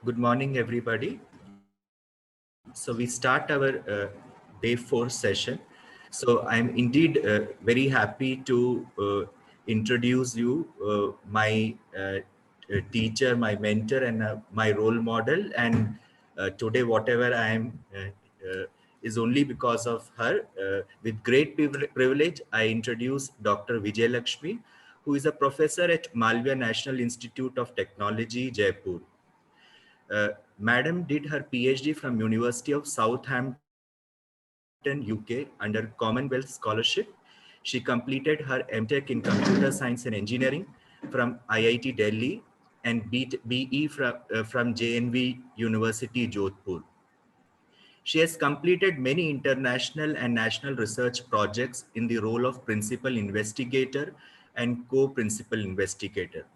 Good morning, everybody. So we start our day 4 session. So I'm indeed very happy to introduce you my teacher, my mentor, and my role model. And today, whatever I am is only because of her. With great privilege, I introduce Dr. Vijaylaxmi, who is a professor at Malviya National Institute of Technology, Jaipur. Madam did her PhD from University of Southampton, UK under Commonwealth Scholarship. She completed her MTech in Computer Science and Engineering from IIT Delhi and BE from JNV University, Jodhpur. She has completed many international and national research projects in the role of principal investigator and co-principal investigator.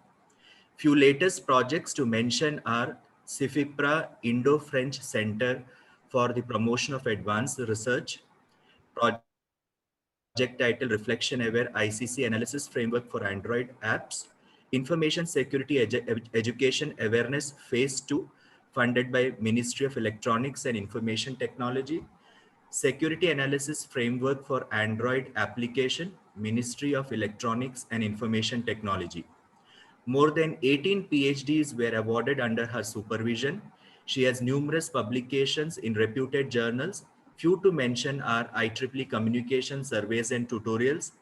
Few latest projects to mention are CIFIPRA Indo-French Center for the Promotion of Advanced Research, project title Reflection Aware ICC Analysis Framework for Android Apps, Information Security Education Awareness Phase 2, funded by Ministry of Electronics and Information Technology, Security Analysis Framework for Android Application, Ministry of Electronics and Information Technology. More than 18 PhDs were awarded under her supervision. She has numerous publications in reputed journals. Few to mention are IEEE Communication Surveys and Tutorials,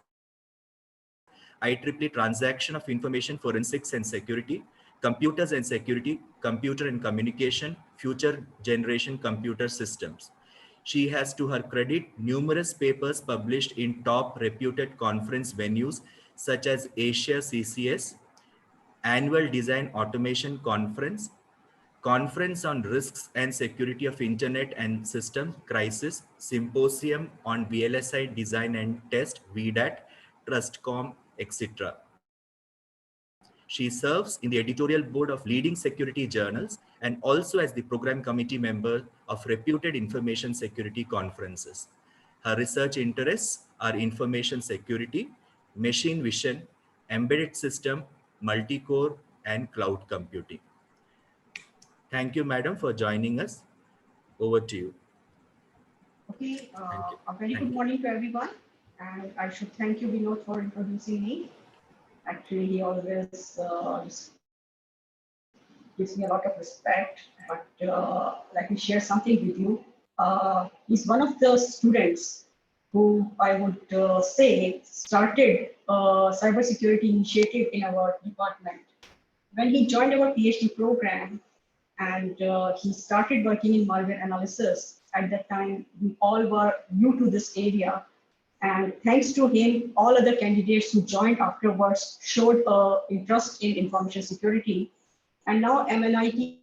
IEEE Transaction of Information Forensics and Security, Computers and Security, Computer and Communication, Future Generation Computer Systems. She has, to her credit, numerous papers published in top reputed conference venues such as Asia CCS, Annual Design Automation Conference, Conference on Risks and Security of Internet and System Crisis, Symposium on VLSI Design and Test, VDAT, TrustCom, etc. She serves in the editorial board of leading security journals and also as the program committee member of reputed information security conferences. Her research interests are information security, machine vision, embedded system, multi-core, and cloud computing. Thank you, madam, for joining us. Over to you. Okay, Thank you. a very good morning to everyone. And I should thank you, Vinod, for introducing me. Actually, he always gives me a lot of respect. But let me share something with you. He's one of the students who I would say started cybersecurity initiative in our department. When he joined our PhD program, and he started working in malware analysis. At that time, we all were new to this area. And thanks to him, all other candidates who joined afterwards showed interest in information security. And now MNIT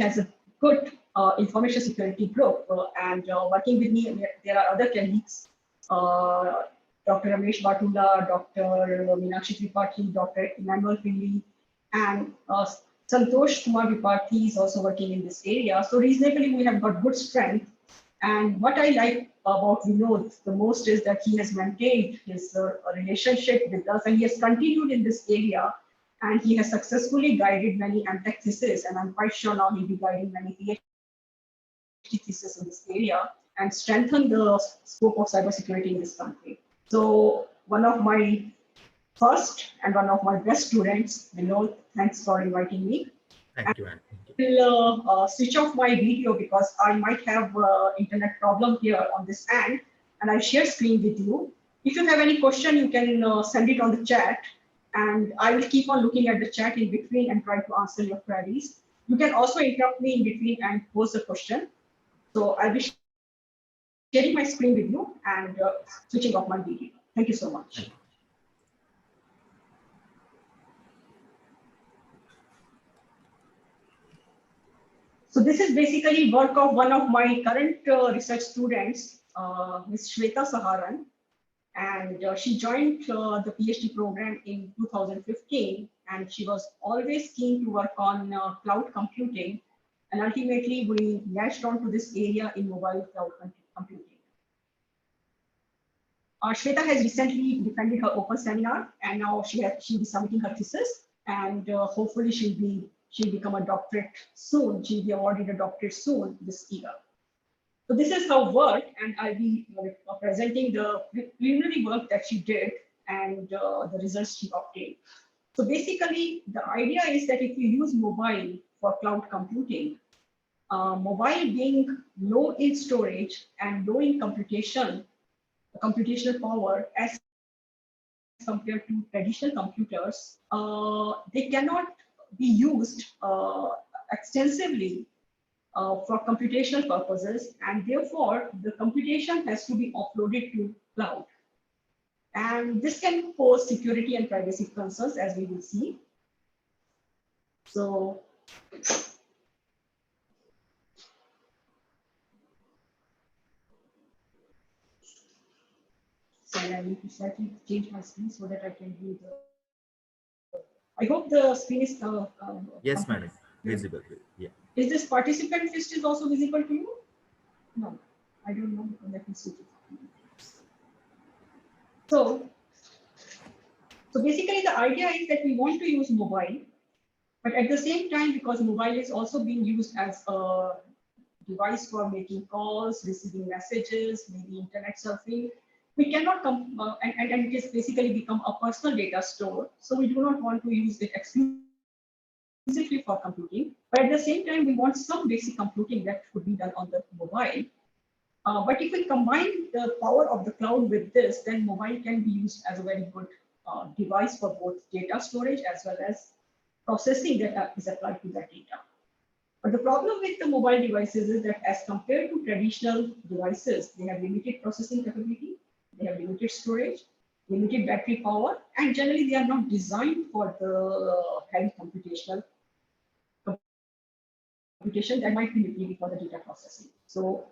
has a good information security group. And working with me, there are other colleagues, Dr. Ramesh Batula, Dr. Meenakshi Tripathi, Dr. Emmanuel Finley, and Santosh Kumar Viparthi is also working in this area. So reasonably, we have got good strength. And what I like about Vinod the most is that he has maintained his relationship with us and he has continued in this area. And he has successfully guided many MTech theses. And I'm quite sure now he'll be guiding many PhD theses in this area and strengthen the scope of cybersecurity in this country. So one of my first and one of my best students, Vinod, thanks for inviting me. Thank you. I'll switch off my video because I might have internet problem here on this end, and I'll share screen with you. If you have any question, you can send it on the chat, and I will keep on looking at the chat in between and try to answer your queries. You can also interrupt me in between and pose a question. So I'll be sharing my screen with you and switching off my video. Thank you so much. So this is basically work of one of my current research students, Ms. Shweta Saharan, and she joined the PhD program in 2015, and she was always keen to work on cloud computing, and ultimately we latched on to this area in mobile cloud computing. Shweta has recently defended her open seminar, and now she'll be submitting her thesis, and hopefully she'll be she'll become a doctorate soon. She'll be awarded a doctorate soon this year. So this is her work, and I'll be presenting the preliminary work that she did and the results she obtained. So basically, the idea is that if you use mobile for cloud computing, mobile being low in storage and low in computational power as compared to traditional computers, they cannot be used extensively for computational purposes, and therefore the computation has to be offloaded to cloud. And this can pose security and privacy concerns, as we will see. So, sorry, I need to slightly change my screen so that I can view the. I hope the screen is. Yes, madam. Visible. Yeah. Is this participant list is also visible to you? No, I don't know. Let me see. So basically the idea is that we want to use mobile, but at the same time, because mobile is also being used as a device for making calls, receiving messages, maybe internet surfing, we cannot come, and it has basically become a personal data store. So we do not want to use it exclusively for computing, but at the same time, we want some basic computing that could be done on the mobile. But if we combine the power of the cloud with this, then mobile can be used as a very good device for both data storage as well as processing that is applied to that data. But the problem with the mobile devices is that as compared to traditional devices, they have limited processing capability, they have limited storage, limited battery power, and generally they are not designed for the heavy computational computation that might be needed for the data processing. So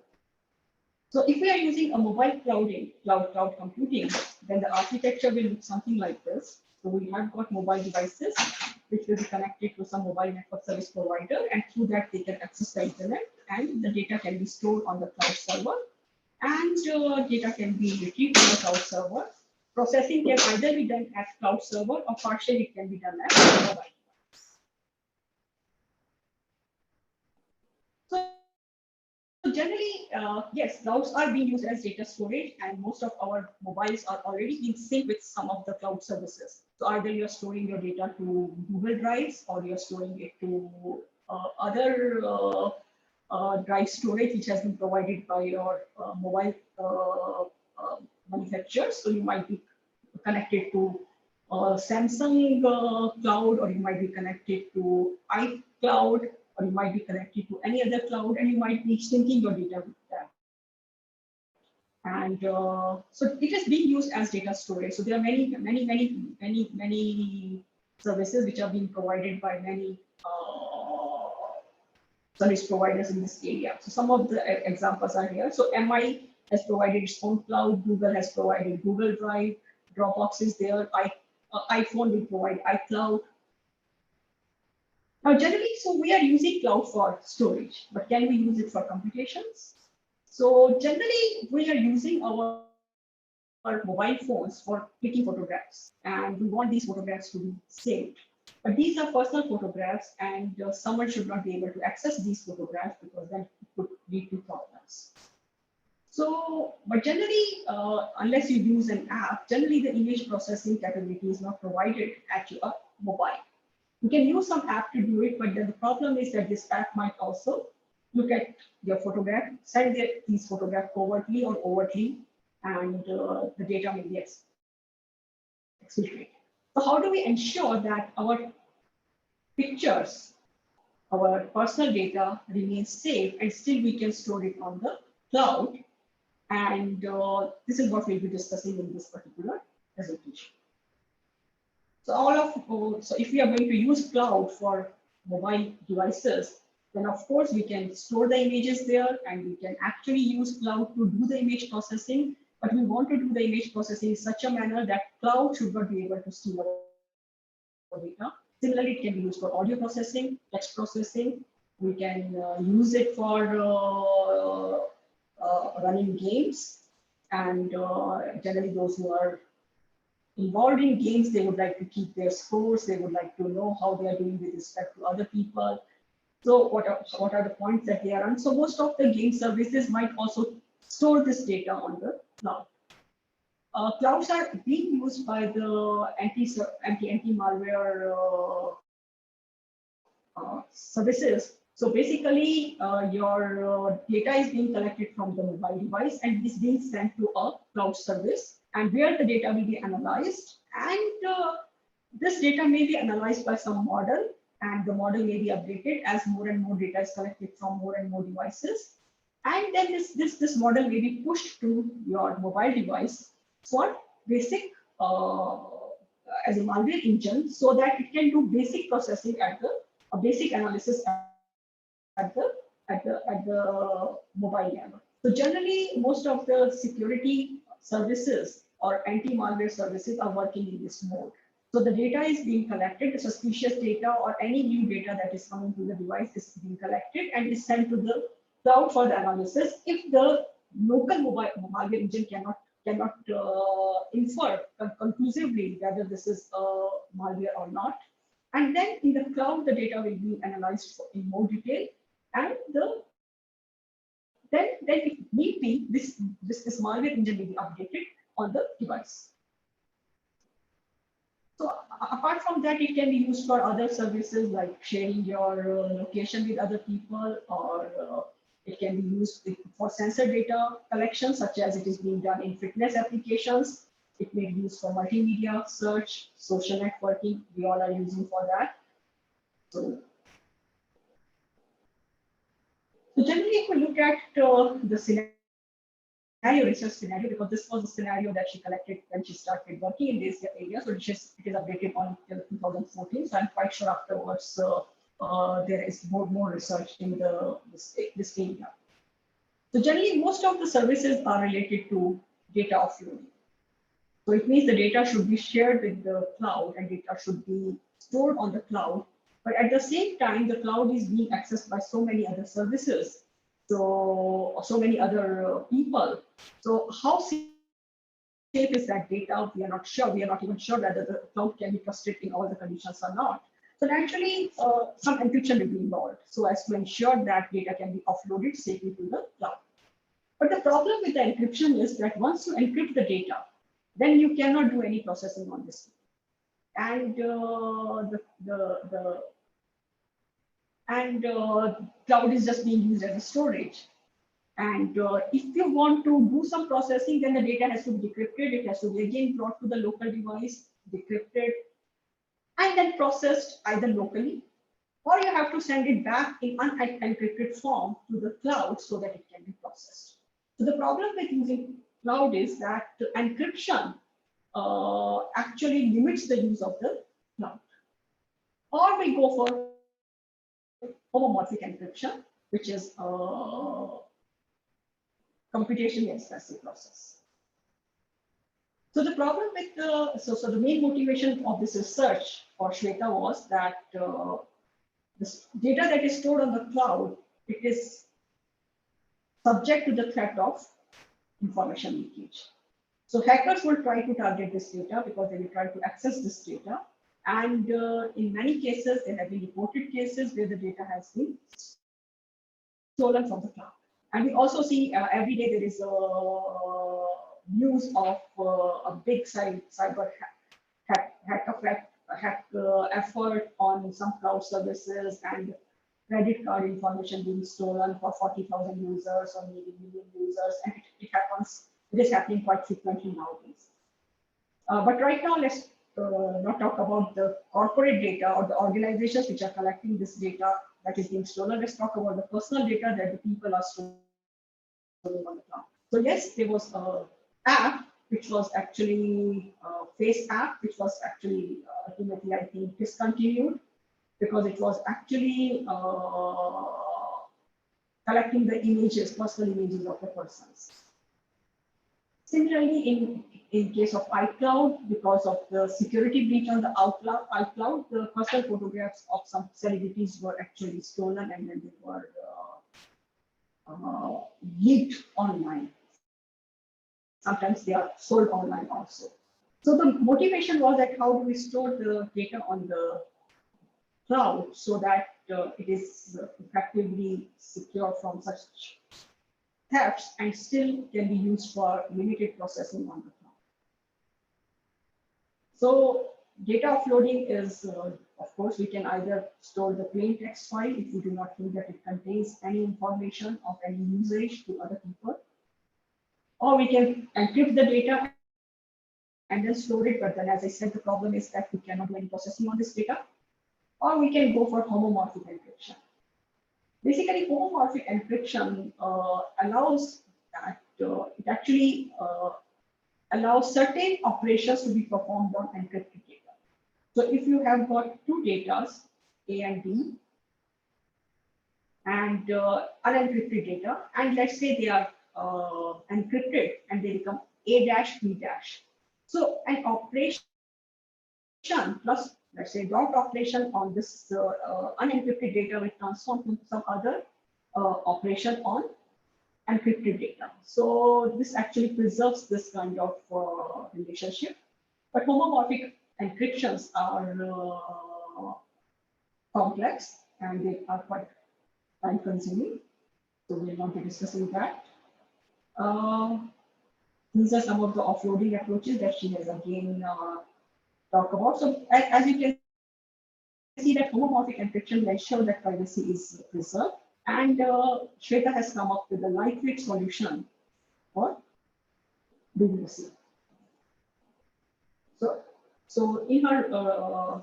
if we are using a mobile cloud computing, then the architecture will look something like this. So we have got mobile devices which will be connected to some mobile network service provider, and through that they can access the internet, and the data can be stored on the cloud server, and data can be retrieved from the cloud server. Processing can either be done at cloud server or partially it can be done at mobile. So generally, yes, clouds are being used as data storage, and most of our mobiles are already in sync with some of the cloud services. So either you're storing your data to Google Drives, or you're storing it to other drive storage which has been provided by your mobile manufacturers. So you might be connected to Samsung cloud, or you might be connected to iCloud, or you might be connected to any other cloud, and you might be syncing your data with that. And so it is being used as data storage. So there are many services which are being provided by many service providers in this area. So some of the examples are here. So MI has provided its own cloud. Google has provided Google Drive. Dropbox is there. iPhone will provide iCloud. Now, generally, so we are using cloud for storage, but can we use it for computations? So generally, we are using our mobile phones for clicking photographs, and we want these photographs to be saved. But these are personal photographs, and someone should not be able to access these photographs because then it could lead to problems. So, but generally, unless you use an app, generally the image processing capability is not provided at your mobile. You can use some app to do it, but then the problem is that this app might also look at your photograph, send these photographs covertly or overtly, and the data may be exfiltrated. So how do we ensure that our pictures, our personal data remains safe and still we can store it on the cloud? And this is what we'll be discussing in this particular presentation. So if we are going to use cloud for mobile devices, then of course we can store the images there, and we can actually use cloud to do the image processing. But we want to do the image processing in such a manner that cloud should not be able to steal our data. Similarly, it can be used for audio processing, text processing. We can use it for running games, and generally those who are involved in games, they would like to keep their scores, they would like to know how they are doing with respect to other people. So what are the points that they are on? So most of the game services might also store this data on the cloud. Clouds are being used by the anti-malware services. So basically, your data is being collected from the mobile device and is being sent to a cloud service, and where the data will be analyzed. And this data may be analyzed by some model, and the model may be updated as more and more data is collected from more and more devices. And then this model may be pushed to your mobile device for basic as a malware engine, so that it can do basic processing at the a basic analysis at the mobile level. So generally, most of the security services or anti-malware services are working in this mode. So the data is being collected, the suspicious data or any new data that is coming to the device is being collected and is sent to the cloud for the analysis. If the local mobile malware engine cannot infer conclusively whether this is a malware or not, and then in the cloud, the data will be analyzed in more detail, and then if need be, this malware engine will be updated on the device. So apart from that, it can be used for other services like sharing your location with other people, or it can be used for sensor data collection, such as it is being done in fitness applications. It may be used for multimedia, search, social networking. We all are using for that. So generally, if we look at the research scenario, because this was a scenario that she collected when she started working in this area, so it is updated on 2014. So I'm quite sure afterwards there is more research in this area. So generally, most of the services are related to data offloading. So it means the data should be shared with the cloud and data should be stored on the cloud. But at the same time, the cloud is being accessed by so many other services, so many other people. So how safe is that data? We are not sure. We are not even sure whether the cloud can be trusted in all the conditions or not. So naturally, some encryption will be involved so as to ensure that data can be offloaded safely to the cloud. But the problem with the encryption is that once you encrypt the data, then you cannot do any processing on this. And cloud is just being used as a storage. And if you want to do some processing, then the data has to be decrypted. It has to be again brought to the local device, decrypted, and then processed either locally, or you have to send it back in unencrypted form to the cloud so that it can be processed. So the problem with using cloud is that the encryption actually limits the use of the cloud. Or we go for homomorphic encryption, which is computationally expressive process. So the problem with the main motivation of this research for Shweta was that this data that is stored on the cloud, it is subject to the threat of information leakage. So hackers will try to target this data because they will try to access this data. And in many cases, there have been reported cases where the data has been stolen from the cloud. And we also see every day there is news of a big cyber hack effort on some cloud services and credit card information being stolen for 40,000 users or maybe million users, and it is happening quite frequently nowadays. But right now, let's not talk about the corporate data or the organizations which are collecting this data that is being stolen. Let's talk about the personal data that the people are storing on the cloud. So yes, there was an app which was actually a face app, which was actually ultimately, I think, discontinued because it was actually collecting the images, personal images of the persons. Similarly, in case of iCloud, because of the security breach on the iCloud, the personal photographs of some celebrities were actually stolen and then they were leaked online. Sometimes they are sold online also. So the motivation was that how do we store the data on the cloud so that it is effectively secure from such thefts and still can be used for limited processing on the cloud. So data offloading is, of course, we can either store the plain text file if we do not think that it contains any information of any usage to other people, or we can encrypt the data and then store it. But then, as I said, the problem is that we cannot do any processing on this data, or we can go for homomorphic encryption. Basically, homomorphic encryption allows that it actually allows certain operations to be performed on encrypted data. So if you have got two datas, A and B, and unencrypted data, and let's say they are encrypted and they become A dash B dash. So an operation plus, let's say, dot operation on this unencrypted data will transform to some other operation on encrypted data. So this actually preserves this kind of relationship. But homomorphic encryptions are complex and they are quite time consuming. So we will not be discussing that. These are some of the offloading approaches that she has again talked about. So as you can see that homomorphic encryption will ensure that privacy is preserved. And Shweta has come up with a lightweight solution for doing the same. So in her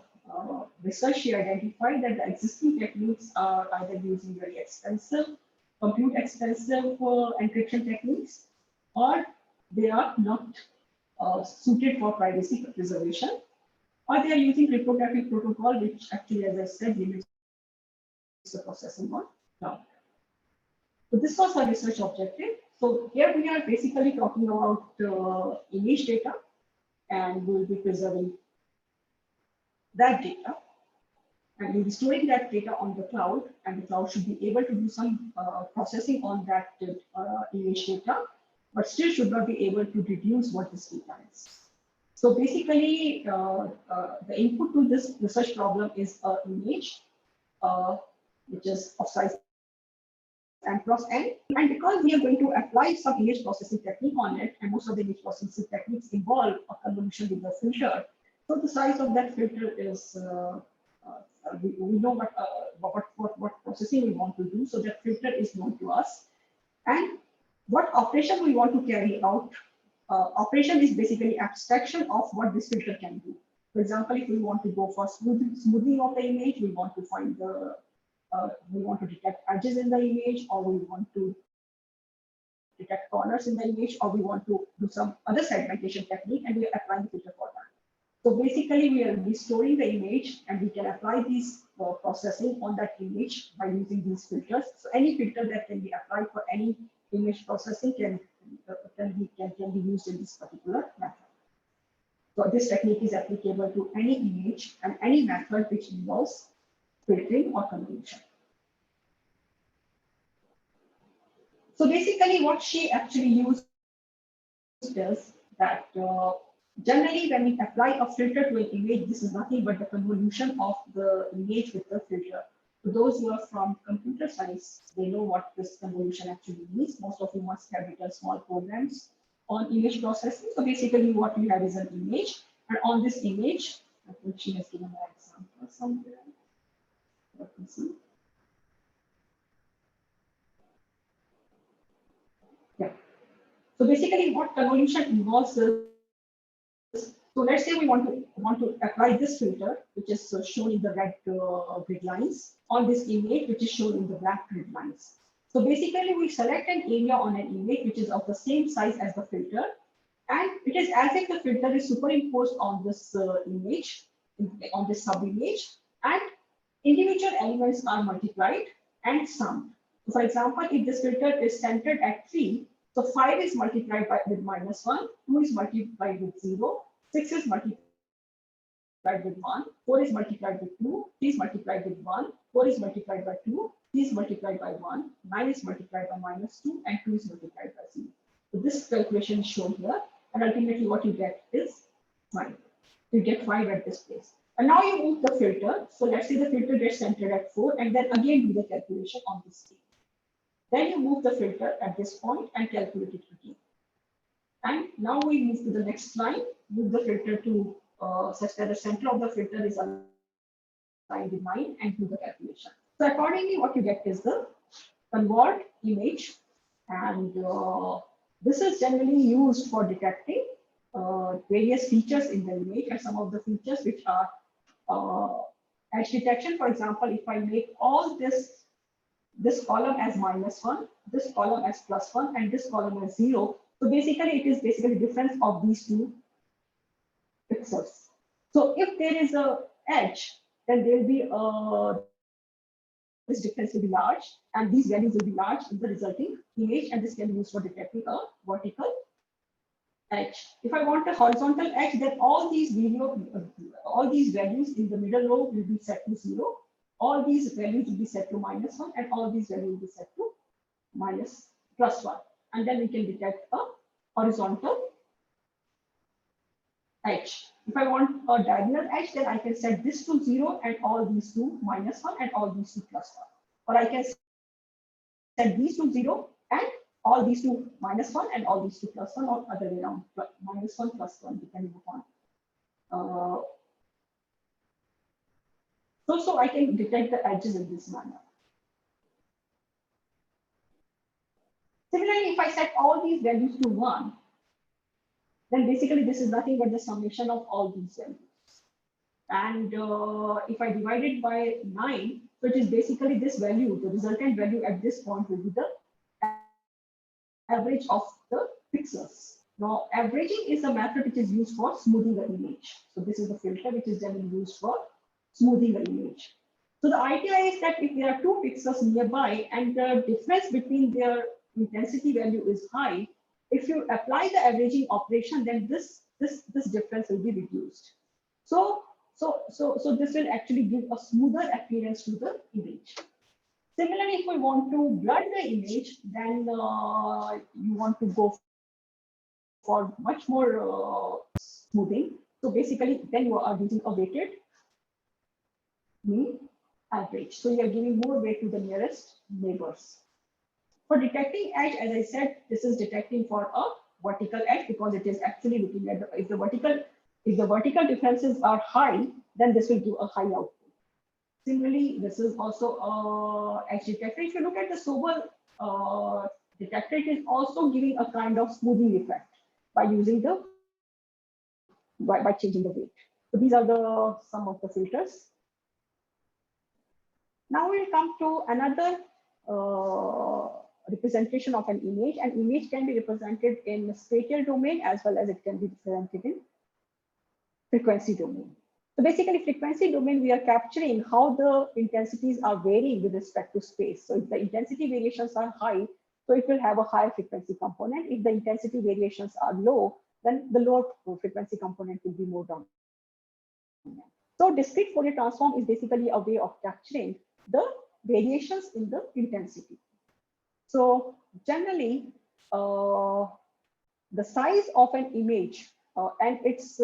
research, she identified that the existing techniques are either using very expensive, compute expensive encryption techniques, or they are not suited for privacy preservation, or they are using cryptographic protocol, which actually, as I said, limits the processing on cloud. So this was her research objective. So here we are basically talking about image data, and we will be preserving that data, and we'll be storing that data on the cloud, and the cloud should be able to do some processing on that image data, but still should not be able to deduce what this data is. So basically, the input to this research problem is an image, which is of size n cross n. And because we are going to apply some image processing technique on it, and most of the image processing techniques involve a convolution with the filter. So the size of that filter is, we know what processing we want to do. So that filter is known to us. And what operation we want to carry out. Operation is basically abstraction of what this filter can do. For example, if we want to go for smoothing of the image, we want to find the, we want to detect edges in the image, or we want to detect corners in the image, or we want to do some other segmentation technique, and we are applying the filter for that. So basically, we are restoring the image, and we can apply these processing on that image by using these filters. So any filter that can be applied for any image processing can be used in this particular method. So this technique is applicable to any image and any method which involves filtering or convolution. So basically what she actually used is that generally when we apply a filter to an image, this is nothing but the convolution of the image with the filter. For those who are from computer science, they know what this convolution actually means. Most of you must have written small programs on image processing. So basically what we have is an image, and on this image, I think she has given an example somewhere. Let me see. Yeah. So basically what convolution involves is, so let's say we want to apply this filter, which is shown in the red grid lines, on this image, which is shown in the black grid lines. So basically, we select an area on an image which is of the same size as the filter, and it is as if the filter is superimposed on this image, on this sub-image, and individual elements are multiplied and summed. So for example, if this filter is centered at 3, so 5 is multiplied with -1, 2 is multiplied with 0, 6 is multiplied with 1, 4 is multiplied with 2, 3 is multiplied with 1, 4 is multiplied by 2, 3 is multiplied by 1, 9 is multiplied by -2, and 2 is multiplied by 0. So this calculation is shown here, and ultimately what you get is 5. You get 5 at this place. And now you move the filter. So let's say the filter gets centered at 4 and then again do the calculation on this scale. Then you move the filter at this point and calculate it again. And now we move to the next line, move the filter to such that the center of the filter is aligned with 9 and do the calculation. So accordingly, what you get is the convert image. And this is generally used for detecting various features in the image and some of the features which are edge detection. For example, if I make all this column as -1, this column as +1, and this column as 0. So basically, it is basically the difference of these two pixels. So if there is a edge, then there will be this difference will be large, and these values will be large in the resulting image, and this can be used for detecting a vertical edge. If I want a horizontal edge, then all these values in the middle row will be set to 0. All these values will be set to -1, and all these values will be set to +1. And then we can detect a horizontal edge. If I want a diagonal edge, then I can set this to 0 and all these to -1 and all these to +1. Or I can set these to 0 and all these to -1 and all these to +1, or other way around, -1 +1, depending upon. Uh, so I can detect the edges in this manner. Similarly, if I set all these values to 1, then basically this is nothing but the summation of all these values. And if I divide it by 9, so it is basically this value, the resultant value at this point will be the average of the pixels. Now, averaging is a method which is used for smoothing the image. So this is the filter which is generally used for smoothing the image. So the idea is that if there are two pixels nearby and the difference between their intensity value is high, if you apply the averaging operation, then this difference will be reduced. So this will actually give a smoother appearance to the image. Similarly, if we want to blur the image, then you want to go for much more smoothing. So basically, then you are using a weighted mean average. So you are giving more weight to the nearest neighbors. For detecting edge, as I said, this is detecting for a vertical edge because it is actually looking at if the vertical differences are high, then this will give a high output. Similarly, this is also a edge detector. If you look at the sober detector, it is also giving a kind of smoothing effect by using by changing the weight. So these are some of the filters. Now we'll come to another representation of an image. An image can be represented in spatial domain as well as it can be represented in frequency domain. So basically, frequency domain, we are capturing how the intensities are varying with respect to space. So if the intensity variations are high, so it will have a higher frequency component. If the intensity variations are low, then the lower frequency component will be more dominant. So discrete Fourier transform is basically a way of capturing the variations in the intensity. So generally, the size of an image and its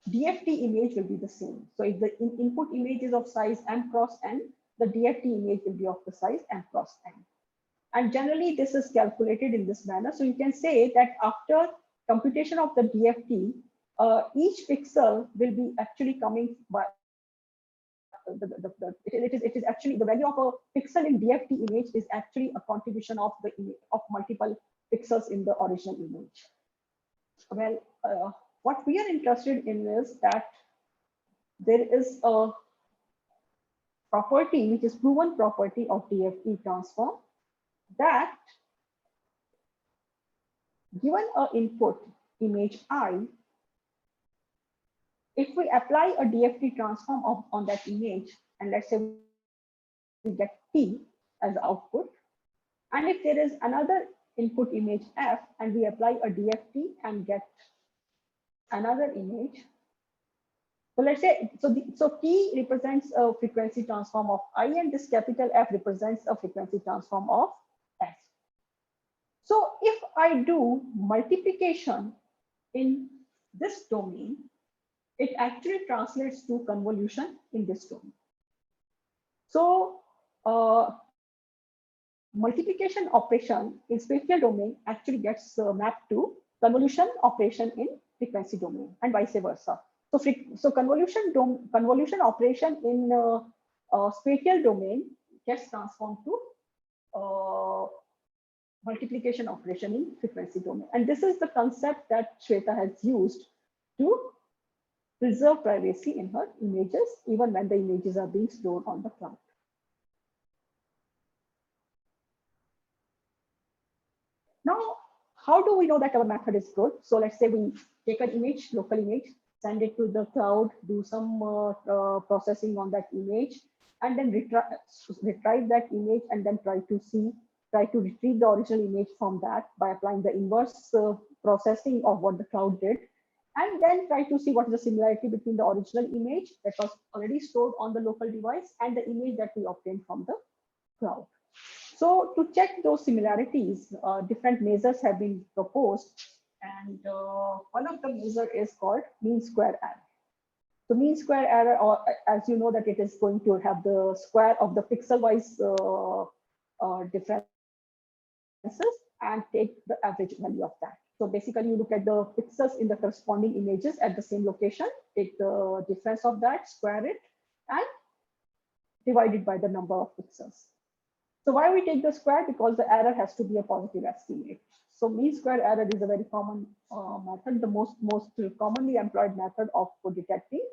DFT image will be the same. So if the input image is of size m cross n, the DFT image will be of the size m cross n. And generally, this is calculated in this manner. So you can say that after computation of the DFT, each pixel will be actually coming by it is actually the value of a pixel in DFT image is actually a contribution of the of multiple pixels in the original image. Well, what we are interested in is that there is a property which is proven property of DFT transform that given an input image I, if we apply a DFT transform on that image, and let's say we get T as output, and if there is another input image F and we apply a DFT and get another image, so let's say, so T represents a frequency transform of I and this capital F represents a frequency transform of F. So if I do multiplication in this domain, it actually translates to convolution in this domain. So multiplication operation in spatial domain actually gets mapped to convolution operation in frequency domain and vice versa. So convolution operation in spatial domain gets transformed to multiplication operation in frequency domain. And this is the concept that Shweta has used to preserve privacy in her images, even when the images are being stored on the cloud. Now, how do we know that our method is good? So let's say we take an image, local image, send it to the cloud, do some processing on that image, and then retrieve that image, and then try to retrieve the original image from that by applying the inverse processing of what the cloud did, and then try to see what is the similarity between the original image that was already stored on the local device and the image that we obtained from the cloud. So to check those similarities, different measures have been proposed, and one of the measures is called mean square error. So mean square error, or as you know, that it is going to have the square of the pixel-wise differences and take the average value of that. So basically, you look at the pixels in the corresponding images at the same location, take the difference of that, square it, and divide it by the number of pixels. So why we take the square? Because the error has to be a positive estimate. So mean square error is a very common method, the most commonly employed method of detecting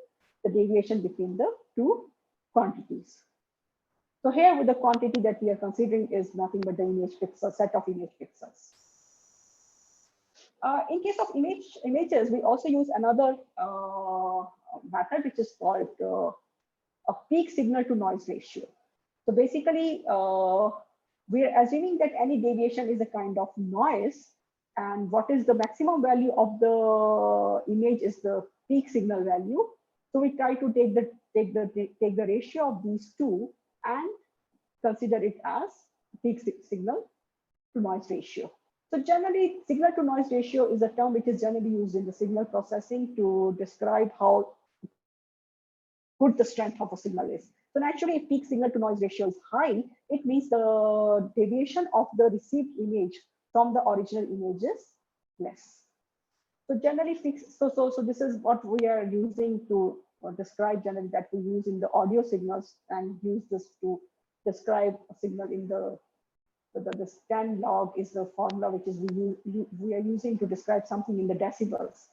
the deviation between the two quantities. So here with the quantity that we are considering is nothing but the image pixel, set of image pixels. In case of images, we also use another method, which is called a peak signal to noise ratio. So basically, we're assuming that any deviation is a kind of noise, and what is the maximum value of the image is the peak signal value. So we try to take the ratio of these two and consider it as peak signal to noise ratio. So generally, signal to noise ratio is a term which is generally used in the signal processing to describe how good the strength of a signal is. So naturally, if peak signal to noise ratio is high, it means the deviation of the received image from the original image is less. So generally, so this is what we are using to describe generally that we use in the audio signals, and use this to describe a signal in the 10 log is the formula which is we are using to describe something in the decibels.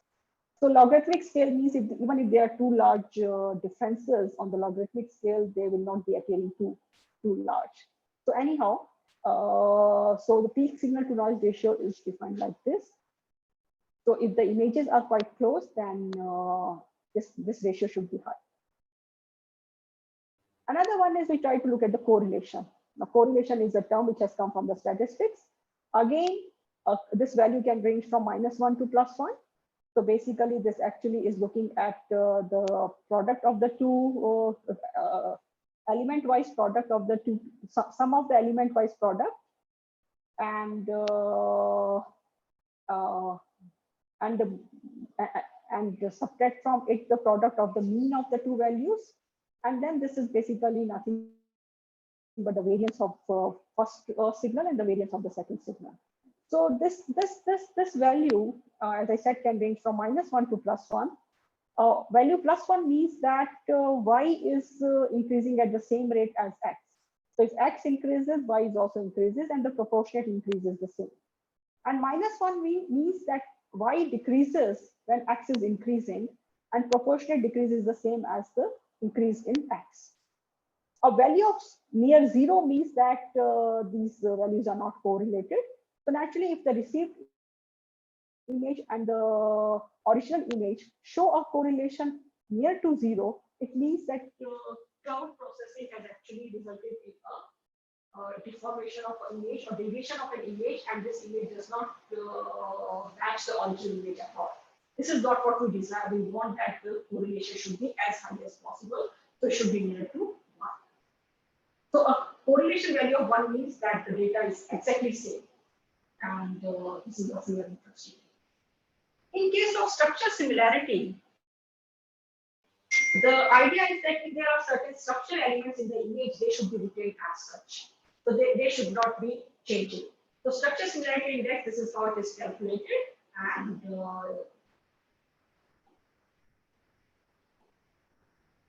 So logarithmic scale means even if there are too large differences on the logarithmic scale, they will not be appearing too large. So anyhow, so the peak signal to noise ratio is defined like this. So if the images are quite close, then this ratio should be high. Another one is we try to look at the correlation. Now, correlation is a term which has come from the statistics. Again, this value can range from -1 to +1. So basically, this actually is looking at the product of the two element-wise product of the two, sum of the element-wise product, and subtract from it the product of the mean of the two values, and then this is basically nothing but the variance of first signal and the variance of the second signal. So this value, as I said, can range from -1 to +1. Value +1 means that y is increasing at the same rate as x. So if x increases, y is also increases, and the proportionate increase is the same. And -1 means that y decreases when x is increasing, and proportionate decrease is the same as the increase in x. A value of near 0 means that these values are not correlated. So naturally, if the received image and the original image show a correlation near to 0, it means that cloud processing has actually resulted in a deformation of an image or deviation of an image, and this image does not match the original image at all. This is not what we desire. We want that the correlation should be as high as possible. So it should be near to 1. So a correlation value of 1 means that the data is exactly same. And this is what we are interested in. In case of structure similarity, the idea is that if there are certain structural elements in the image, they should be retained as such. So they should not be changing. So structure similarity index, this is how it is calculated. And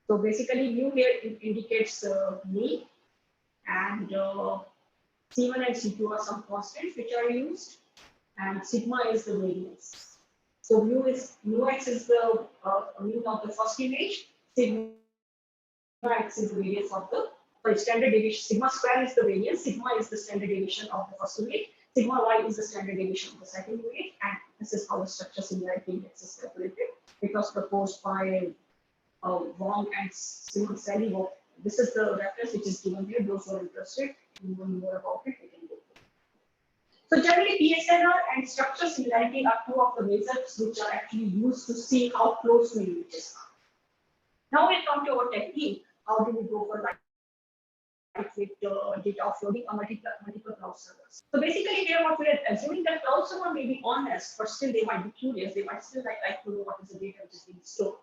so basically mu here indicates mean, and C1 and C2 are some constants which are used, and sigma is the variance. So mu x is the mean of the first image, sigma x is the variance of the standard deviation. Sigma square is the variance, sigma is the standard deviation of the first image, sigma y is the standard deviation of the second image, and this is how the structure similarity index is calculated. It was proposed by Wong and Simon Sally. This is the reference which is given here. Those who are interested in knowing more about it, they can go. So generally, PSNR and structure similarity are two of the measures which are actually used to see how close to images are. Now we come to our technique. How do we go for lightweight data offloading or multiple cloud servers? So basically, here what we are assuming that cloud server may be honest, but still they might be curious. They might still like to know what is the data which is being stored.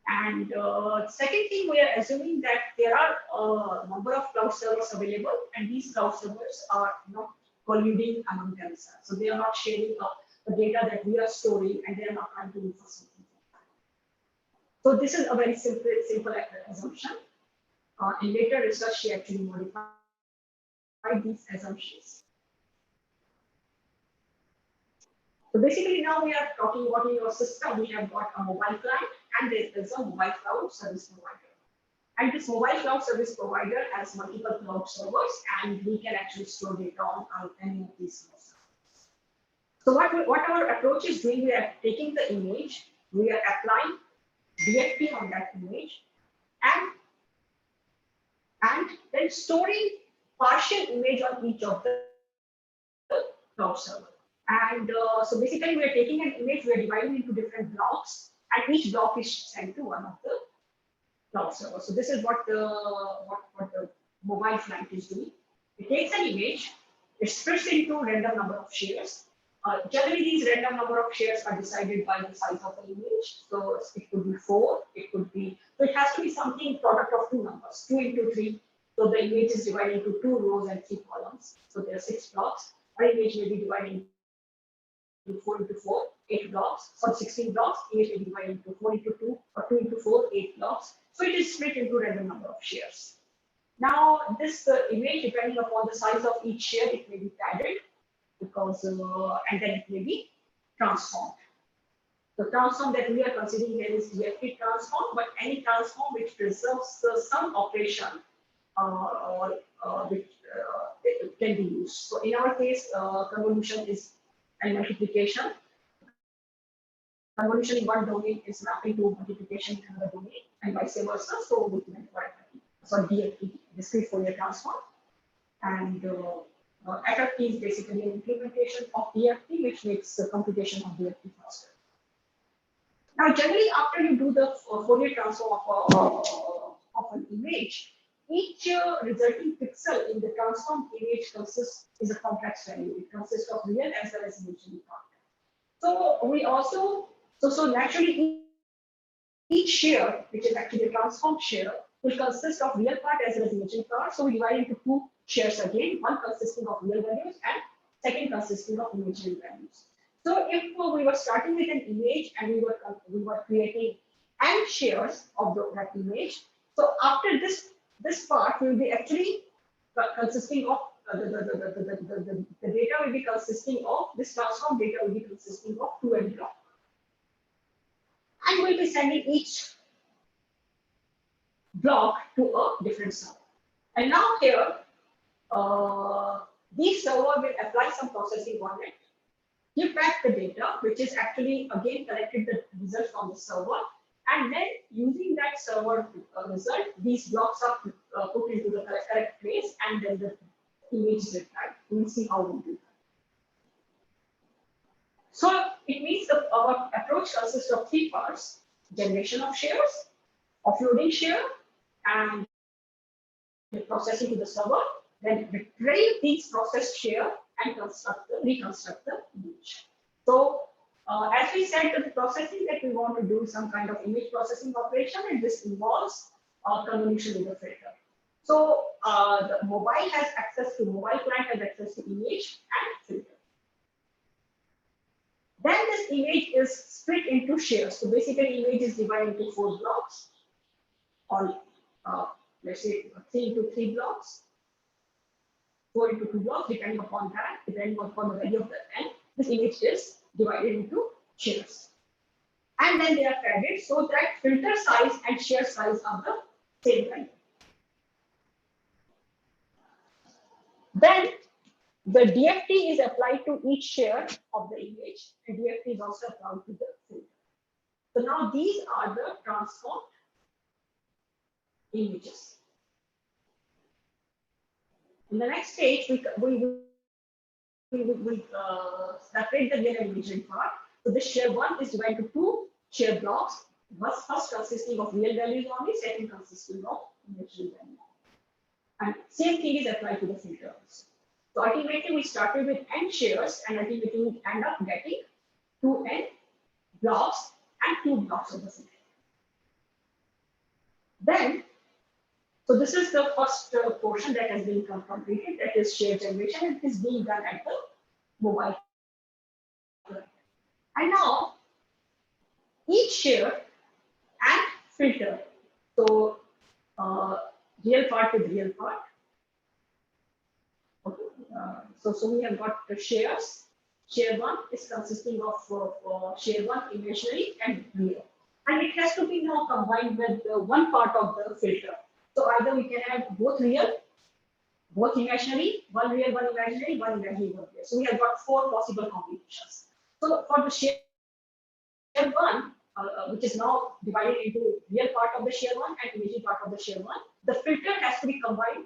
And second thing, we are assuming that there are a number of cloud servers available, and these cloud servers are not colluding among themselves. So they are not sharing the data that we are storing, and they are not trying to look for something. So this is a very simple assumption. In later research, she actually modified these assumptions. So basically, now we are talking about in your system, we have got a mobile client and there is a mobile cloud service provider. And this mobile cloud service provider has multiple cloud servers, and we can actually store data on any of these servers. So what our approach is doing, we are taking the image, we are applying DFT on that image, and then storing partial image on each of the cloud server. And so basically, we are taking an image, we are dividing into different blocks, and each block is sent to one of the cloud servers. So this is what the mobile client is doing. It takes an image, it splits into random number of shares. Generally, these random number of shares are decided by the size of the image. So it could be 4, it could be, so it has to be something product of two numbers, 2 into 3. So the image is divided into 2 rows and 3 columns. So there are 6 blocks. Or image may be divided into 4 into 4, 8 blocks. So 16 blocks, image may be divided into 4 into 2 or 2 into 4, 8 blocks. So it is split into random number of shares. Now this image, depending upon the size of each share, it may be padded, because and then it may be transformed. The transform that we are considering here is DFT transform, but any transform which preserves some operation which it can be used. So in our case, convolution is and multiplication. Convolution in one domain is mapping to multiplication in another domain, and vice versa. So we can apply so DFT, discrete Fourier transform, and FFT is basically an implementation of DFT, which makes the computation of DFT faster. Now, generally, after you do the Fourier transform of an image, each resulting pixel in the transformed image is a complex value. It consists of real as well as imaginary part. So we also, so naturally, each share, which is actually a transformed share, will consist of real part as well as imaginary part. So we divide into 2 shares again, one consisting of real values and second consisting of imaginary values. So if we were starting with an image and we were creating n shares of that image, so after this part will be actually consisting of the data will be consisting of this transform data will be consisting of 2 n blocks, and we'll be sending each block to a different server. And now here, this server will apply some processing on it, give back the data, which is actually again collected the result from the server, and then using that server result, these blocks are put into the correct place, and then the image is applied. We'll see how we do that. So it means our approach consists of 3 parts: generation of shares, offloading share, and the processing to the server, then retrieve these processed share and reconstruct the image. So as we said, the processing that we want to do some kind of image processing operation, and this involves convolution with the filter. So the mobile has access to mobile client has access to image and filter. Then this image is split into shares. So basically, image is divided into 4 blocks, or let's say 3 into 3 blocks, 4 into 2 blocks, depending upon that, depending upon the value of the n. This image is divided into shares. And then they are added so that filter size and share size are the same value. Then the DFT is applied to each share of the image, and DFT is also applied to the filter. So now these are the transformed images. In the next stage, we separate the real and imaginary part. So this share 1 is divided into 2 share blocks. First consisting of real values only, second consisting of imaginary values. And same thing is applied to the filter also. So ultimately, we started with n shares, and ultimately we end up getting 2n blocks and 2 blocks of the filter. Then, so this is the first portion that has been completed, that is share generation, and it is being done at the mobile. And now, each share and filter, so real part with real part. Okay. So we have got the shares. Share 1 is consisting of share 1 imaginary and real. And it has to be now combined with one part of the filter. So either we can have both real, both imaginary, one real, one imaginary, one imaginary, one real. So we have got 4 possible combinations. So for the share 1, which is now divided into real part of the share 1 and imaginary part of the share 1, the filter has to be combined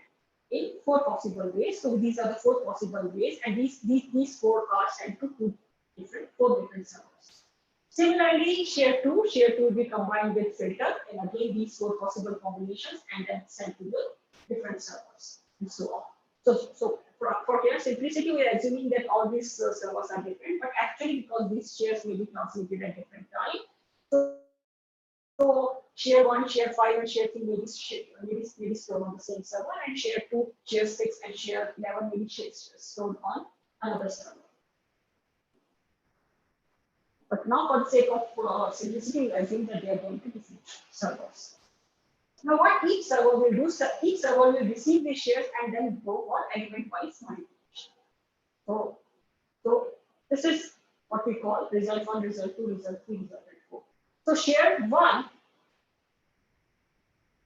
in 4 possible ways. So these are the 4 possible ways, and these 4 are sent to 4 different servers. Similarly, share 2 will be combined with filter, and again these 4 possible combinations, and then sent to the different servers, and so on. So for here simplicity, we are assuming that all these servers are different, but actually because these shares may be transmitted at different time, so share 1, share 5, and share 3 may be stored on the same server, and share 2, share 6, and share 11 may be stored on another server. But now, for the sake of simplicity, I think that they are going to be different servers. Now, what each server will do, each server will receive the shares and then go on element-wise multiplication. So this is what we call result 1, result 2, result 3, result 4. So share 1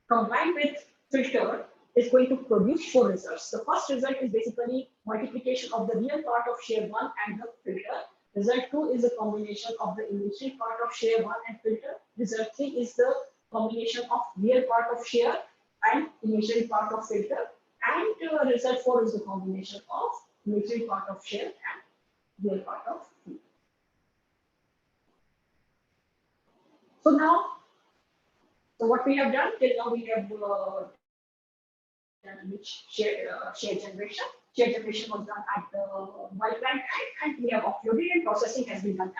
combined with filter is going to produce 4 results. The first result is basically multiplication of the real part of share 1 and the filter. Result 2 is a combination of the imaginary part of share 1 and filter. Result 3 is the combination of real part of share and imaginary part of filter. And result 4 is the combination of imaginary part of share and real part of filter. So now, what we have done till now, we have done share generation. Share generation was done at the mobile client, and we have uploaded, and processing has been done at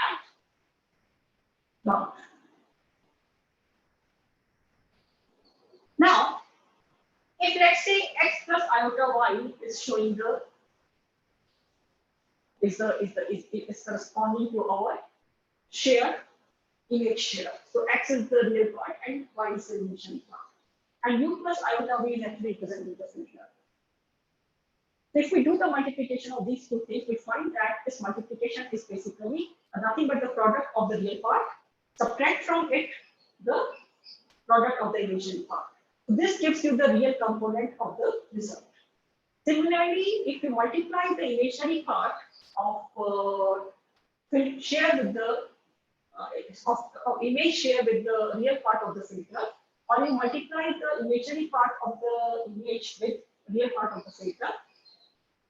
cloud. Now, if let's say x plus iota y is showing the is corresponding to our share, image share. So x is the real part and y is the imaginary part. And u plus iota v is actually representing the filter. So if we do the multiplication of these two things, we find that this multiplication is basically nothing but the product of the real part. Subtract from it the product of the imaginary part. So this gives you the real component of the result. Similarly, if you multiply the imaginary part of share with the of image share with the real part of the filter, or you multiply the imaginary part of the image with real part of the filter,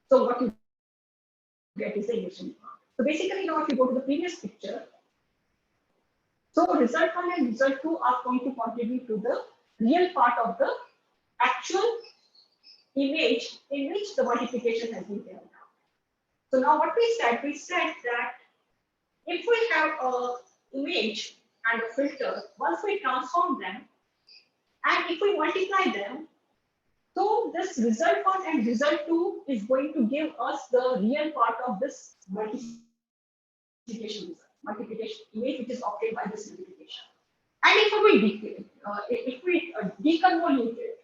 so what you get is the imaginary part. So basically, now if you go to the previous picture, so result 1 and result 2 are going to contribute to the real part of the actual image in which the multiplication has been carried out. So now what we said that if we have a image and a filter, once we transform them, and if we multiply them, so this result 1 and result 2 is going to give us the real part of this multiplication result, multiplication image which is obtained by this multiplication. And if we deconvolute it,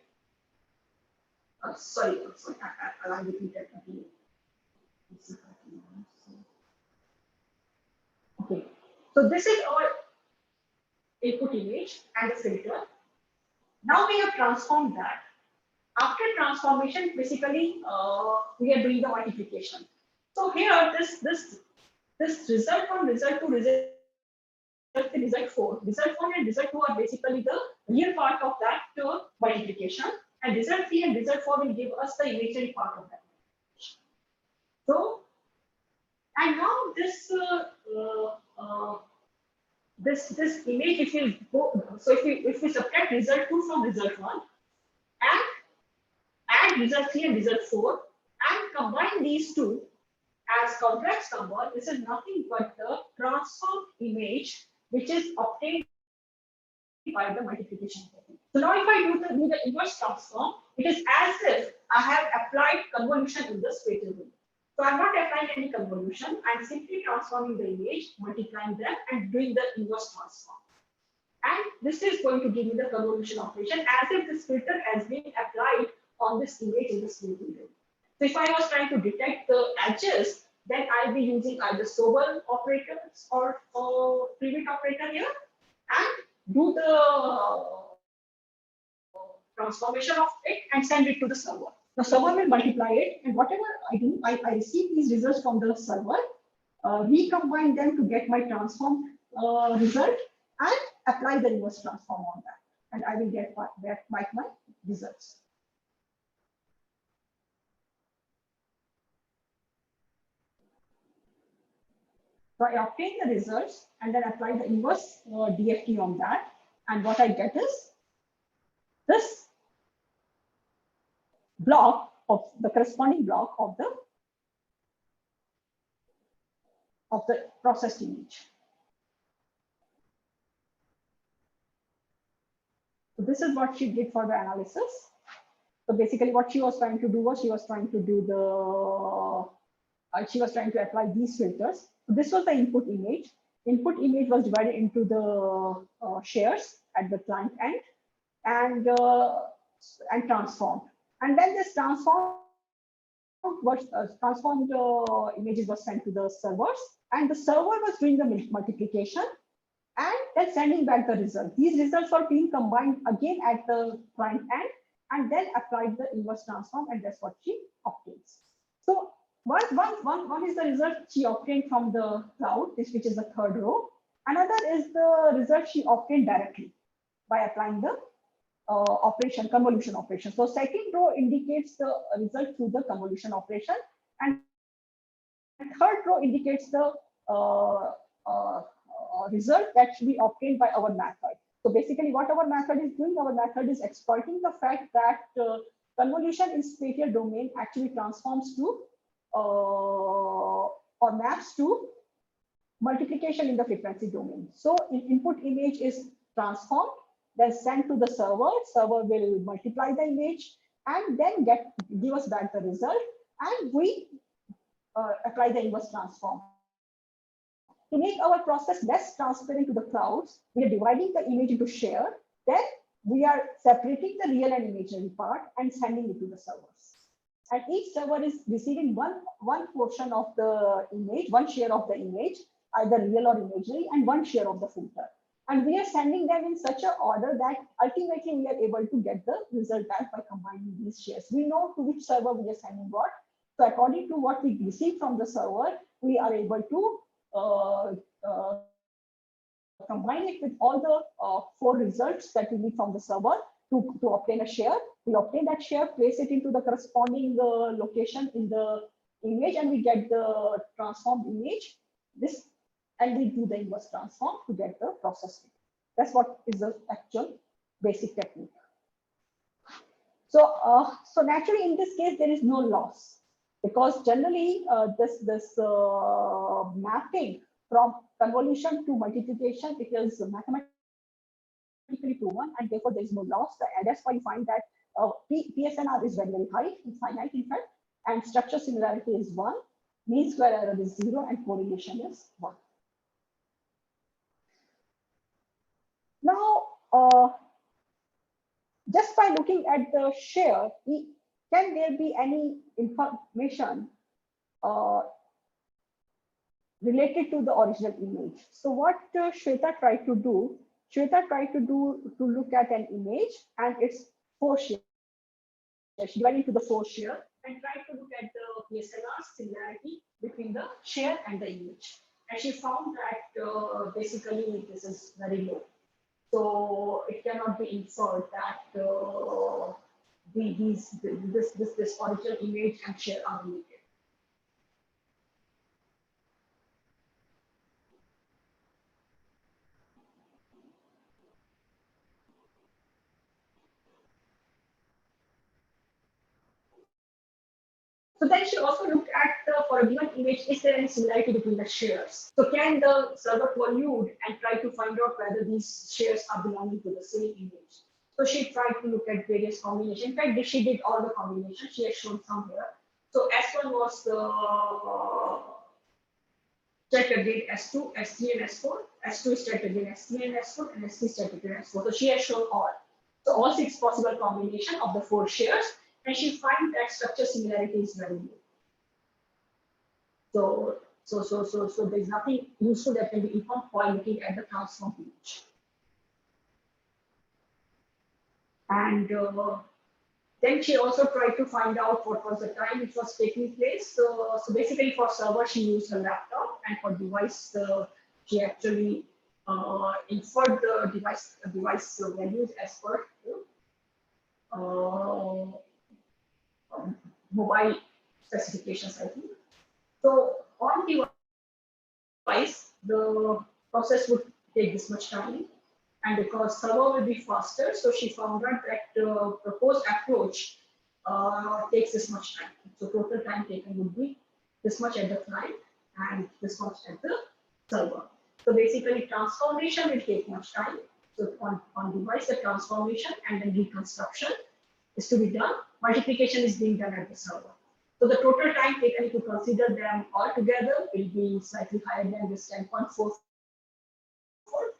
sorry, I'll repeat that again. Okay, so this is our input image and the filter. Now we have transformed that. After transformation, basically, we are doing the multiplication. So here, this result 1, result 2, result 3, result 4, result 1 and result 2 are basically the real part of that multiplication, and result 3 and result 4 will give us the imaginary part of that. So, and now this this image, if we go, so if we subtract result 2 from result 1 and add result 3 and result 4 and combine these two as complex number, this is nothing but the transformed image which is obtained by the multiplication technique. So now if I do the inverse transform, it is as if I have applied convolution in the spatial domain. So I'm not applying any convolution, I'm simply transforming the image, multiplying them and doing the inverse transform. And this is going to give me the convolution operation as if this filter has been applied on this image in the spatial domain. So if I was trying to detect the edges, then I'll be using either Sobel operators or private operator here and do the transformation of it and send it to the server. The server will multiply it, and whatever I do, I receive these results from the server, recombine them to get my transform result, and apply the reverse transform on that, and I will get back my results. So I obtain the results and then apply the inverse DFT on that. And what I get is this block of the corresponding block of the processed image. So this is what she did for the analysis. So basically what she was trying to do was she was trying to do she was trying to apply these filters. So this was the input image. Input image was divided into the shares at the client end and transformed. And then this transformed images were sent to the servers, and the server was doing the multiplication and then sending back the result. These results were being combined again at the client end and then applied the inverse transform, and that's what she obtains. So one is the result she obtained from the cloud, which is the third row. Another is the result she obtained directly by applying the convolution operation. So second row indicates the result through the convolution operation, and third row indicates the result that should be obtained by our method. So basically what our method is doing, our method is exploiting the fact that convolution in spatial domain actually transforms to or maps to multiplication in the frequency domain. So input image is transformed, then sent to the server. Server will multiply the image and then give us back the result, and we apply the inverse transform. To make our process less transparent to the clouds, we are dividing the image into share. Then we are separating the real and imaginary part and sending it to the servers. And each server is receiving one portion of the image, one share of the image, either real or imaginary, and one share of the filter. And we are sending them in such an order that ultimately we are able to get the result back by combining these shares. We know to which server we are sending what. So according to what we receive from the server, we are able to combine it with all the 4 results that we need from the server to obtain a share. We obtain that share, place it into the corresponding location in the image, and we get the transformed image. And we do the inverse transform to get the process. That's what is the actual basic technique. So, so naturally in this case there is no loss, because generally this mapping from convolution to multiplication, it is mathematically proven, and therefore there is no loss. And that's why you find that PSNR is very, very high, infinite in fact, and structure similarity is 1, mean square error is 0, and correlation is 1. Now, just by looking at the share, can there be any information related to the original image? So what Shweta tried to do to look at an image and its 4 shares. She divided into the 4 shares and tried to look at the PSNR similarity between the share and the image. And she found that basically this is very low. So it cannot be inferred that this original image and share are related. So then she also looked at for a given image, is there any similarity between the shares? So can the server collude and try to find out whether these shares are belonging to the same image? So she tried to look at various combinations. In fact, she did all the combinations. She has shown some here. So S1 was checked again S2, S3, and S4. S2 is checked again S3 and S4, and S3 is checked again S4. So she has shown all. So all 6 possible combinations of the 4 shares, and she finds that structure similarity is very low. So there's nothing useful that can be informed while looking at the transform image. And then she also tried to find out what was the time it was taking place. So basically for server, she used her laptop, and for device, she actually inferred the device values as per mobile specifications, I think. So on device, the process would take this much time, and because server will be faster, so she found out that the proposed approach takes this much time. So total time taken would be this much at the client and this much at the server. So basically transformation will take much time. So on device, the transformation and then reconstruction is to be done. Multiplication is being done at the server. So the total time taken to consider them all together will be slightly higher than this 10.44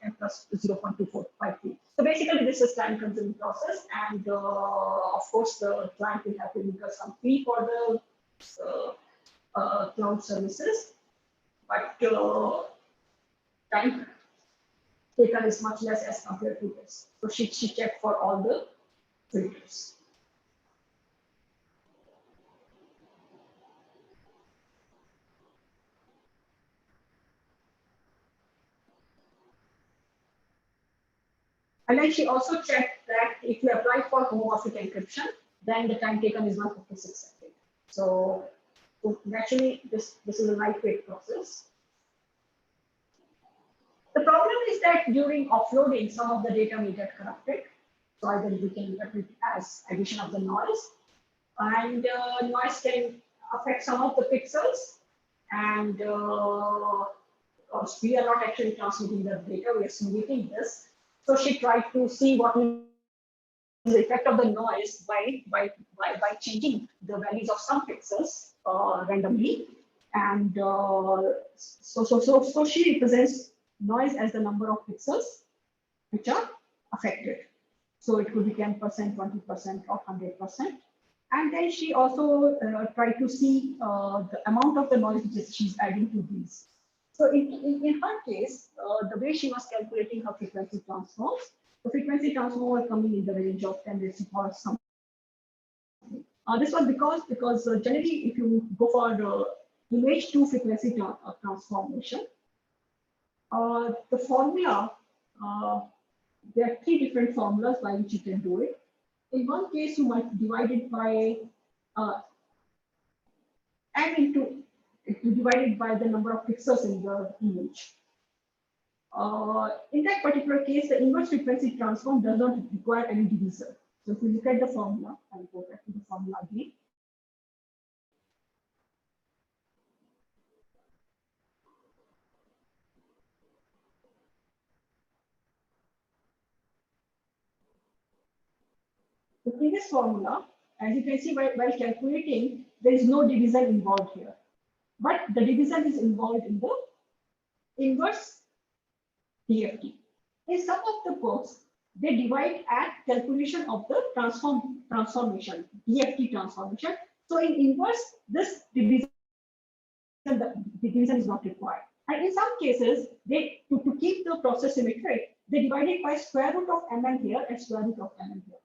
and plus 0.2453. So basically this is time consuming process, and of course the client will have to incur some fee for the cloud services, but time taken is much less as compared to this. So she checked for all the filters. And then she also checked that if you apply for homomorphic encryption, then the time taken is 156 seconds. So naturally, this is a lightweight process. The problem is that during offloading, some of the data may get corrupted. So either we can interpret it as addition of the noise, and noise can affect some of the pixels. And because we are not actually transmitting the data, we are simulating this. So she tried to see what is the effect of the noise by changing the values of some pixels randomly. And so she represents noise as the number of pixels which are affected. So it could be 10%, 20%, or 100%. And then she also tried to see the amount of the noise which she's adding to these. So in her case, the way she was calculating her frequency transforms, the frequency transform were coming in the range of 10 raised to power something. This was because generally, if you go for the image to frequency transformation, the formula, there are 3 different formulas by which you can do it. In one case, you might divide it by divided by the number of pixels in the image. In that particular case, the inverse frequency transform does not require any divisor. So if you look at the formula, I'll go back to the formula again. The previous formula, as you can see while calculating, there is no division involved here. But the division is involved in the inverse DFT. In some of the books, they divide at calculation of the transformation, DFT transformation. So in inverse, this division, the division is not required. And in some cases, they to keep the process symmetric, they divide it by square root of mn here and square root of mn here.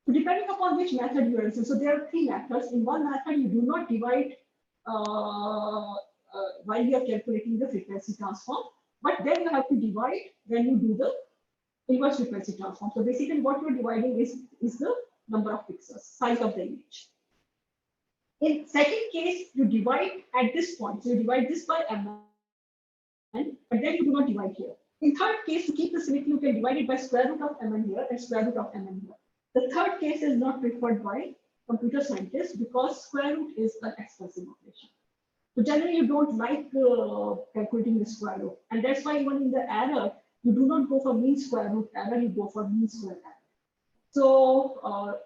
So depending upon which method you are using, so there are three methods. In one method, you do not divide while you are calculating the frequency transform, but then you have to divide when you do the inverse frequency transform. So basically, what you're dividing is the number of pixels, size of the image. In second case, you divide at this point. So you divide this by mn, but then you do not divide here. In third case, to keep the symmetry, you can divide it by square root of mn here and square root of mn here. The third case is not preferred by computer scientists because square root is an expensive operation. So generally, you don't like calculating the square root, and that's why even in the error, you do not go for mean square root error, you go for mean square error. So,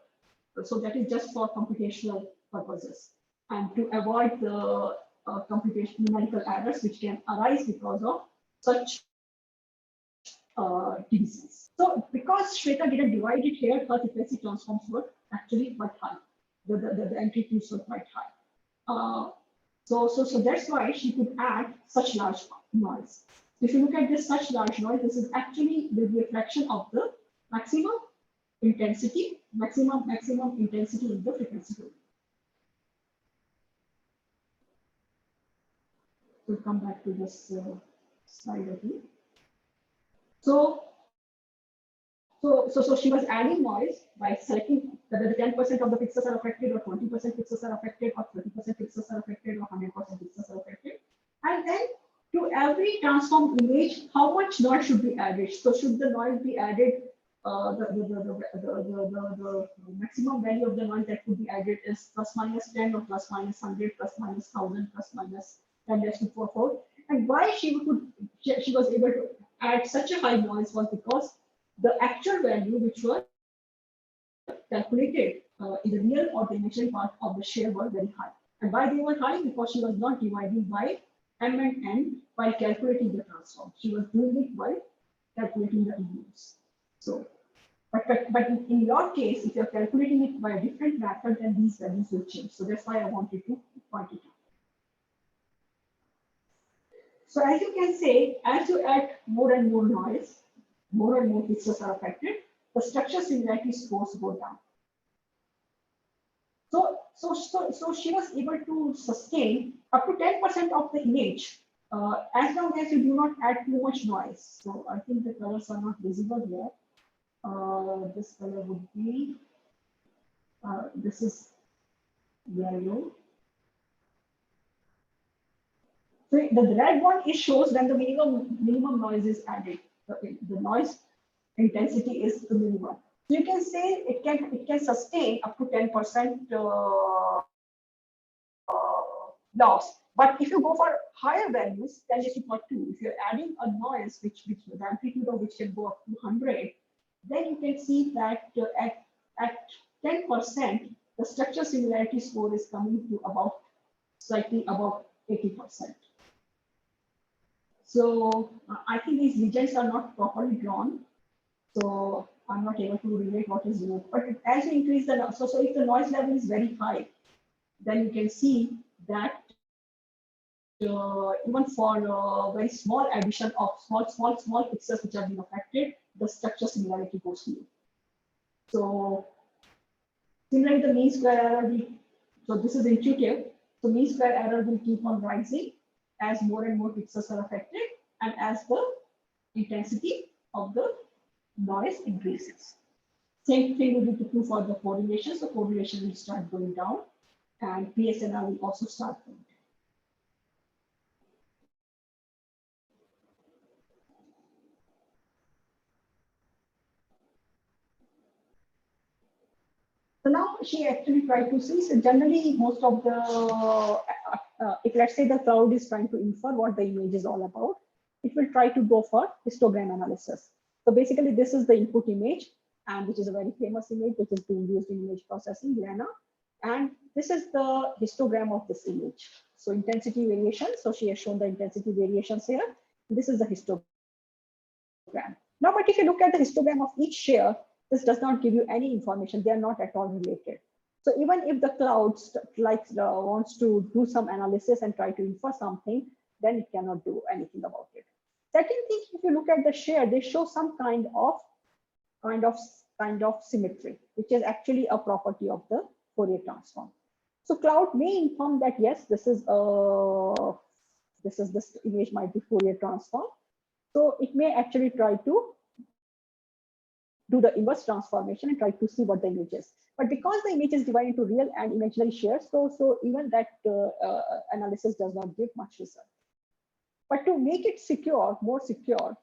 so that is just for computational purposes and to avoid the computational numerical errors which can arise because of such divisions. So because Shweta didn't divide it here, her frequency transforms were actually quite high. The amplitudes were quite high. So that's why she could add such large noise. If you look at this such large noise, this is actually the reflection of the maximum intensity in the frequency domain. We'll come back to this slide again. So she was adding noise by selecting whether the 10% of the pixels are affected, or 20% pixels are affected, or 30% pixels are affected, or 100% pixels are affected. And then to every transformed image, how much noise should be added? So should the noise be added? The maximum value of the noise that could be added is plus minus 10 or plus minus 100, plus minus 1000, plus minus 10 raised to 4. And why she was able to add such a high noise was because the actual value which was calculated in the real or the imaginary part of the share were very high. And why they were high? Because she was not dividing by m and n while calculating the transform. She was doing it while calculating the inputs. So, but in your case, if you're calculating it by a different method, then these values will change. So that's why I wanted to point it out. So as you can say, as you add more and more noise, more and more pixels are affected, the structure similarity scores go down. So she was able to sustain up to 10% of the image as long as you do not add too much noise. So I think the colors are not visible here. This color would be, this is yellow. So the red one, it shows when the minimum noise is added. The noise intensity is the minimum. So you can say it can sustain up to 10% loss. But if you go for higher values, 10⁻², if you're adding a noise which the amplitude of which can go up to 100, then you can see that at 10%, the structure similarity score is coming to about slightly above 80%. So I think these regions are not properly drawn. So I'm not able to relate what is removed. But as you increase the noise, so if the noise level is very high, then you can see that even for very small addition of small pixels which have been affected, the structure similarity goes low. So similarly, the mean square error will, so this is intuitive. So mean square error will keep on rising as more and more pixels are affected and as the intensity of the noise increases. Same thing will be true for the correlation. So correlation will start going down and PSNR will also start going down. So now she actually tried to see, so generally most of the, if let's say the cloud is trying to infer what the image is all about, it will try to go for histogram analysis. So basically this is the input image and which is a very famous image which is being used in image processing, LANA. And this is the histogram of this image. So intensity variation. So she has shown the intensity variations here. This is the histogram. Now, but if you look at the histogram of each share, this does not give you any information. They are not at all related. So even if the cloud wants to do some analysis and try to infer something, then it cannot do anything about it. Second thing, if you look at the share, they show some kind of symmetry, which is actually a property of the Fourier transform. So cloud may inform that yes, this image might be Fourier transform. So it may actually try to do the inverse transformation and try to see what the image is. But because the image is divided into real and imaginary shares, so even that analysis does not give much result. But to make it secure, more secure,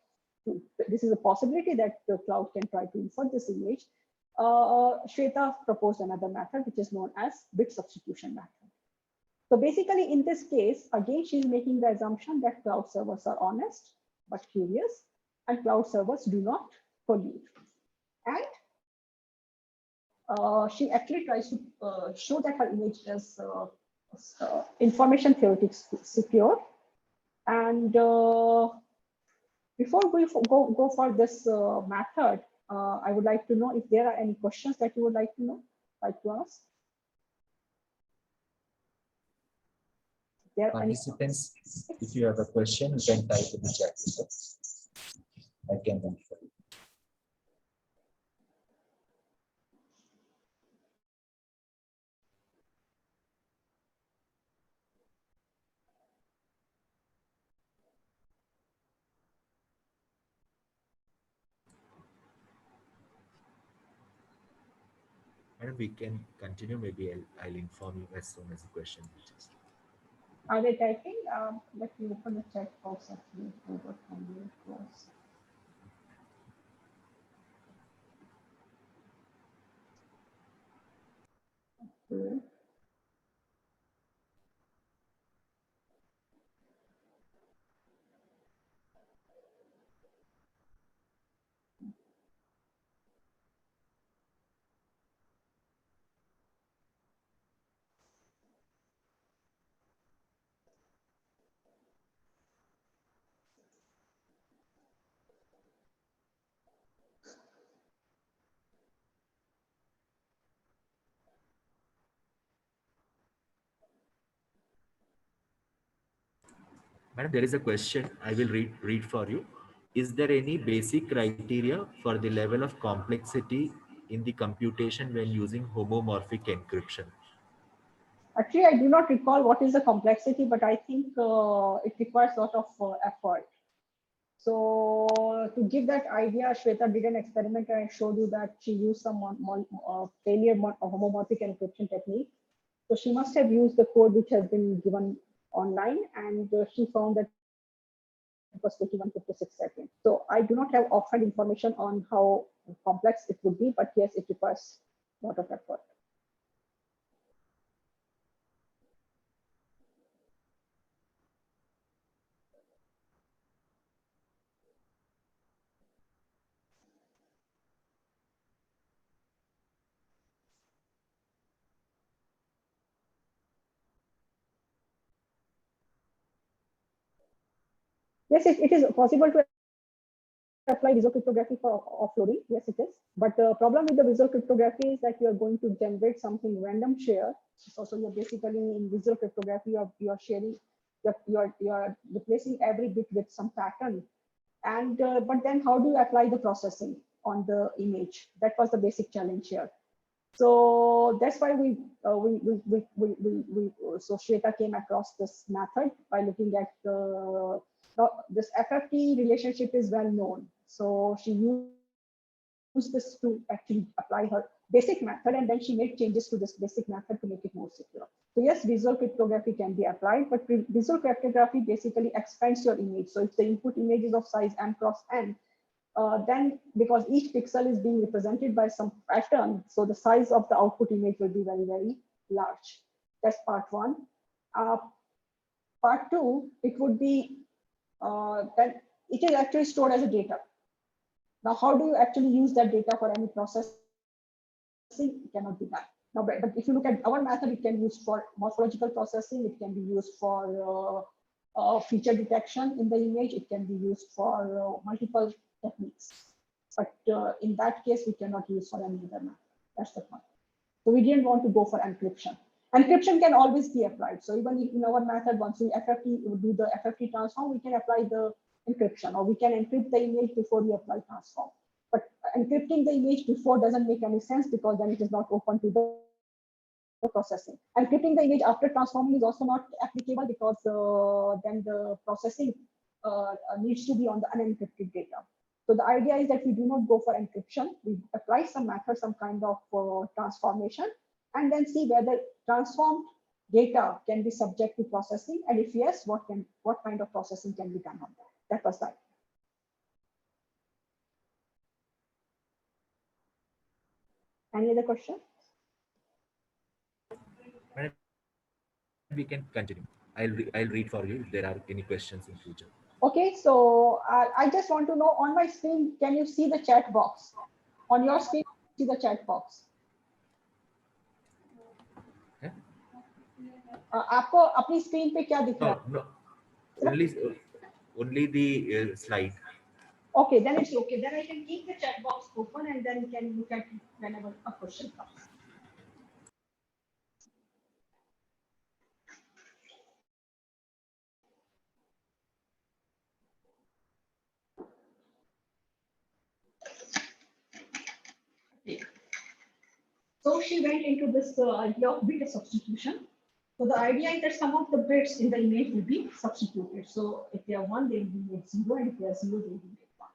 this is a possibility that the cloud can try to infer this image. Shweta proposed another method, which is known as bit substitution method. So basically, in this case, again, she's making the assumption that cloud servers are honest but curious, and cloud servers do not collude. And she actually tries to show that her image is information theoretic secure. And before we go for this method, I would like to know if there are any questions that you would like to ask. There are Participants, if you have a question, you can type in the chat. I can answer. And we can continue. Maybe I'll inform you as soon as the question reaches. Are they typing? Let me open the chat box actually. Okay. Madam, there is a question I will read for you. Is there any basic criteria for the level of complexity in the computation when using homomorphic encryption? Actually, I do not recall what is the complexity, but I think it requires a lot of effort. So to give that idea, Shweta did an experiment and I showed you that she used some failure homomorphic encryption technique. So she must have used the code which has been given online, and she found that it was taking 156 seconds. So I do not have offhand information on how complex it would be, but yes, it requires a lot of effort. Yes, it is possible to apply visual cryptography for offloading. Yes, it is. But the problem with the visual cryptography is that you are going to generate something random share. So you're basically in visual cryptography, you're sharing, you're replacing every bit with some pattern. And but then how do you apply the processing on the image? That was the basic challenge here. So that's why so Shweta came across this method by looking at this FFT relationship is well known. So she used this to actually apply her basic method, and then she made changes to this basic method to make it more secure. So yes, visual cryptography can be applied, but visual cryptography basically expands your image. So if the input image is of size m cross n, then because each pixel is being represented by some pattern, so the size of the output image will be very, very large. That's part one. Part two, it would be then it is actually stored as a data. Now, how do you actually use that data for any processing? It cannot be done. Now, but if you look at our method, it can be used for morphological processing. It can be used for feature detection in the image. It can be used for multiple techniques. But in that case, we cannot use for any other method. That's the point. So we didn't want to go for encryption. Encryption can always be applied. So even in our method, once we do the FFT transform, we can apply the encryption, or we can encrypt the image before we apply transform. But encrypting the image before doesn't make any sense, because then it is not open to the processing. Encrypting the image after transforming is also not applicable, because then the processing needs to be on the unencrypted data. So the idea is that we do not go for encryption. We apply some method, some kind of transformation, and then see whether transformed data can be subject to processing, and if yes, what kind of processing can be done on that. That was that. Any other question? Madam, we can continue. I'll read for you if there are any questions in future. Okay, so I just want to know, on my screen, can you see the chat box? On your screen, see the chat box. आपको अपनी screen पे क्या दिख रहा है? No, only the slide. Okay, then it's okay. Then I can keep the chat box open, and then can look at it whenever a question comes. Okay. So she went into this idea of bit substitution. So the idea is that some of the bits in the image will be substituted. So if they are 1, they will be made 0, and if they are 0, they will be made 1.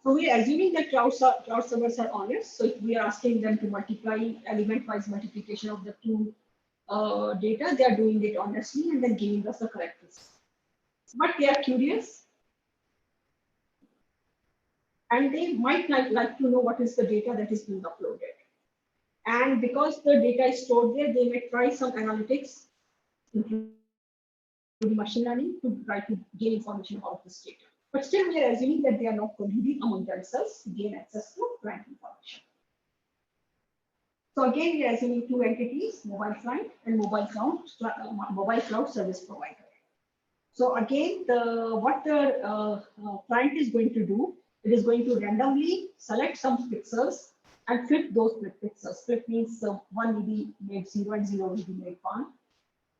So we are assuming that cloud servers are honest. So if we are asking them to multiply element-wise multiplication of the two data, they are doing it honestly and then giving us the correct result. But they are curious, and they might like to know what is the data that is being uploaded. And because the data is stored there, they may try some analytics, including machine learning, to try to gain information about this data. But still, we are assuming that they are not colluding among themselves to gain access to client information. So again, we are assuming two entities, mobile client and mobile cloud service provider. So again, what the client is going to do, it is going to randomly select some pixels and flip those pixels. Flip means 1 will be made 0 and 0 will be made 1.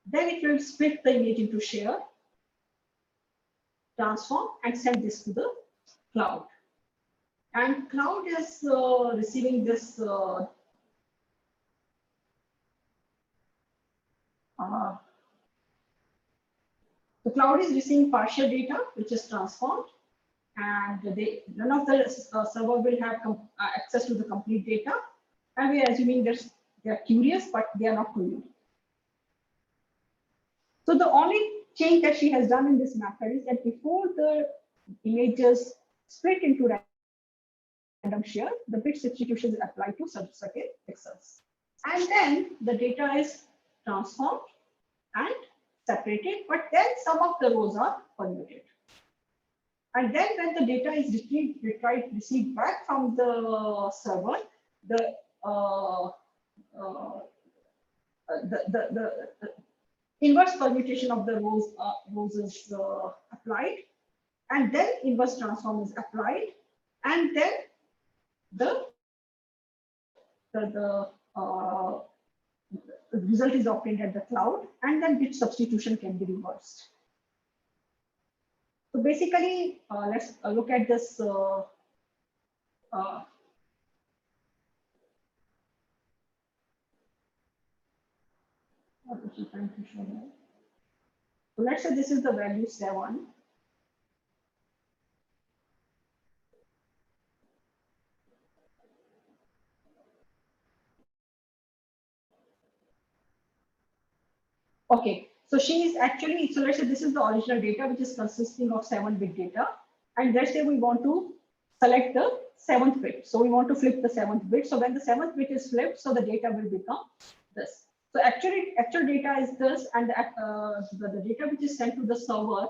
Then it will split the image into share, transform, and send this to the cloud. And cloud is receiving this the cloud is receiving partial data, which is transformed, and none of the server will have access to the complete data. And we are assuming that they are curious, but they are not colluding. So the only change that she has done in this method is that before the images split into random share, the bit substitution is applied to certain pixels. And then the data is transformed and separated, but then some of the rows are permuted. And then when the data is received back from the server, the inverse permutation of the rows is applied, and then inverse transform is applied, and then the result is obtained at the cloud, and then bit substitution can be reversed. So basically, let's look at this. What is she trying to show here? So let's say this is the value 7. Okay, So she is actually, so let's say this is the original data, which is consisting of 7-bit data. And let's say we want to select the 7th bit. So we want to flip the 7th bit. So when the 7th bit is flipped, so the data will become this. So actually, actual data is this, and the data which is sent to the server,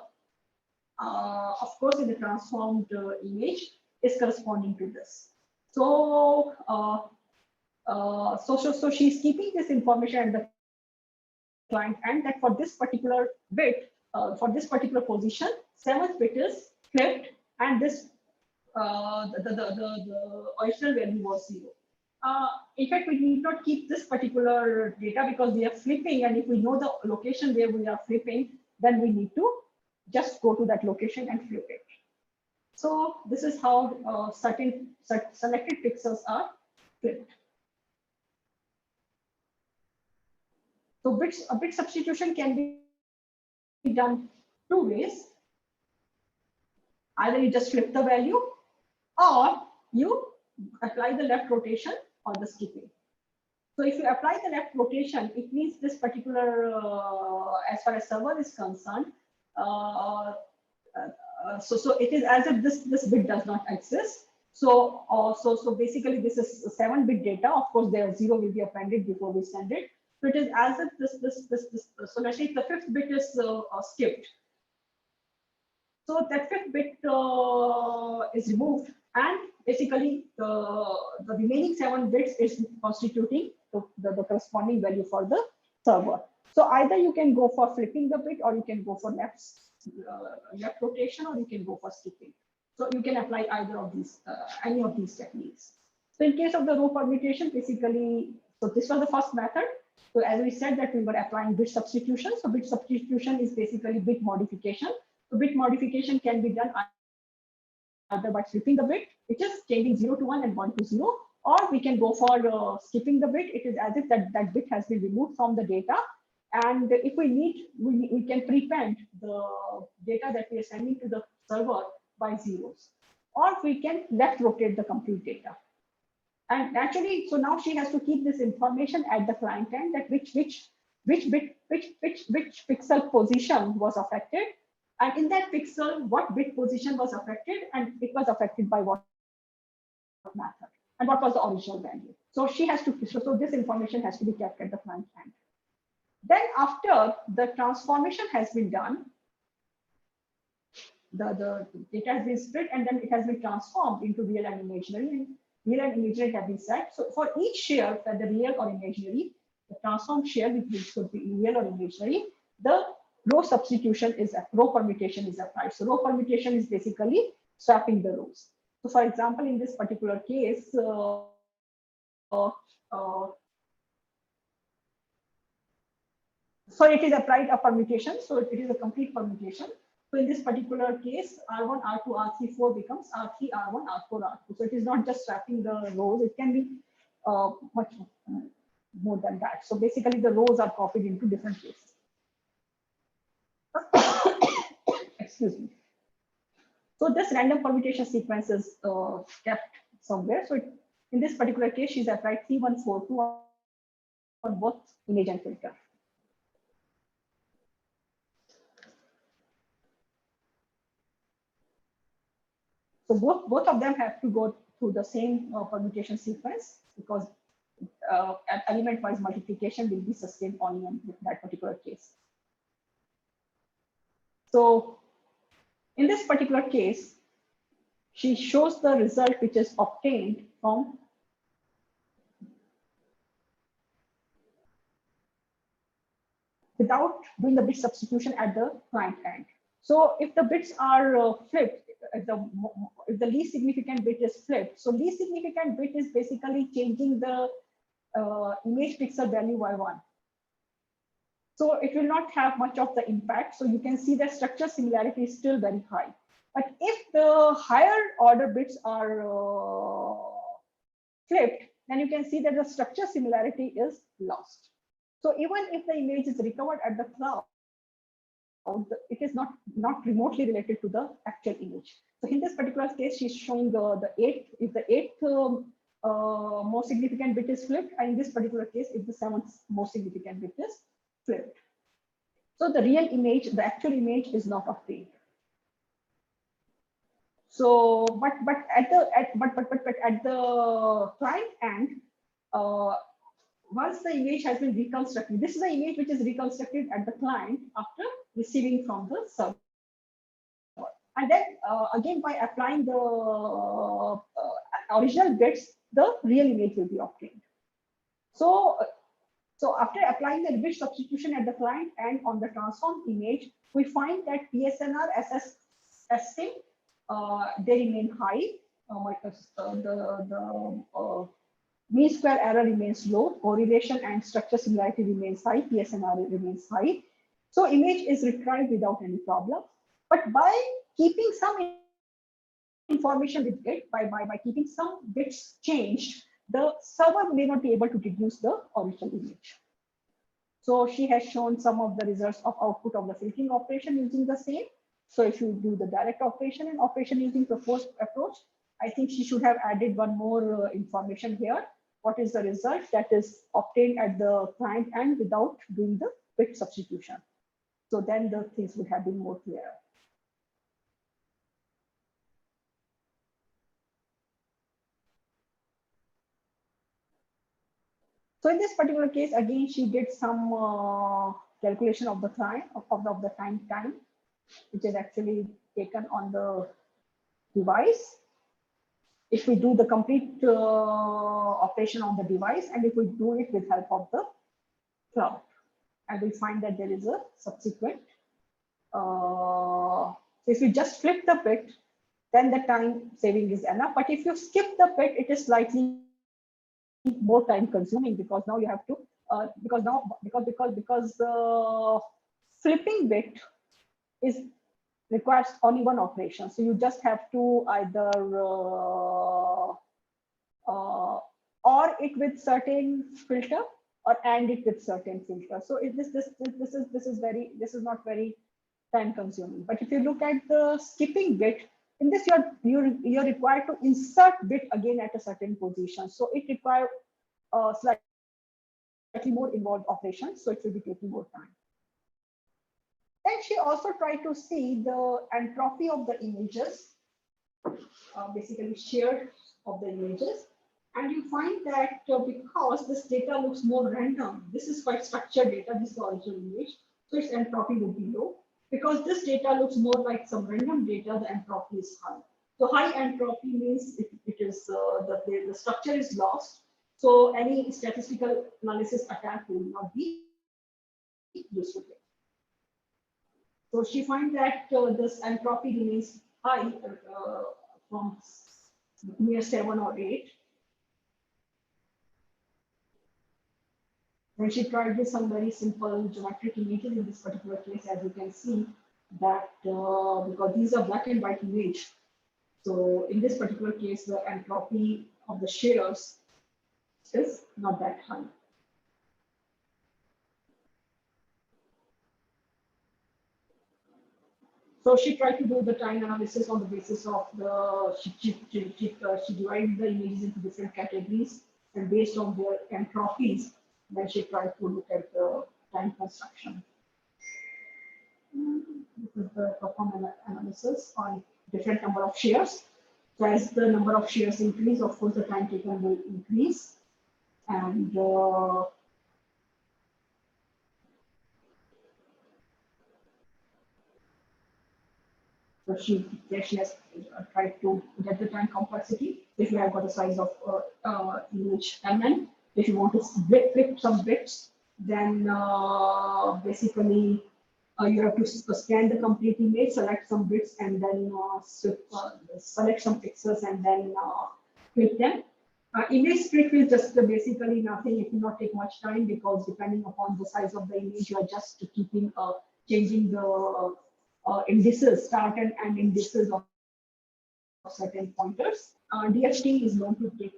of course, in the transformed image, is corresponding to this. So, so she's keeping this information at the client end that for this particular bit, for this particular position, 7th bit is flipped, and this the original value was 0. In fact, we need not keep this particular data because we are flipping, and if we know the location where we are flipping, then we need to just go to that location and flip it. So this is how certain selected pixels are flipped. So a bit substitution can be done 2 ways. Either you just flip the value, or you apply the left rotation or the skipping. So if you apply the left rotation, it means this particular, as far as server is concerned, so it is as if this bit does not exist. So so basically this is 7-bit data. Of course, there 0 will be appended before we send it. So it is as if this. So let's say if the 5th bit is skipped. So that 5th bit is removed, and basically the remaining 7 bits is constituting the corresponding value for the server. So either you can go for flipping the bit, or you can go for left rotation, or you can go for skipping. So you can apply either of these, any of these techniques. So in case of the row permutation, basically, so this was the first method. So as we said that we were applying bit substitution. So bit substitution is basically bit modification. So bit modification can be done either by flipping the bit, which is changing 0 to 1 and 1 to 0, or we can go for skipping the bit. It is as if that bit has been removed from the data. And if we need, we can prepend the data that we are sending to the server by zeros, or we can left rotate the complete data. And actually, so now she has to keep this information at the client end, that which pixel position was affected, and in that pixel, what bit position was affected, and it was affected by what method, and what was the original value. So she has to, so this information has to be kept at the client end. Then after the transformation has been done, the data has been split, and then it has been transformed into real and imaginary, and real and imaginary have been set. So for each share, whether real or imaginary, the transformed share, which could be real or imaginary, the row substitution is row permutation is applied. So row permutation is basically swapping the rows. So for example, in this particular case, so it is applied a permutation. So it is a complete permutation. So in this particular case, R1, R2, R3, 4 becomes R3, R1, R4, R2. So it is not just swapping the rows, it can be much more than that. So basically the rows are copied into different places. Excuse me. So this random permutation sequence is kept somewhere. So in this particular case, she's applied 3142 on both image and filter. So both of them have to go through the same permutation sequence, because element-wise multiplication will be sustained only in that particular case. So in this particular case, she shows the result which is obtained from without doing the bit substitution at the client end. So if the bits are flipped, if the least significant bit is flipped, so least significant bit is basically changing the image pixel value by 1. So it will not have much of the impact. So you can see that structure similarity is still very high. But if the higher order bits are flipped, then you can see that the structure similarity is lost. So even if the image is recovered at the cloud, it is not remotely related to the actual image. So in this particular case, she's showing the 8th, if the 8th most significant bit is flipped, and in this particular case, if the 7th most significant bit is flipped. So the real image, the actual image is not obtained. So, but at the client end, once the image has been reconstructed, this is the image which is reconstructed at the client after receiving from the server. And then again, by applying the original bits, the real image will be obtained. So, so after applying the bit substitution at the client and on the transformed image, we find that PSNR, SS testing, they remain high. The mean square error remains low, correlation and structure similarity remains high, PSNR remains high. So image is retrieved without any problem. But by keeping some information with it, by keeping some bits changed, the server may not be able to deduce the original image. So she has shown some of the results of output of the filtering operation using the same. So if you do the direct operation and operation using proposed approach, I think she should have added one more information here. What is the result that is obtained at the client end without doing the bit substitution? So then the things would have been more clear. So in this particular case, again, she did some calculation of the time, of the time, which is actually taken on the device. If we do the complete operation on the device, and if we do it with help of the cloud, and we find that there is a subsequent. So if you just flip the bit, then the time saving is enough. But if you skip the bit, it is slightly more time consuming, because now you have to because the flipping bit requires only one operation. So you just have to either or it with certain filter or and it with certain filter. So this is not very time consuming. But if you look at the skipping bit, in this you're required to insert bit again at a certain position. So it requires slightly more involved operations. So it will be taking more time. Then she also tried to see the entropy of the images, basically shared of the images. And you find that because this data looks more random, this is quite structured data, this is the original image, so its entropy would be low. Because this data looks more like some random data, the entropy is high. So high entropy means it is the structure is lost. So any statistical analysis attack will not be useful. So she finds that this entropy remains high from near 7 or 8. Then she tried with some very simple geometric images in this particular case, as you can see that because these are black and white image. So in this particular case, the entropy of the shares is not that high. So she tried to do the time analysis on the basis of the, she divided the images into different categories, and based on their entropies, then she tried to look at the time construction. This is the perform analysis on different number of shares. So as the number of shares increase, of course, the time taken will increase. And so she has tried to get the time complexity. If you have got a size of image MN, if you want to flip some bits, then basically you have to scan the complete image, select some bits, and then select some pixels, and then flip them. Image split will just basically nothing. It will not take much time, because depending upon the size of the image, you are just keeping changing the indices, start and end indices of certain pointers. DFT is known to take,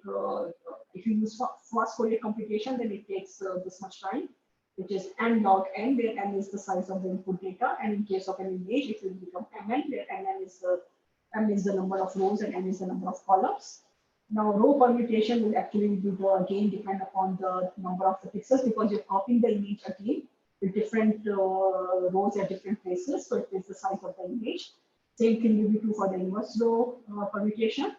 if you use fast Fourier computation, then it takes this much time, which is n log n, where n is the size of the input data, and in case of an image, it will become mn, where m is the number of rows and n is the number of columns. Now, row permutation will actually be again depend upon the number of the pixels, because you're copying the image again with different rows at different places. So it is the size of the image. Same thing will be true for the inverse row permutation.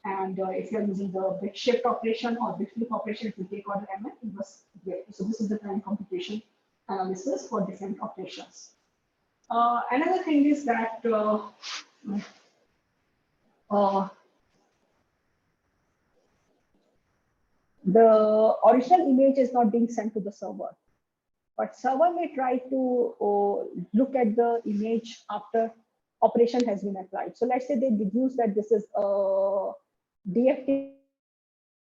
And if you're using the bit shift operation or bit flip operation, it will take order mn inverse. So this is the time computation analysis for different operations. Another thing is that the original image is not being sent to the server, but server may try to look at the image after operation has been applied. So let's say they deduce that this is a DFT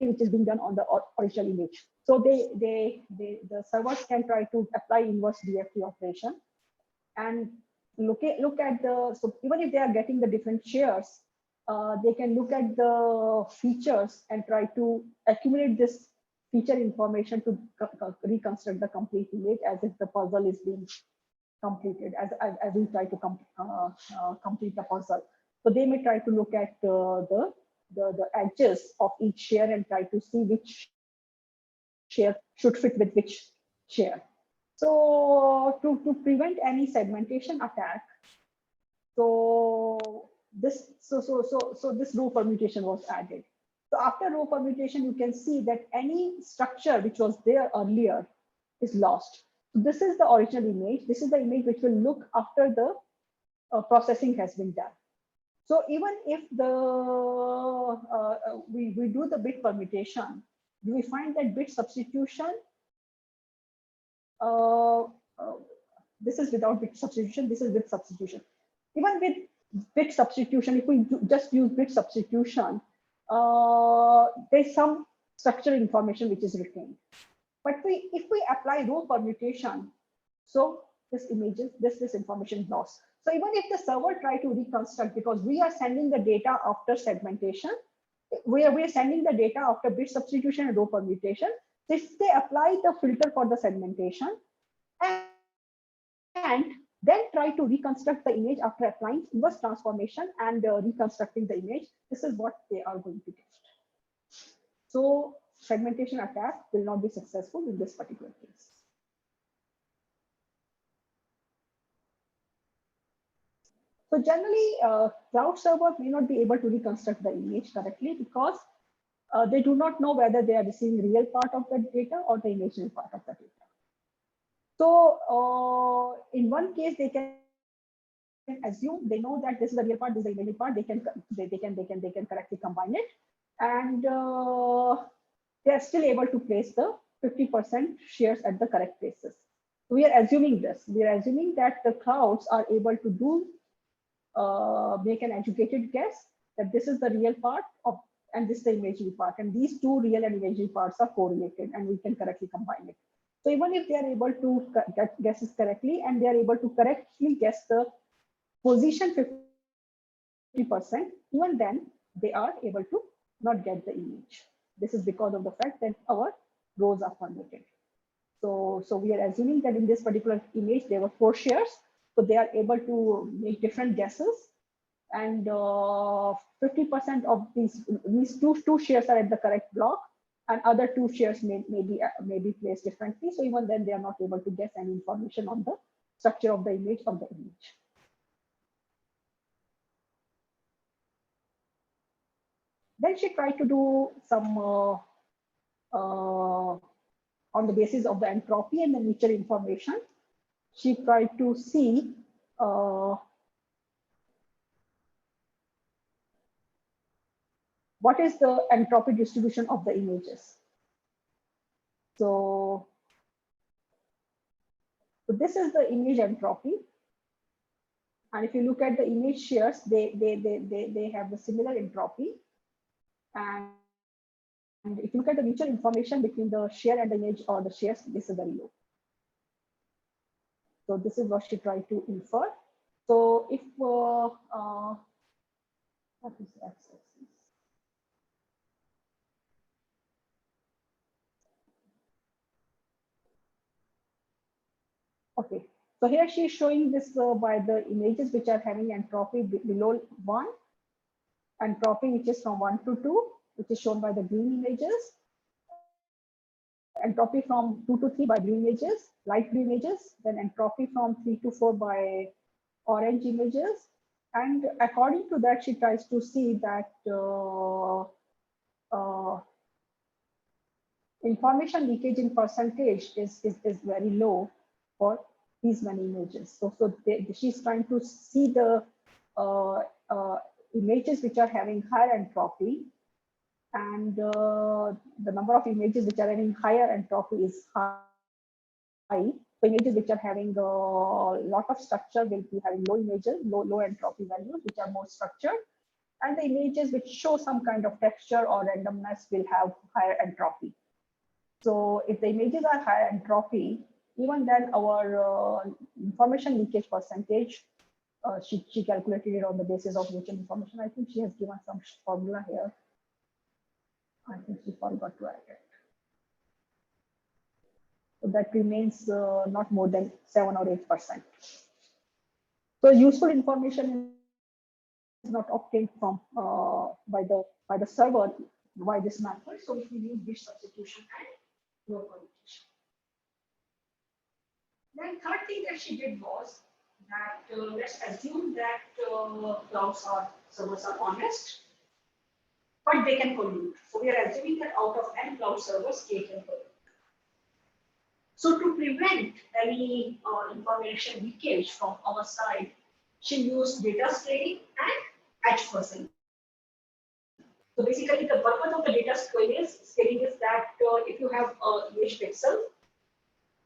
which is being done on the original image. So the servers can try to apply inverse DFT operation and look at the, so even if they are getting the different shares, they can look at the features and try to accumulate this feature information to reconstruct the complete image as if the puzzle is being completed, as we try to complete the puzzle. So they may try to look at the edges of each share and try to see which share should fit with which share. So to prevent any segmentation attack, so this row permutation was added. So after row permutation, you can see that any structure which was there earlier is lost. So this is the original image. This is the image which will look after the processing has been done. So even if the we do the bit permutation, we find that bit substitution. This is without bit substitution. This is with substitution. Even with bit substitution, if we just use bit substitution, there's some structural information which is retained. But if we apply row permutation, so this images, this information is lost. So even if the server try to reconstruct, because we are sending the data after segmentation, we are sending the data after bit substitution and row permutation. If they apply the filter for the segmentation and then try to reconstruct the image after applying inverse transformation and reconstructing the image, this is what they are going to get. So segmentation attack will not be successful in this particular case. So generally, cloud server may not be able to reconstruct the image correctly because they do not know whether they are receiving real part of the data or the imaginary part of the data. So in one case, they can assume they know that this is the real part, this is the imaginary part. They can correctly combine it, and they are still able to place the 50% shares at the correct places. We are assuming this. We are assuming that the clouds are able to do make an educated guess that this is the real part of, and this is the imaginary part, and these two real and imaginary parts are correlated, and we can correctly combine it. So even if they are able to guess this correctly, and they are able to correctly guess the position 50%, even then they are able to not get the image. This is because of the fact that our rows are permuted. So we are assuming that in this particular image there were 4 shares, so they are able to make different guesses, and 50% of these two shares are at the correct block, and other 2 shares may be placed differently. So even then they are not able to guess any information on the structure of the image of the image. Then she tried to do some on the basis of the entropy and the nature information. She tried to see what is the entropy distribution of the images. So this is the image entropy. And if you look at the image shares, they have the similar entropy. And if you look at the mutual information between the share and the image or the shares, this is very low. So this is what she tried to infer. So if what is the x-axis? Okay, so here she is showing this by the images which are having entropy below 1, entropy which is from 1 to 2, which is shown by the green images, entropy from 2 to 3 by blue images, light blue images, then entropy from 3 to 4 by orange images. And according to that, she tries to see that information leakage in percentage is very low for these many images. She's trying to see the images which are having higher entropy, and the number of images which are having higher entropy is high. So images which are having a lot of structure will be having low images, low entropy values, which are more structured. And the images which show some kind of texture or randomness will have higher entropy. So if the images are higher entropy, even then our information leakage percentage, she calculated it on the basis of mutual information. I think she has given some formula here. I think she forgot to add it. So that remains not more than 7 or 8%. So useful information is not obtained from by the server by this method. So we use bit substitution and low correlation. Then third thing that she did was that let's assume that servers are honest, but they can collude. So we are assuming that out of n cloud servers, K can collude. So to prevent any information leakage from our side, she used data scaling and edge fuzzing. So basically, the purpose of the data scaling is that if you have an image pixel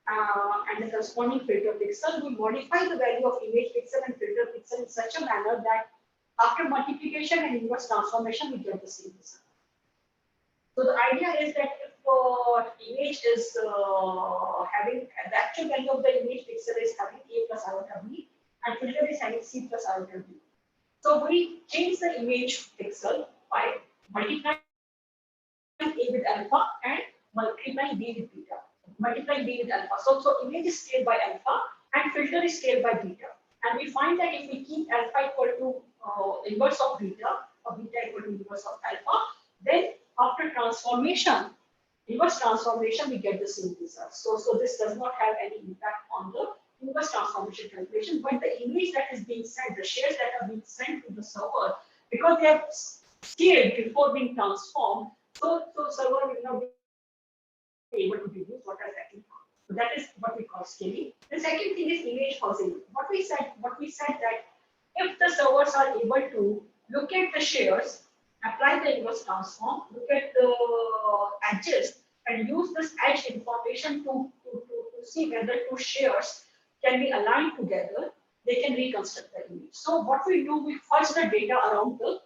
and the corresponding filter pixel, we modify the value of image pixel and filter pixel in such a manner that after multiplication and inverse transformation, we get the same result. So the idea is that if image is having the actual value of the image pixel is having A plus iota B and filter is having C plus iota B. So we change the image pixel by multiplying A with alpha and multiplying B with beta. Multiplying B with alpha. So image is scaled by alpha and filter is scaled by beta. And we find that if we keep alpha equal to inverse of beta or beta equal to inverse of alpha, then after transformation, inverse transformation, we get the same result. So this does not have any impact on the inverse transformation calculation, but the image that is being sent, the shares that are being sent to the server, because they have scaled before being transformed, so server will not be able to deduce what is actually happening. So that is what we call scaling. The second thing is image fuzzing. What we said that if the servers are able to look at the shares, apply the inverse transform, look at the edges, and use this edge information to see whether two shares can be aligned together, they can reconstruct the image. So what we do, we fuzz the data around the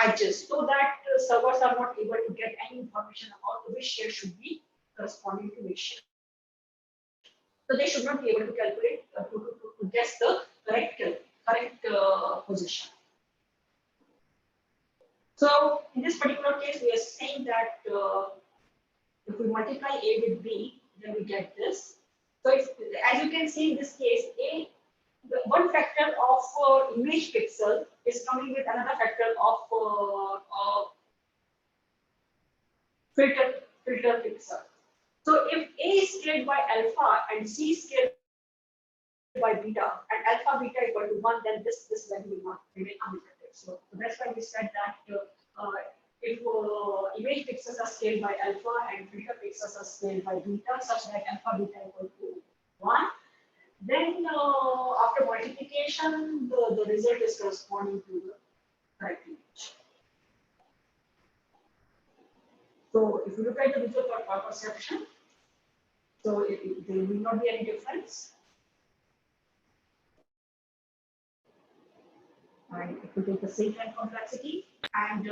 edges so that servers are not able to get any information about which share should be corresponding to which share. So they should not be able to calculate to guess the correct position. So in this particular case, we are saying that if we multiply A with B, then we get this. So if, as you can see in this case, the one factor of image pixel is coming with another factor of filter pixel. So if A is scaled by alpha and C is scaled by beta and alpha beta equal to 1, then this value will not remain unaffected. So that's why we said that if image pixels are scaled by alpha and filter pixels are scaled by beta, such that alpha beta equal to 1, then after multiplication, the result is corresponding to the correct image. So if you look at the visual perception, so there will not be any difference. And it will take the same time complexity. And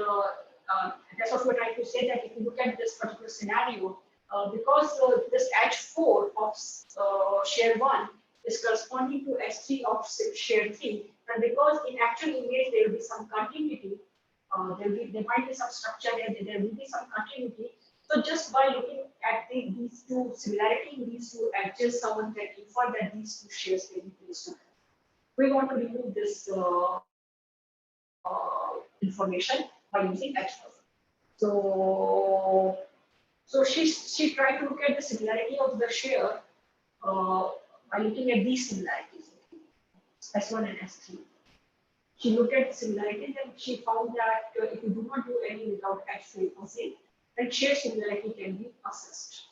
that's what we're trying to say, that if you look at this particular scenario, because this edge 4 of share 1 is corresponding to S3 of share 3, and because in actual image there will be some continuity, there might be some structure there will be some continuity. So just by looking at these two similarity in these two edges, someone can infer that these two shares may be close together. We want to remove this information by using edge fuzzing. So So she tried to look at the similarity of the shear by looking at these similarities, S1 and S3. She looked at similarities and she found that if you do not do any without X-ray processing, then shear similarity can be assessed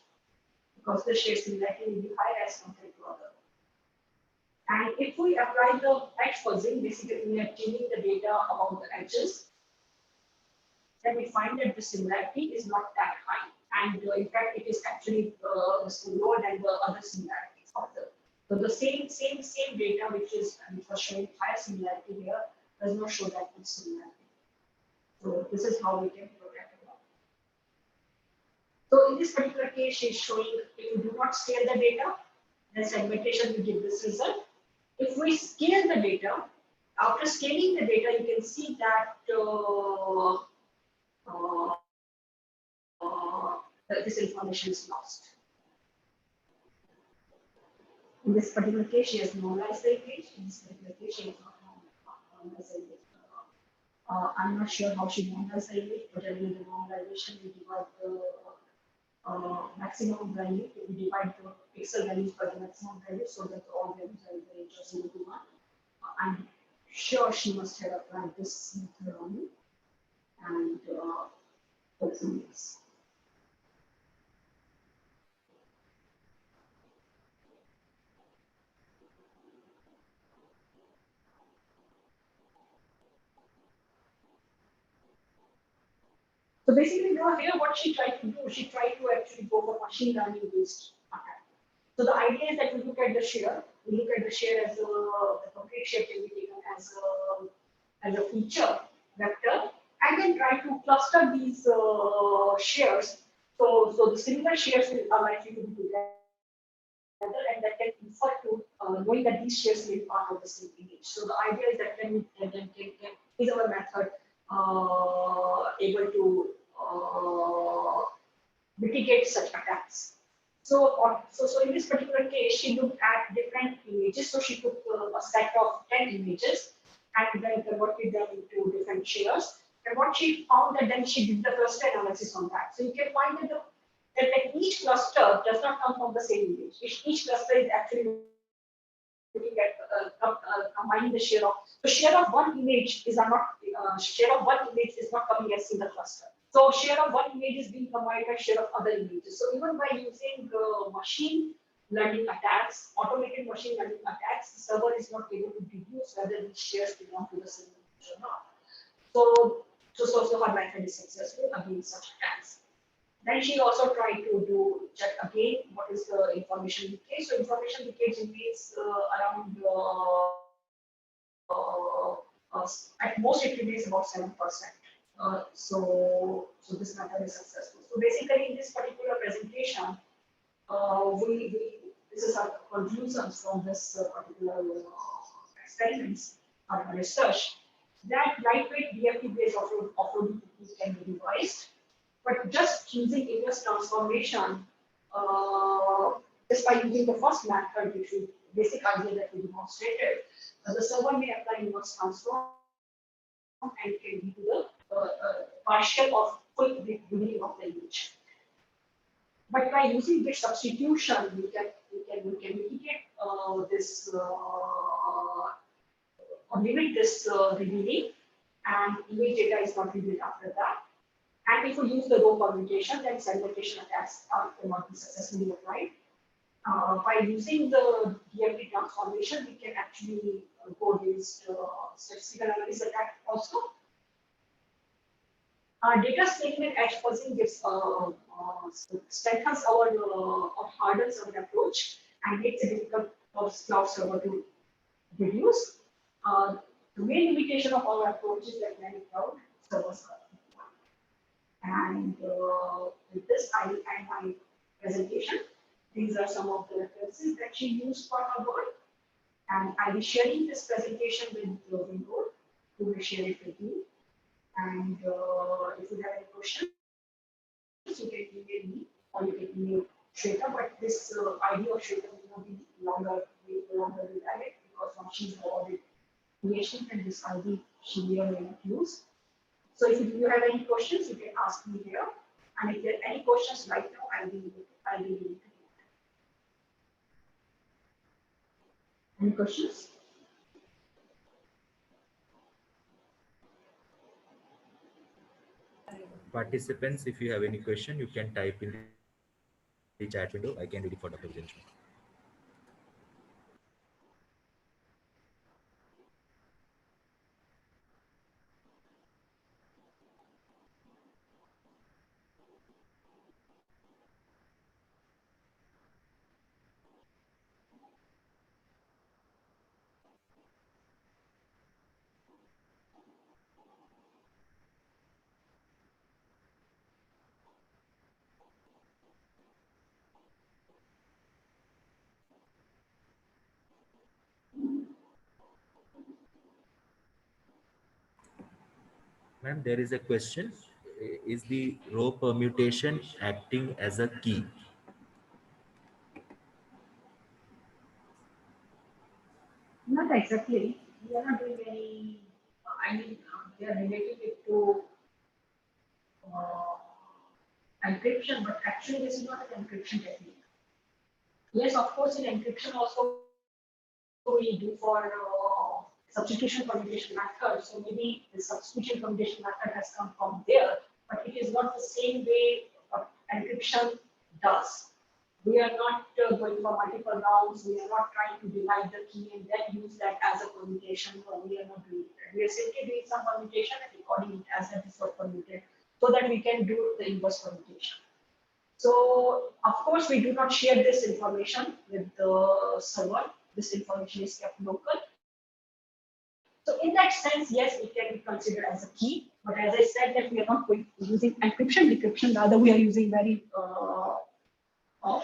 because the shear similarity will be higher as compared to other. And if we apply the edge fuzzing, basically we are changing the data about the edges, then we find that the similarity is not that high. And in fact, it is actually lower than the other similarities of the. So the same data which was showing higher similarity here does not show that much similarity. So this is how we can protect it. So in this particular case, she's showing if you do not scale the data, then segmentation will give this result. If we scale the data, after scaling the data, you can see that this information is lost. In this particular case, she has normalized the image. In this particular case, she has not normalized the image. I'm not sure how she normalized the image, but generally the normalization we divide the maximum value, we divide the pixel values by the maximum value so that all values are in the range of 0 to 1. I'm sure she must have applied this method only and hopefully yes. So basically now here what she tried to do, she tried to actually go for machine learning based attack. So the idea is that we look at the shear as the complete shear can be taken as a feature vector and then try to cluster these shears. So the similar shears are likely to be together and that can infer to knowing that these shears will be part of the same image. So the idea is that is our method able to mitigate such attacks. So in this particular case, she looked at different images. So she took a set of 10 images and then converted them into different shears. And what she found that then she did the cluster analysis on that. So you can find that that each cluster does not come from the same image. Each cluster is actually looking at combining the shear of. So shear of one image is not coming as single cluster. So shear of one image is being combined by shear of other images. So even by using machine learning attacks, automated machine learning attacks, the server is not able to deduce whether these shears belong to the same image or not. So her method is successful against such attacks. Then she also tried to check again what is the information leakage. So information leakage remains around at most it remains about 7%. So this method is successful. So basically in this particular presentation, this is our conclusions from this particular experiments or research that lightweight DFT based offloading techniques can be devised, but just using inverse transformation, just by using the first method, which is basic idea that we demonstrated, the server may apply inverse transform and can lead to the partial or full revealing of the image. But by using bit substitution, we can mitigate this or limit this revealing, and image data is not revealed after that. And if we use the row permutation, then segmentation attacks cannot be successfully applied. By using the DFT transformation, we can actually go against statistical analysis attack also. Data scaling and edge fuzzing gives strengthens our or hardens our approach and makes it difficult for cloud server to reduce. The main limitation of our approach is that many cloud servers are. And with this, I end my presentation. These are some of the references that she used for her work. And I'll be sharing this presentation with Window, who will share it with you. And if you have any questions, you can email me or you can email Shweta. But this idea of Shweta will not be longer valid because now she's awarded PhD and this ID she may or may not use. So if you have any questions, you can ask me here And if there are any questions right now, I'll be willing to. Any questions? Participants, if you have any question, you can type in the chat window. I can read it for Dr. Vijaylaxmi. Ma'am, there is a question. Is the row permutation acting as a key? Not exactly. We are not doing any, they are relating it to encryption, but actually this is not an encryption technique. Yes, of course, in encryption also we do for substitution permutation method. So maybe the substitution permutation method has come from there, but it is not the same way encryption does. We are not going for multiple rounds. We are not trying to divide the key and then use that as a permutation. No, we are not doing that. We are simply doing some permutation and recording it as that is what permuted so that we can do the inverse permutation. So, of course, we do not share this information with the server. This information is kept local. So, in that sense, yes, it can be considered as a key. But as I said, that we are not using encryption, decryption. Rather, we are using very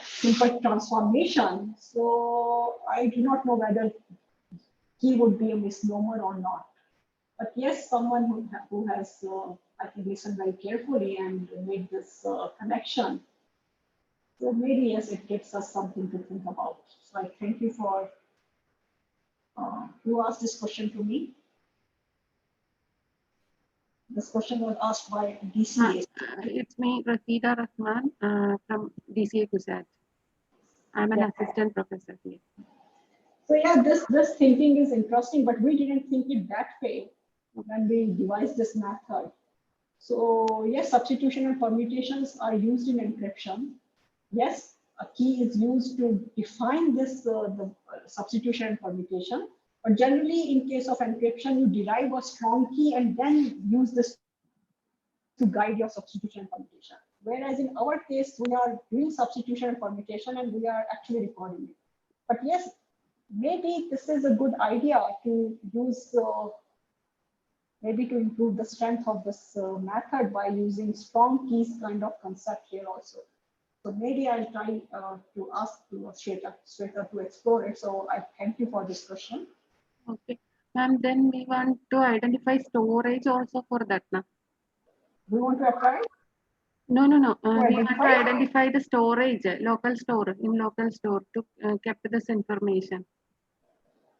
simple transformation. So, I do not know whether key would be a misnomer or not. But yes, someone who has, I think, listened very carefully and made this connection. So maybe yes, it gives us something to think about. So I thank you for you asked this question to me. This question was asked by DCA. It's me, Rafida Rahman from DCA Gujarat. I'm an assistant professor here. So yeah, this thinking is interesting, but we didn't think it that way when we devised this method. So yes, substitution and permutations are used in encryption. Yes, a key is used to define this the substitution and permutation. But generally, in case of encryption, you derive a strong key and then use this to guide your substitution and permutation. Whereas in our case, we are doing substitution and permutation and we are actually recording it. But yes, maybe this is a good idea to use, maybe to improve the strength of this method by using strong keys kind of concept here also. So maybe I'll try to ask Shweta to explore it. So I thank you for this question. Okay. Ma'am, then we want to identify storage also for that now. Do you want to apply? No. We want to identify? identify the storage, local store, in local store to keep this information.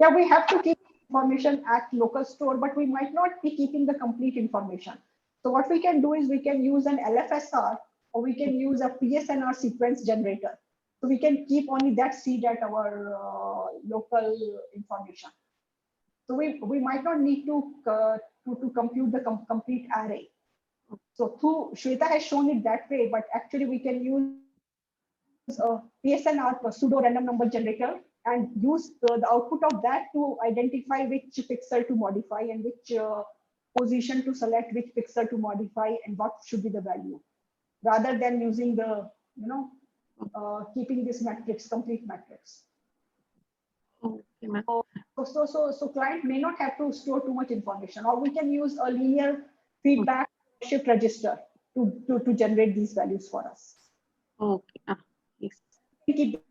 Yeah, we have to keep information at local store, but we might not be keeping the complete information. So what we can do is we can use an LFSR or we can use a PSNR sequence generator. So we can keep only that seed at our local information. So we might not need to compute the complete array. So Shweta has shown it that way, but actually we can use a PSNR pseudo random number generator and use the output of that to identify which pixel to modify and which position to select, which pixel to modify and what should be the value, rather than using the, keeping this matrix, complete matrix. Okay, ma'am. So client may not have to store too much information, or we can use a linear feedback shift register to generate these values for us. Okay. Yes. We keep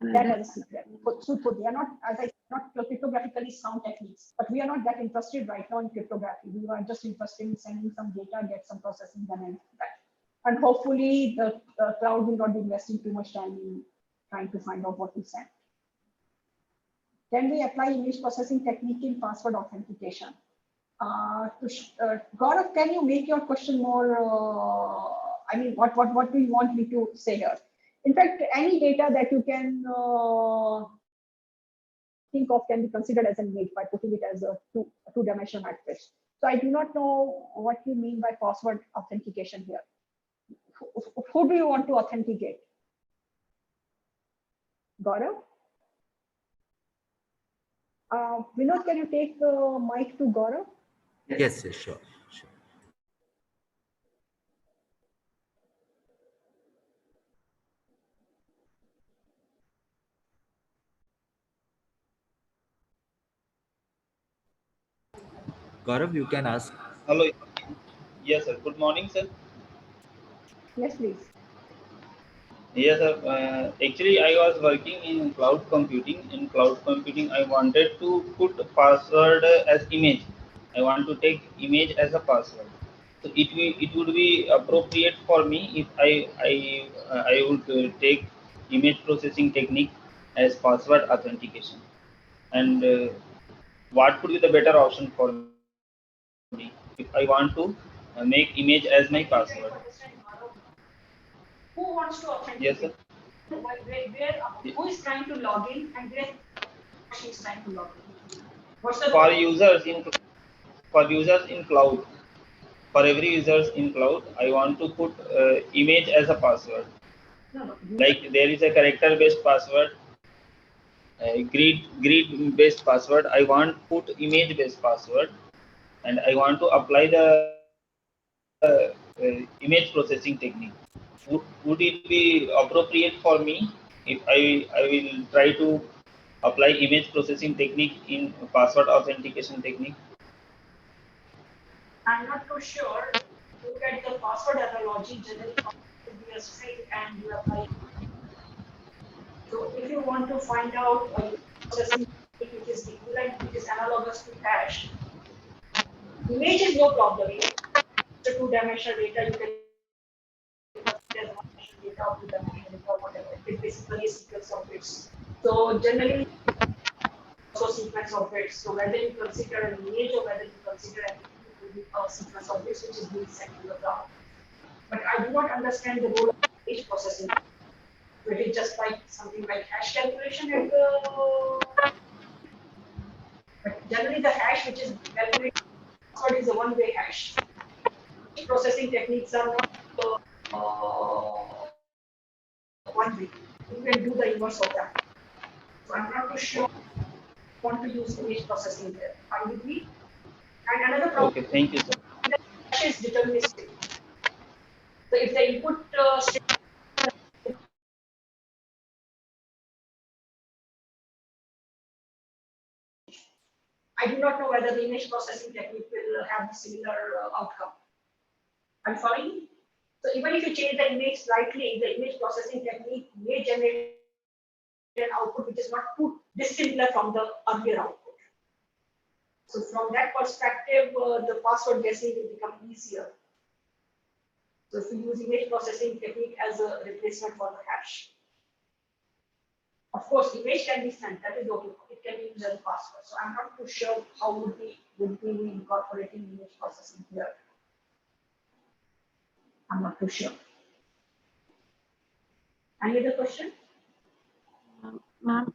that as a secret. So they are not, as I said, not cryptographically sound techniques, but we are not that interested right now in cryptography. We are just interested in sending some data, get some processing done, and that. And hopefully the cloud will not be investing too much time in trying to find out what to send. Can we apply image processing technique in password authentication? Gaurav, can you make your question more, I mean, what do you want me to say here? In fact, any data that you can think of can be considered as an image by putting it as a two-dimensional matrix. So I do not know what you mean by password authentication here. Who do you want to authenticate? Gaurav? Vinod, can you take the mic to Gaurav? Yes, yes, sure. Gaurav, you can ask. Hello. Yes, sir. Good morning, sir. Yes, please. Yes, sir. Actually, I was working in cloud computing. In cloud computing, I wanted to put password as image. I want to take image as a password. So it would be appropriate for me if I would take image processing technique as password authentication. And what could be the better option for me if I want to make image as my password? Who wants to authenticate? Yes, sir. Who is trying to log in and where she is trying to log in? What's the For users in cloud, for every users in cloud, I want to put image as a password. no. Like there is a character based password, grid based password. I want put image based password, and I want to apply the image processing technique. Would it be appropriate for me if I will try to apply image processing technique in password authentication technique? I'm not too sure. Look at the password analogy, generally it will be a string and you apply. So if you want to find out a processing technique which is equivalent, which is analogous to hash, image is no problem. The two-dimensional data, you can consider one-dimensional data or two-dimensional data or whatever. It's basically a sequence of bits. So generally, also sequence of bits. So whether you consider an image or whether you consider an a sequence of bits which is being sent to the cloud. But I do not understand the role of image processing. So it is just like something like hash calculation at the. But generally, the hash which is calculated is a one-way hash. Processing techniques are not one way. You can do the inverse of that. So I'm not too sure I want to use image processing there. Are you with me? And another problem Okay, thank you, sir. the hash is deterministic. So if the input string I do not know whether the image processing technique will have a similar outcome. I'm following? So even if you change the image slightly, the image processing technique may generate an output which is not too dissimilar from the earlier output. So from that perspective, the password guessing will become easier. So if you use image processing technique as a replacement for the hash. Of course, image can be sent, that is okay. It can be used as a password. So I'm not too sure how would we incorporating image processing here. I'm not too sure. Any other question? Ma'am,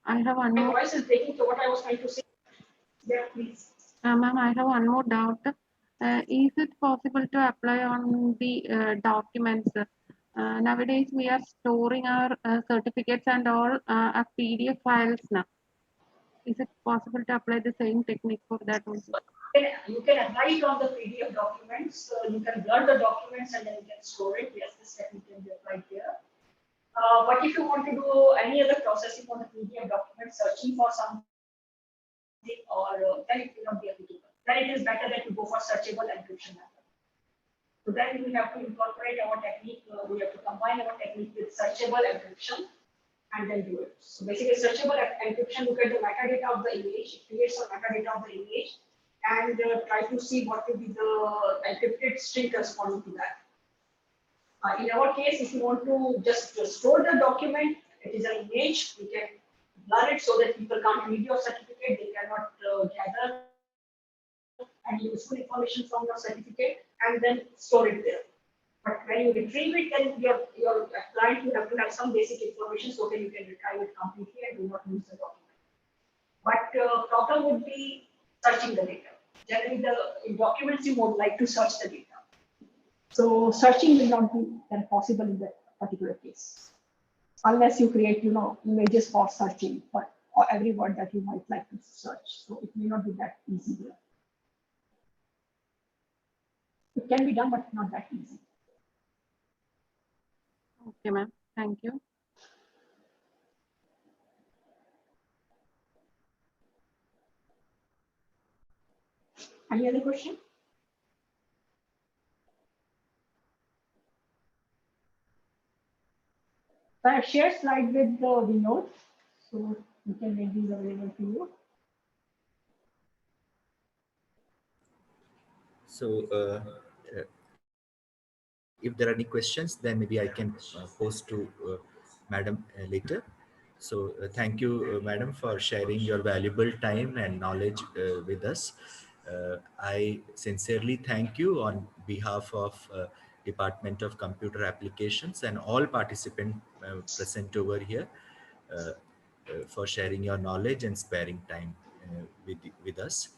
I have one My more. voice is breaking, so what I was trying to say. Yeah, please. Ma'am, I have one more doubt. Is it possible to apply on the documents? Nowadays, we are storing our certificates and all as PDF files now. Is it possible to apply the same technique for that also? You can apply it on the PDF documents. You can blur the documents and then you can store it. Yes, this technique can be applied here. But if you want to do any other processing on the PDF document, searching for something, or then it will not be applicable. Then it is better that you go for searchable encryption method. So then we have to incorporate our technique. We have to combine our technique with searchable encryption and then do it. So basically, searchable encryption, look at the metadata of the image, it creates a metadata of the image, and try to see what will be the encrypted string corresponding to that. In our case, if you want to just store the document, it is an image, we can blur it so that people can't read your certificate, they cannot gather any useful information from your certificate, and then store it there. But when you retrieve it, then your client, you have to have some basic information so that you can retrieve it completely and do not lose the document. But problem would be searching the data. Generally, in documents, you would like to search the data. So searching will not be then possible in that particular case, unless you create, images for searching for every word that you might like to search. So it may not be that easy here. It can be done, but not that easy. Okay, ma'am. Thank you. Any other question? So I share slide with Vinod, so we can make these available to you. So if there are any questions, then maybe I can post to Madam later. So thank you, Madam, for sharing your valuable time and knowledge with us. I sincerely thank you on behalf of Department of Computer Applications and all participants present over here for sharing your knowledge and sparing time with us.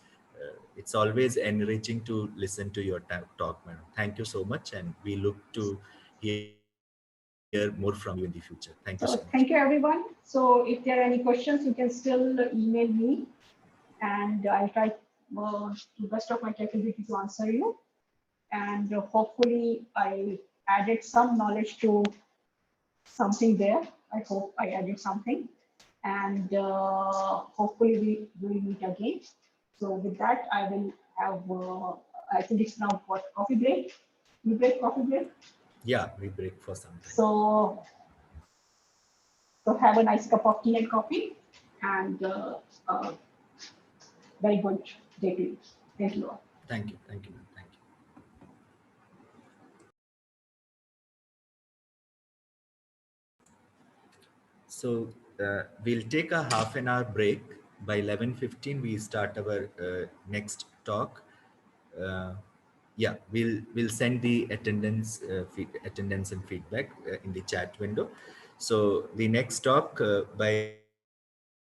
It's always enriching to listen to your talk, madam. Thank you so much, and we look to hear more from you in the future. Thank you so much. So thank you, everyone. So if there are any questions, you can still email me, and I'll try to best of my capability to answer you. And hopefully, I added some knowledge to something there. I hope I added something, and hopefully we will meet again. So with that, I will have. I think it's now what, coffee break. We break, coffee break. Yeah, we break for some time. So have a nice cup of tea and coffee, and very good day to you. Thank you all. Thank you. Thank you, ma'am. Thank you. So we'll take a half an hour break. By 11:15, we start our next talk. Uh, yeah, we'll send the attendance and feedback in the chat window. So the next talk by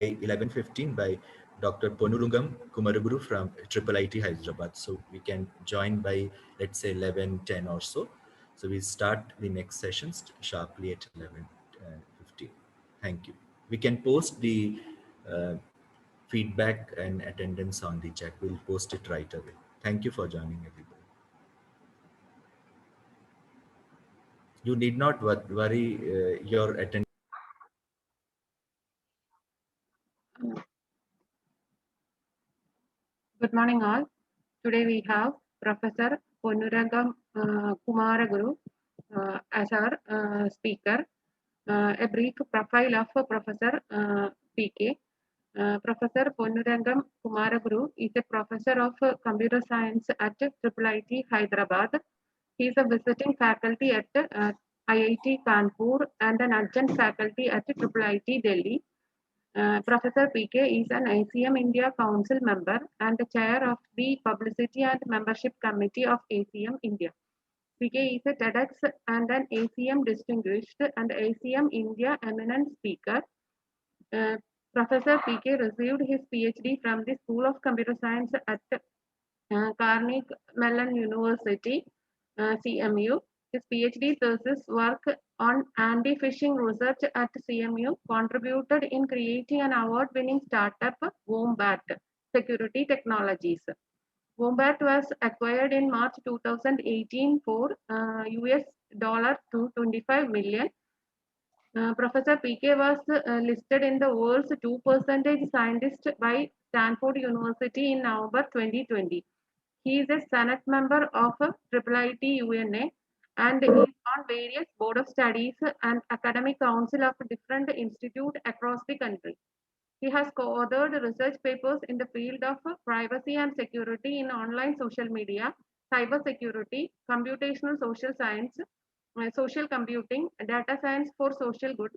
11:15 by Dr. Ponnurangam Kumaraguru from IIIT Hyderabad. So we can join by, let's say, 11:10 or so. So we start the next sessions sharply at 11:15. Thank you. We can post the uh, feedback and attendance on the chat. We'll post it right away. Thank you for joining, everybody. You need not worry your attendance. Good morning, all. Today we have Professor Ponnurangam Kumaraguru as our speaker. A brief profile of Professor PK. Professor Ponnurangam Kumaraguru is a professor of computer science at IIIT Hyderabad. He is a visiting faculty at IIT Kanpur and an adjunct faculty at IIIT Delhi. Professor PK is an ACM India Council member and the chair of the Publicity and Membership Committee of ACM India. PK is a TEDx and an ACM Distinguished and ACM India Eminent Speaker. Professor PK received his PhD from the School of Computer Science at Carnegie Mellon University, CMU. His PhD thesis work on anti-phishing research at CMU contributed in creating an award-winning startup, Wombat Security Technologies. Wombat was acquired in March 2018 for US $225 million. Professor PK was listed in the world's 2% scientist by Stanford University in November 2020. He is a Senate member of IIIT UNA and is on various board of studies and academic council of different institutes across the country. He has co-authored research papers in the field of privacy and security in online social media, cybersecurity, computational social science, social computing, data science for social good,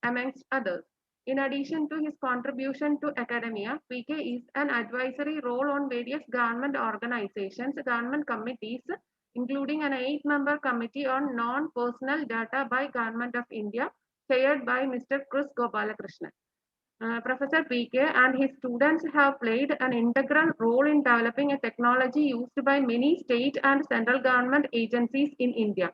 amongst others. In addition to his contribution to academia, PK is an advisory role on various government organizations, government committees, including an 8-member committee on non-personal data by Government of India, chaired by Mr. Chris Gopalakrishnan. Professor PK and his students have played an integral role in developing a technology used by many state and central government agencies in India.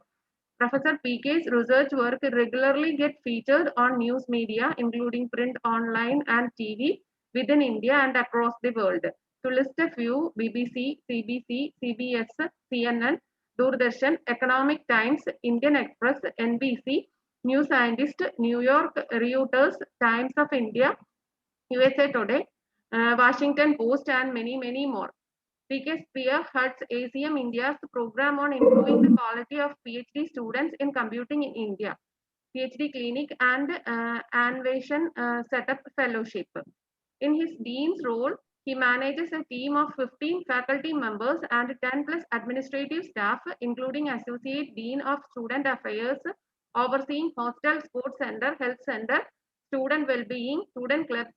Professor PK's research work regularly gets featured on news media, including print, online, and TV within India and across the world. To list a few, BBC, CBC, CBS, CNN, Doordarshan, Economic Times, Indian Express, NBC, New Scientist, New York Reuters, Times of India, USA Today, Washington Post, and many, many more. PK Spear heads ACM India's program on improving the quality of PhD students in computing in India, PhD clinic, and Anvation Setup Fellowship. In his dean's role, he manages a team of 15 faculty members and 10 plus administrative staff, including Associate Dean of Student Affairs, overseeing hostel, sports center, health center, student well-being, student clubs,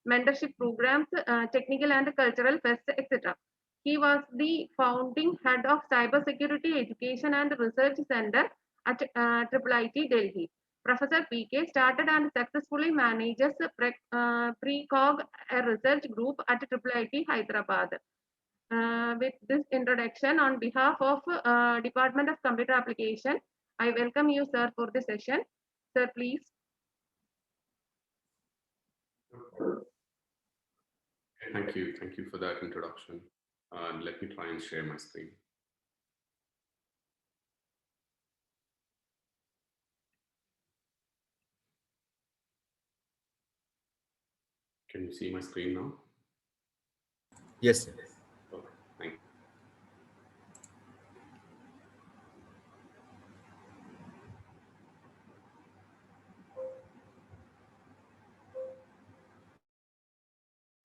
mentorship programs, technical and cultural fests, etc. He was the founding head of Cybersecurity Education and Research Center at IIIT Delhi. Professor PK started and successfully manages Precog, a research group at IIIT Hyderabad. With this introduction, on behalf of Department of Computer Application, I welcome you, sir, for the session. Sir, please. Thank you. Thank you for that introduction. Let me try and share my screen. Can you see my screen now? Yes, sir. Okay, thank you.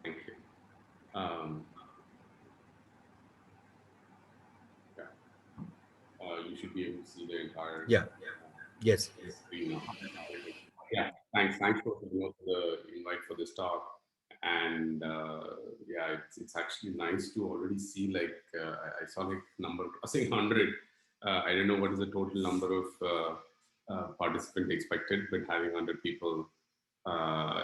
Thank you. You should be able to see the entire Yes. screen now. Yeah, thanks for the invite for this talk. And yeah, it's actually nice to already see, like, I saw like number crossing 100. I don't know what is the total number of participants expected, but having 100 people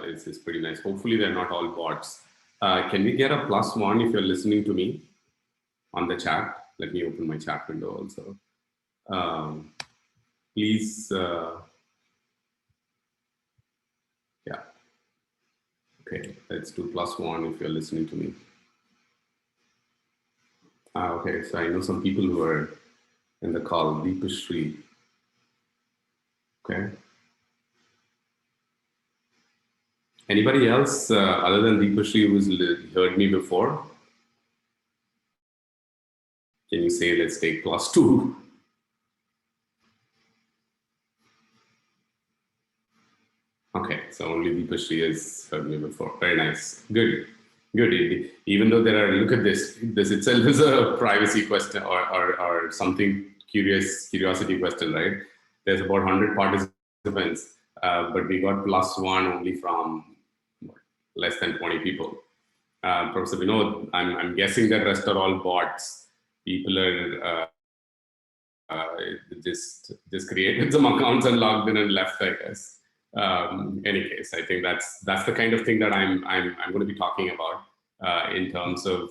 is pretty nice. Hopefully they're not all bots. Can we get a +1 if you're listening to me on the chat? Let me open my chat window also. Please, yeah. Okay, let's do +1 if you're listening to me. Okay, so I know some people who are in the call. Deepashri. Okay. Anybody else other than Deepashri who's heard me before? Can you say, let's take +2? Okay, so only Deepashri has heard me before. Very nice. Good. Good. Even though there are, look at this. This itself is a privacy question or something curiosity question, right? There's about 100 participants, but we got +1 only from less than 20 people. Professor Vinod, I'm guessing that rest are all bots. People are just created some accounts and logged in and left, I guess. Any case, I think that's the kind of thing that I'm going to be talking about in terms of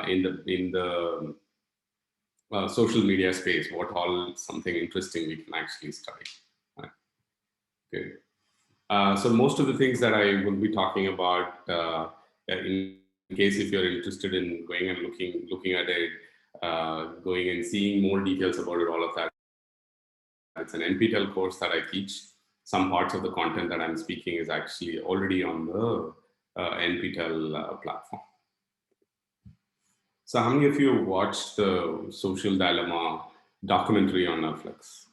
in the social media space. What all something interesting we can actually study. Good. So most of the things that I will be talking about, in case if you're interested in going and looking at it, going and seeing more details about it, all of that. It's an NPTEL course that I teach. Some parts of the content that I'm speaking is actually already on the NPTEL platform. So how many of you watched the Social Dilemma documentary on Netflix?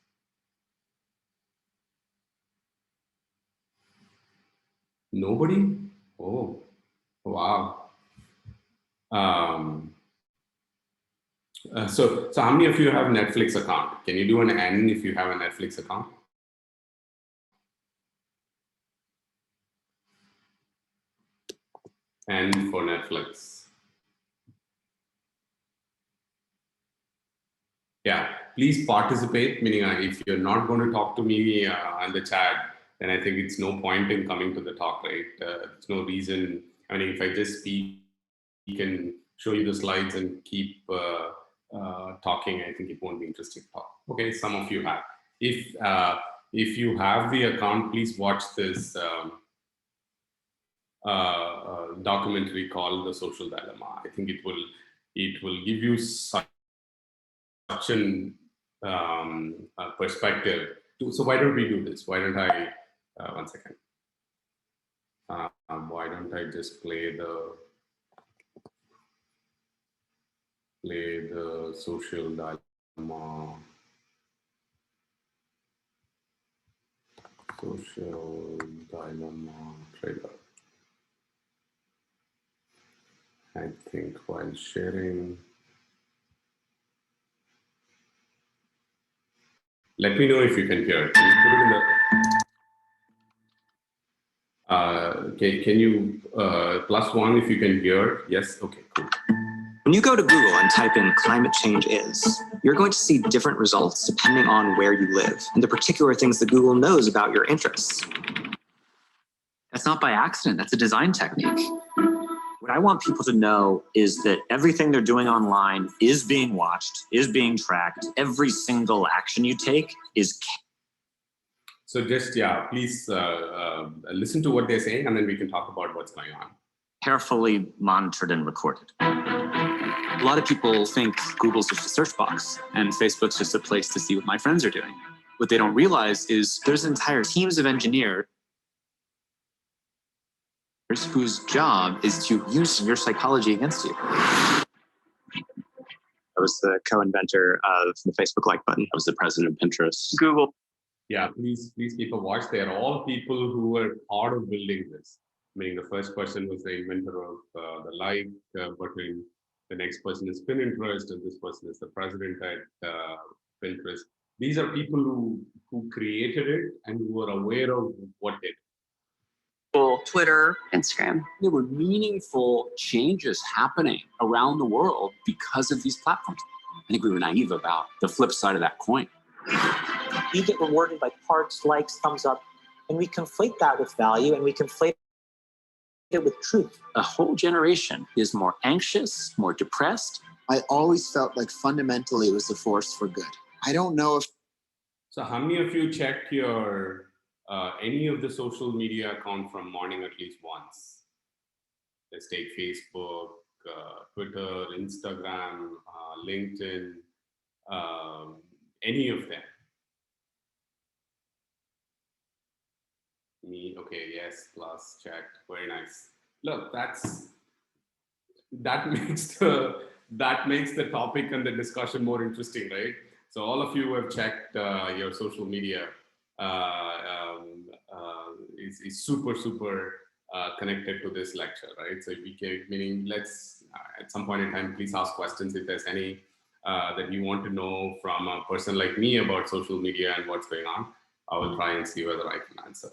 Nobody? Oh, wow. So how many of you have Netflix account? Can you do an N if you have a Netflix account? N for Netflix. Yeah, please participate, meaning if you're not going to talk to me on the chat, then I think it's no point in coming to the talk, right? There's no reason. I mean, if I just speak and show you the slides and keep talking, I think it won't be interesting to talk. Okay, some of you have. If you have the account, please watch this documentary called The Social Dilemma. I think it will give you such an perspective. So why don't we do this? Why don't I, one second. Why don't I just play the Social Dilemma. Social Dilemma trailer. I think while sharing. Let me know if you can hear it. Can you put it in the, can you +1 if you can hear? Yes, okay, cool. When you go to Google and type in climate change is, you're going to see different results depending on where you live and the particular things that Google knows about your interests. That's not by accident, that's a design technique. What I want people to know is that everything they're doing online is being watched, is being tracked. Every single action you take is. So just, yeah, please listen to what they're saying and then we can talk about what's going on. Carefully monitored and recorded. A lot of people think Google's just a search box and Facebook's just a place to see what my friends are doing. What they don't realize is there's entire teams of engineers whose job is to use your psychology against you. I was the co-inventor of the Facebook like button. I was the president of Pinterest. Google. Yeah, please keep a watch. They are all people who were part of building this. Meaning the first person was the inventor of the like button. The next person is Pinterest, and this person is the president at Pinterest. These are people who created it and who were aware of what they did. Twitter, Instagram. There were meaningful changes happening around the world because of these platforms. I think we were naive about the flip side of that coin. You get rewarded by hearts, likes, thumbs up, and we conflate that with value and we conflate it with truth. A whole generation is more anxious, more depressed. I always felt like fundamentally it was a force for good. I don't know if. So how many of you checked your any of the social media account from morning at least once? Let's take Facebook, Twitter, Instagram, LinkedIn, any of them. Me, okay, yes, plus checked, very nice. Look, that makes the topic and the discussion more interesting, right? So all of you have checked your social media. Is super connected to this lecture, right? So meaning let's at some point in time, please ask questions if there's any that you want to know from a person like me about social media and what's going on. I will try and see whether I can answer.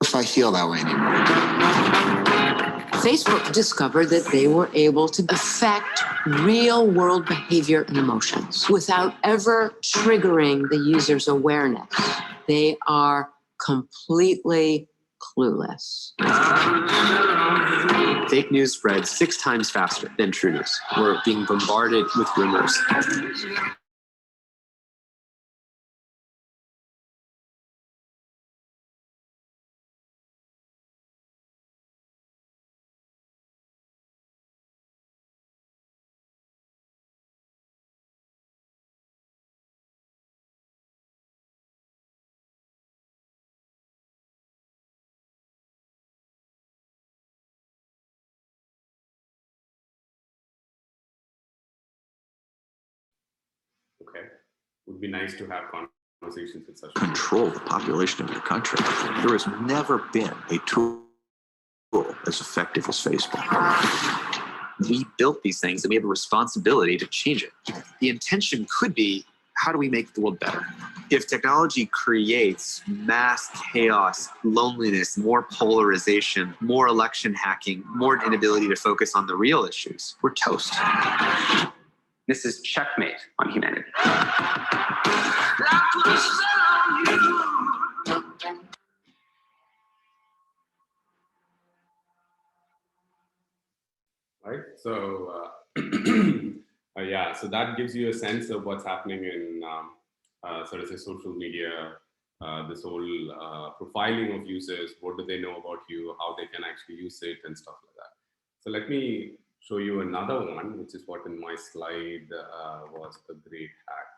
If I feel that way anymore. Facebook discovered that they were able to affect real world behavior and emotions without ever triggering the user's awareness. They are completely clueless. Fake news spreads 6 times faster than true news. We're being bombarded with rumors. Okay, would be nice to have conversations with such control the population of your country. There has never been a tool as effective as Facebook. We built these things and we have a responsibility to change it. The intention could be, how do we make the world better? If technology creates mass chaos, loneliness, more polarization, more election hacking, more inability to focus on the real issues, we're toast. This is checkmate on humanity. Right. So yeah, so that gives you a sense of what's happening in sort of say social media, this whole profiling of users. What do they know about you? How they can actually use it and stuff like that. So let me show you another one, which is what in my slide was the Great Hack.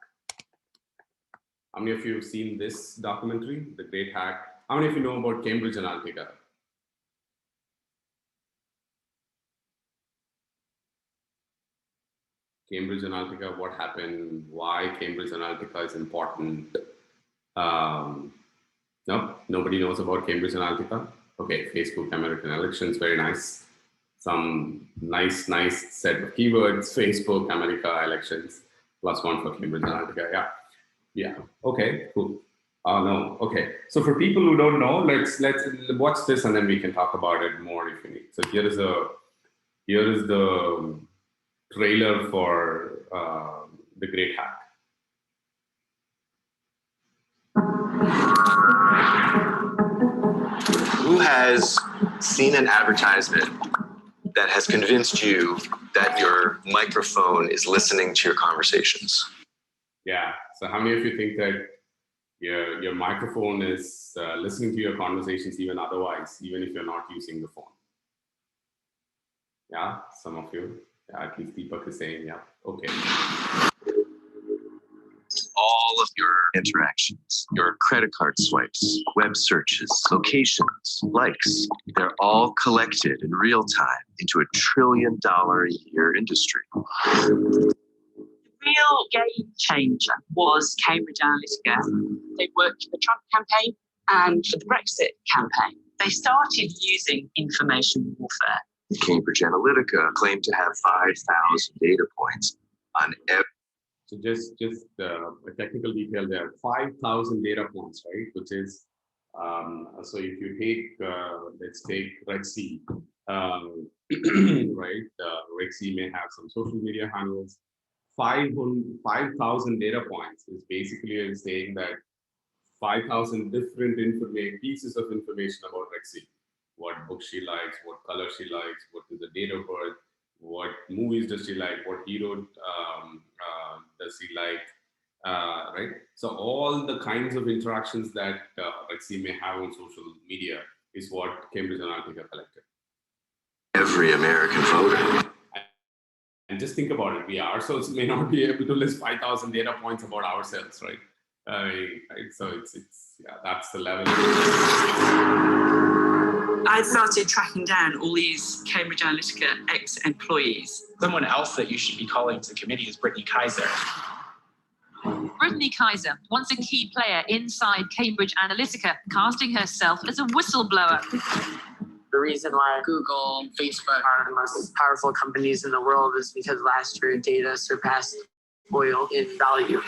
How many of you have seen this documentary, The Great Hack? How many of you know about Cambridge Analytica? Cambridge Analytica, what happened, why Cambridge Analytica is important. No, nobody knows about Cambridge Analytica. Okay, Facebook, American elections, very nice. Some nice set of keywords, Facebook, America, elections, +1 for Cambridge Analytica, yeah, okay, cool. No, okay. So for people who don't know, let's watch this and then we can talk about it more if you need. So here is the trailer for The Great Hack. Who has seen an advertisement that has convinced you that your microphone is listening to your conversations? Yeah, so how many of you think that your microphone is listening to your conversations even otherwise, even if you're not using the phone? Yeah, some of you. Yeah, at least Deepak is saying, yeah, okay. All of your interactions, your credit card swipes, web searches, locations, likes, they're all collected in real time into a $1 trillion a year industry. The real game changer was Cambridge Analytica. They worked for the Trump campaign and for the Brexit campaign. They started using information warfare. Cambridge Analytica claimed to have 5,000 data points on every. So just a technical detail there, 5,000 data points, right? Which is, so if you take, let's take Rexy, right? Rexy may have some social media handles. 5,000 data points is basically saying that 5,000 different pieces of information about Rexy. What book she likes, what color she likes, what is the date of birth, what movies does she like, what hero does she like, right? So all the kinds of interactions that Rexy may have on social media is what Cambridge Analytica collected. Every American voter. And just think about it, we ourselves may not be able to list 5,000 data points about ourselves, right? Right? So it's yeah, that's the level. I started tracking down all these Cambridge Analytica ex-employees. Someone else that you should be calling to the committee is Brittany Kaiser. Brittany Kaiser, once a key player inside Cambridge Analytica, casting herself as a whistleblower. The reason why Google and Facebook are the most powerful companies in the world is because last year data surpassed oil in value.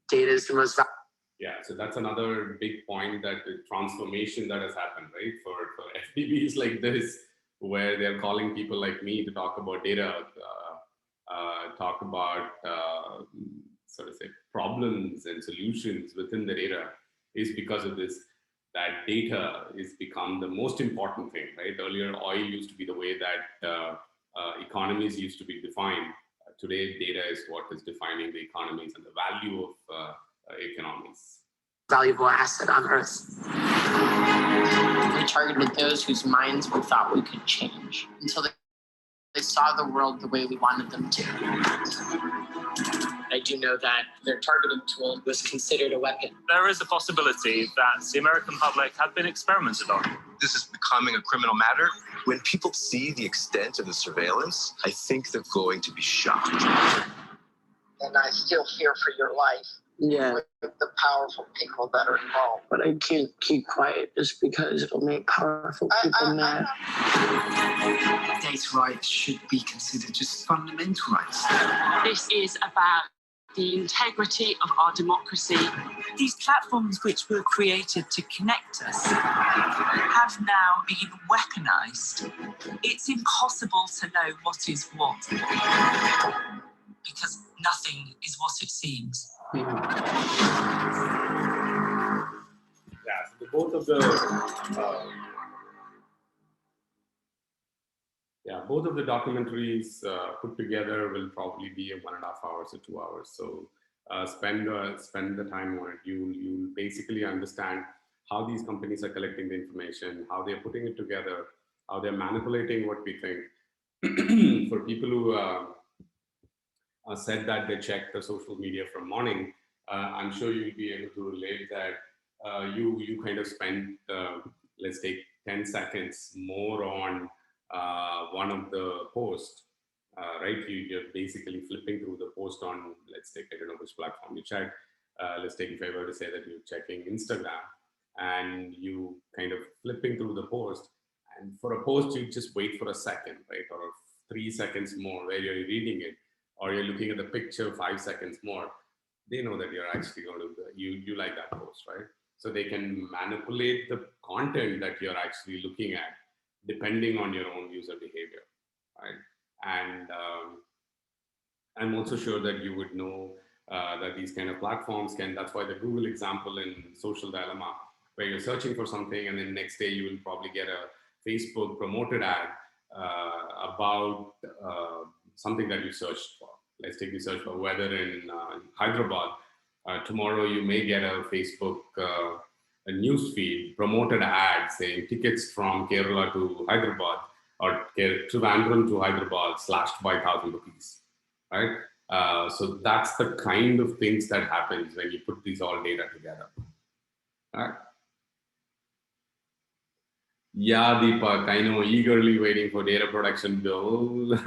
Data is the most valuable. Yeah, so that's another big point, that the transformation that has happened, right? For FDPs like this, where they're calling people like me to talk about data, talk about sort of say problems and solutions within the data, is because of this, that data is become the most important thing, right? Earlier, oil used to be the way that economies used to be defined. Today, data is what is defining the economies and the value of economies. Valuable asset on Earth. We targeted those whose minds we thought we could change until they saw the world the way we wanted them to. I do know that their targeting tool was considered a weapon. There is a possibility that the American public had been experimented on. This is becoming a criminal matter. When people see the extent of the surveillance, I think they're going to be shocked. And I still fear for your life. Yeah. With the powerful people that are involved. But I can't keep quiet just because it'll make powerful people mad. Data rights should be considered just fundamental rights. This is about the integrity of our democracy. These platforms which were created to connect us have now been weaponized. It's impossible to know what is what, because nothing is what it seems. Yeah, so both of the documentaries put together will probably be 1.5 hours or 2 hours. So spend the time on it. You basically understand how these companies are collecting the information, how they're putting it together, how they're manipulating what we think. For people who said that they check the social media from morning, I'm sure you'll be able to relate that you kind of spend, let's take 10 seconds more on one of the posts, right? You're basically flipping through the post on, let's take, I don't know which platform you check. Let's take, if I were to say that you're checking Instagram and you kind of flipping through the post, and for a post, you just wait for a second, right? Or 3 seconds more where you're reading it, or you're looking at the picture 5 seconds more. They know that you're actually going to, you like that post, right? So they can manipulate the content that you're actually looking at depending on your own user behavior, right? And I'm also sure that you would know that these kind of platforms can, that's why the Google example in Social Dilemma, where you're searching for something and then next day you will probably get a Facebook promoted ad about something that you searched for. Let's take you search for weather in Hyderabad. Tomorrow you may get a Facebook a news feed promoted ad saying tickets from Kerala to Hyderabad or Trivandrum to Hyderabad slashed by 1,000 rupees, right? So that's the kind of things that happens when you put these all data together, right? Yeah, Deepak, I know, eagerly waiting for data protection bill.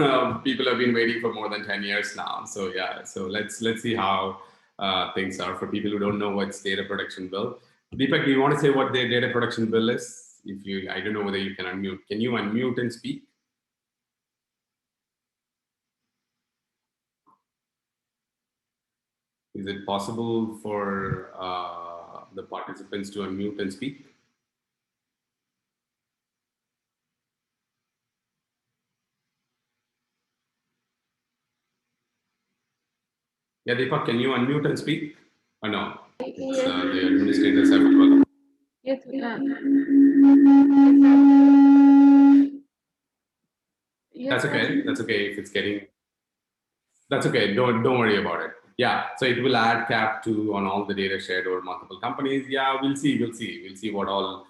People have been waiting for more than 10 years now. So yeah, so let's see how things are for people who don't know what's data protection bill. Deepak, do you want to say what the data protection bill is? If you, I don't know whether you can unmute. Can you unmute and speak? Is it possible for the participants to unmute and speak? Yeah, Deepak, can you unmute and speak? Or no? It's, the administrators have to. Yes. That's okay. That's okay if it's getting. That's okay. Don't worry about it. Yeah. So it will add cap to on all the data shared over multiple companies. Yeah, we'll see. We'll see what all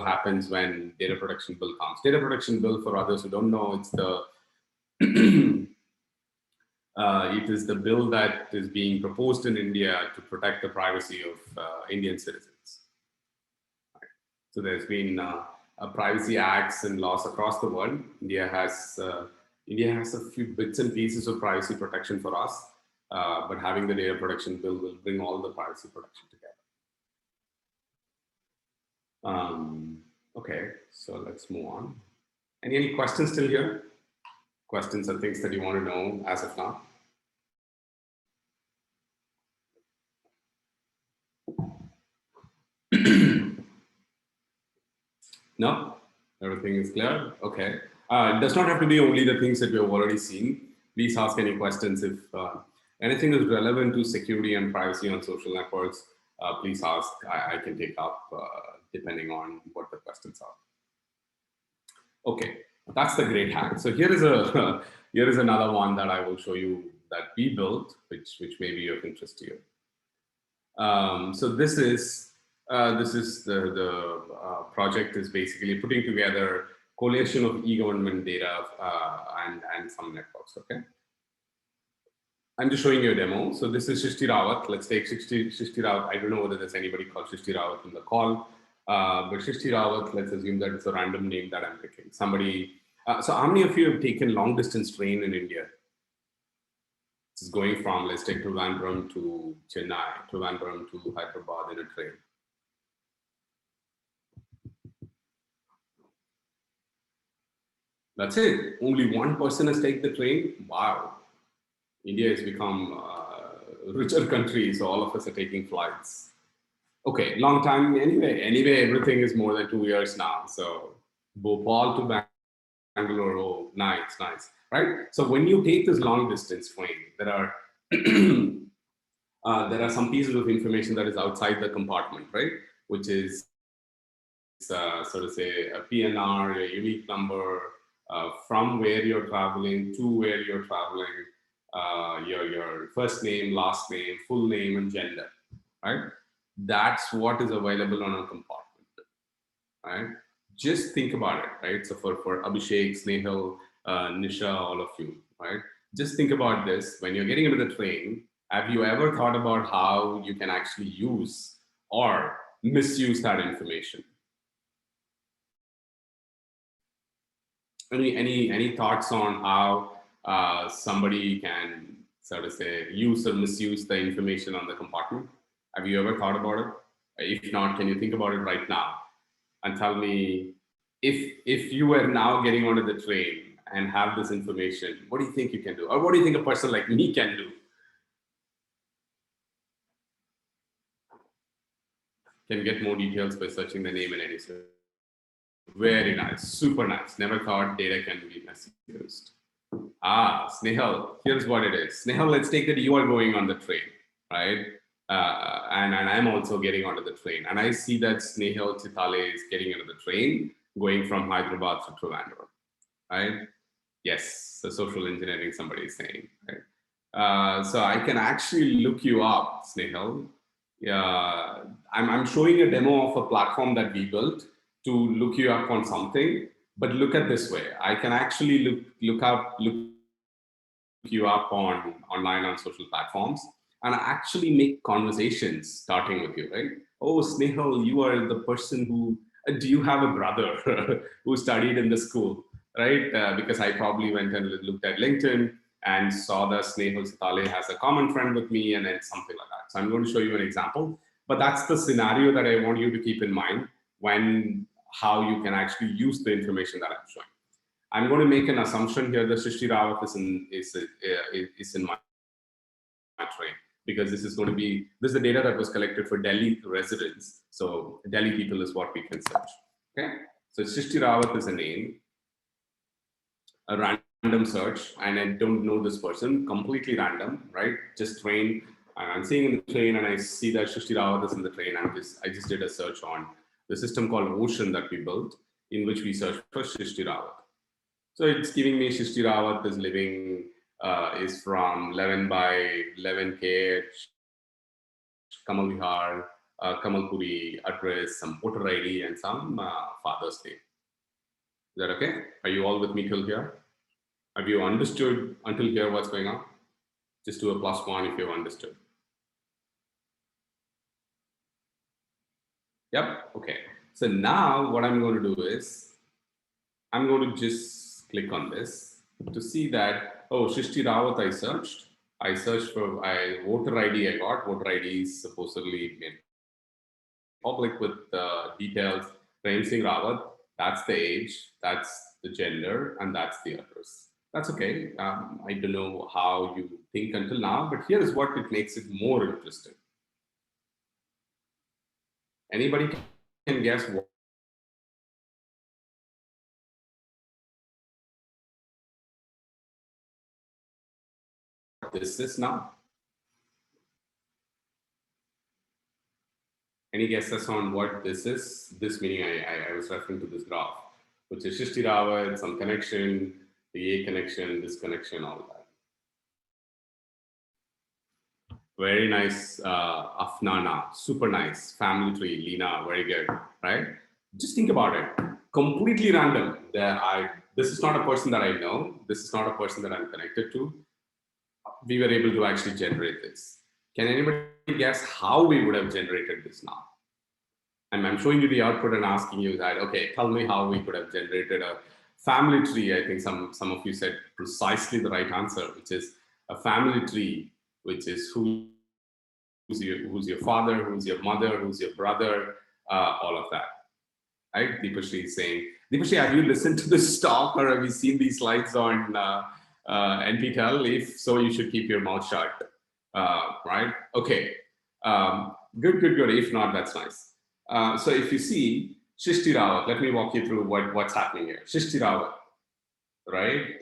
happens when data protection bill comes. Data protection bill, for others who don't know, it's the it is the bill that is being proposed in India to protect the privacy of Indian citizens. Right. So there's been privacy acts and laws across the world. India has a few bits and pieces of privacy protection for us, but having the data protection bill will bring all the privacy protection together. Okay, so let's move on. Any questions still here? Questions or things that you want to know as of now? No? Everything is clear? Okay. It does not have to be only the things that we have already seen. Please ask any questions. If anything is relevant to security and privacy on social networks, please ask. I can take up depending on what the questions are. Okay, that's the great hack. So here is another one that I will show you that we built, which may be of interest to you. So this is the project is basically putting together collation of e-government data and some networks. Okay, I'm just showing you a demo. So this is Shrishti Rawat. Let's take Shrishti Rawat. I don't know whether there's anybody called Shrishti Rawat in the call, but Shrishti Rawat, let's assume that it's a random name that I'm picking. Somebody. So how many of you have taken long distance train in India? This is going from, let's take Trivandrum to Chennai, Trivandrum to Hyderabad in a train. That's it. Only one person has taken the train. Wow. India has become richer country, so all of us are taking flights. Okay, long time anyway, everything is more than 2 years now. So Bhopal to Bangalore, oh, nice, right? So when you take this long distance train, there are there are some pieces of information that is outside the compartment, right? Which is sort of say a PNR, a unique number, from where you're traveling to where you're traveling, your first name, last name, full name, and gender, right? That's what is available on a compartment, right? Just think about it, right? So for Abhishek, Snehal, Nisha, all of you, right? Just think about this. When you're getting into the train, have you ever thought about how you can actually use or misuse that information? Any thoughts on how somebody can sort of say use or misuse the information on the compartment? Have you ever thought about it? If not, can you think about it right now and tell me if you were now getting onto the train and have this information, what do you think you can do? Or what do you think a person like me can do? Can get more details by searching the name and editor. Very nice, super nice. Never thought data can be misused. Snehal, here's what it is. Snehal, let's take that you are going on the train, right? And I'm also getting onto the train. And I see that Snehal Chitale is getting into the train, going from Hyderabad to Trivandrum, right? Yes, the social engineering somebody is saying, right? So I can actually look you up, Snehal. I'm showing a demo of a platform that we built to look you up on something, but look at this way. I can actually look you up online on social platforms and actually make conversations starting with you, right? Oh, Snehal, you are the person who, do you have a brother who studied in the school, right? Because I probably went and looked at LinkedIn and saw that Snehal Sitale has a common friend with me and then something like that. So I'm going to show you an example, but that's the scenario that I want you to keep in mind when how you can actually use the information that I'm showing. I'm going to make an assumption here that Srishti Rawat is in my train, because this is the data that was collected for Delhi residents. So Delhi people is what we can search. Okay, so Srishti Rawat is a name, a random search, and I don't know this person, completely random, right? Just train. I'm seeing in the train and I see that Srishti Rawat is in the train. I just did a search on the system called Ocean that we built, in which we search for Srishti Rawat. So it's giving me Srishti Rawat is living, is from 11 by 11K, Kamal Vihar, Kamalpuri, address, some voter ID, and some father's name. Is that okay? Are you all with me till here? Have you understood until here what's going on? Just do a +1 if you've understood. Yep, okay. So now what I'm going to do is, I'm going to just click on this to see that, oh, Srishti Rawat I searched for voter ID I got. Voter ID is supposedly made public with details. Prem Singh Rawat, that's the age, that's the gender, and that's the address. That's okay. I don't know how you think until now, but here is what it makes it more interesting. Anybody can guess what this is now? Any guesses on what this is? This meaning I was referring to this graph, which is Srishti Rawat, some connection, the A connection, this connection, all that. Very nice, Afnana, super nice. Family tree, Lina, very good, right? Just think about it. Completely random. This is not a person that I know. This is not a person that I'm connected to. We were able to actually generate this. Can anybody guess how we would have generated this now? I'm showing you the output and asking you that, okay, tell me how we could have generated a family tree. I think some of you said precisely the right answer, which is a family tree, which is who's your father, who's your mother, who's your brother, all of that. Right? Deepashri is saying, Deepashri, have you listened to this talk or have you seen these slides on NPTEL? If so, you should keep your mouth shut. right? Okay, good. If not, that's nice. So if you see Shrishti Rawat, let me walk you through what's happening here. Shrishti Rawat, right?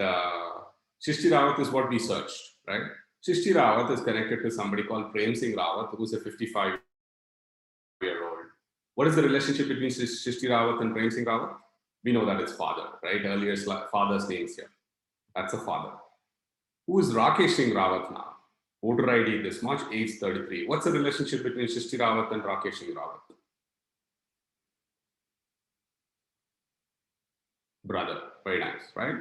Shrishti Rawat is what we searched, right? Shrishti Rawat is connected to somebody called Prem Singh Rawat, who's a 55-year-old. What is the relationship between Shrishti Rawat and Prem Singh Rawat? We know that it's father, right? Earlier father's names here. That's a father. Who is Rakesh Singh Rawat now? Voter ID this much, age 33. What's the relationship between Shrishti Rawat and Rakesh Singh Rawat? Brother, very nice, right?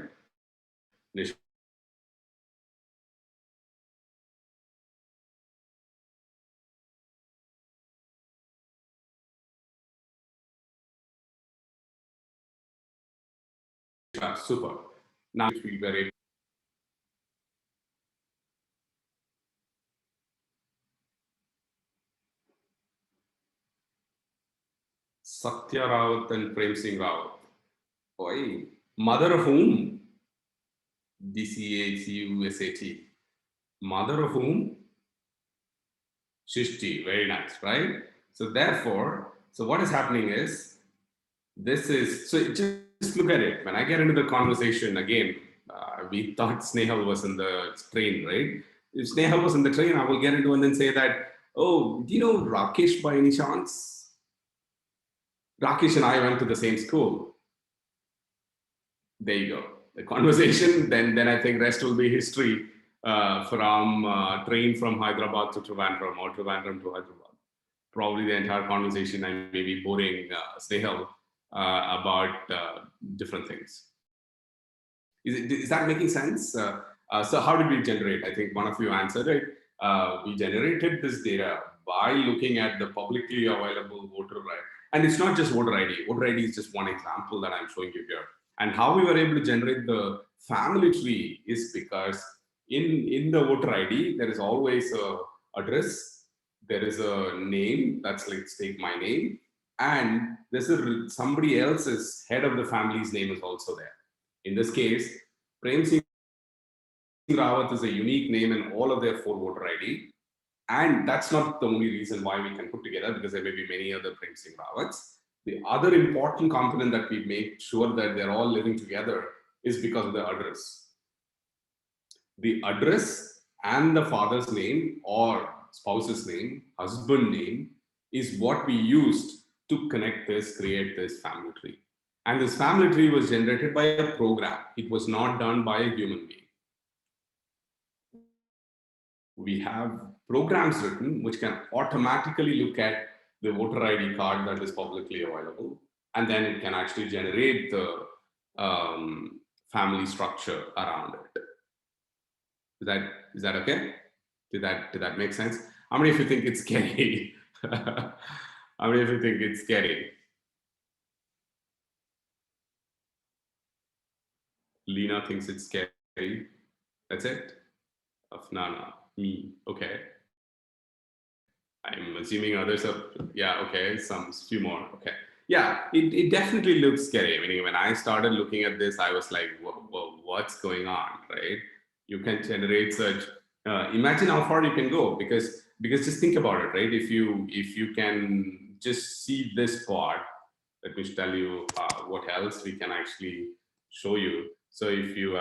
Super. Now we were able. Satya Rawat and Prem Singh Rawat. Boy, mother of whom? DCHUSAT. Mother of whom? Shrishti. Very nice, right? So therefore, so what is happening is, this is, so just look at it. When I get into the conversation again, we thought Snehal was in the train, right? If Snehal was in the train, I will get into and then say that, oh, do you know Rakesh by any chance? Rakesh and I went to the same school. There you go. The conversation, then I think rest will be history from train from Hyderabad to Trivandrum or Trivandrum to Hyderabad. Probably the entire conversation I may be boring Snehal about different things. Is that making sense? So how did we generate? I think one of you answered it. We generated this data by looking at the publicly available voter ID. And it's not just voter ID. Voter ID is just one example that I'm showing you here. And how we were able to generate the family tree is because in the voter ID, there is always a address, there is a name, that's like, take my name, and there's somebody else's head of the family's name is also there. In this case, Prem Singh Rawat is a unique name in all of their 4 voter ID. And that's not the only reason why we can put together, because there may be many other Prem Singh Rawats. The other important component that we make sure that they're all living together is because of the address. The address and the father's name or spouse's name, husband name, is what we used to connect this, create this family tree. And this family tree was generated by a program. It was not done by a human being. We have programs written which can automatically look at the voter ID card that is publicly available, and then it can actually generate the family structure around it. Is that okay? Did that make sense? How many of you think it's scary? How many of you think it's scary? Lena thinks it's scary. That's it? Afnana, me, okay. I'm assuming others are, yeah, okay, few more, okay. Yeah, it definitely looks scary. I mean, when I started looking at this, I was like, whoa, what's going on, right? You can generate such, imagine how far you can go, because just think about it, right? If you can just see this part, let me tell you what else we can actually show you. So if you,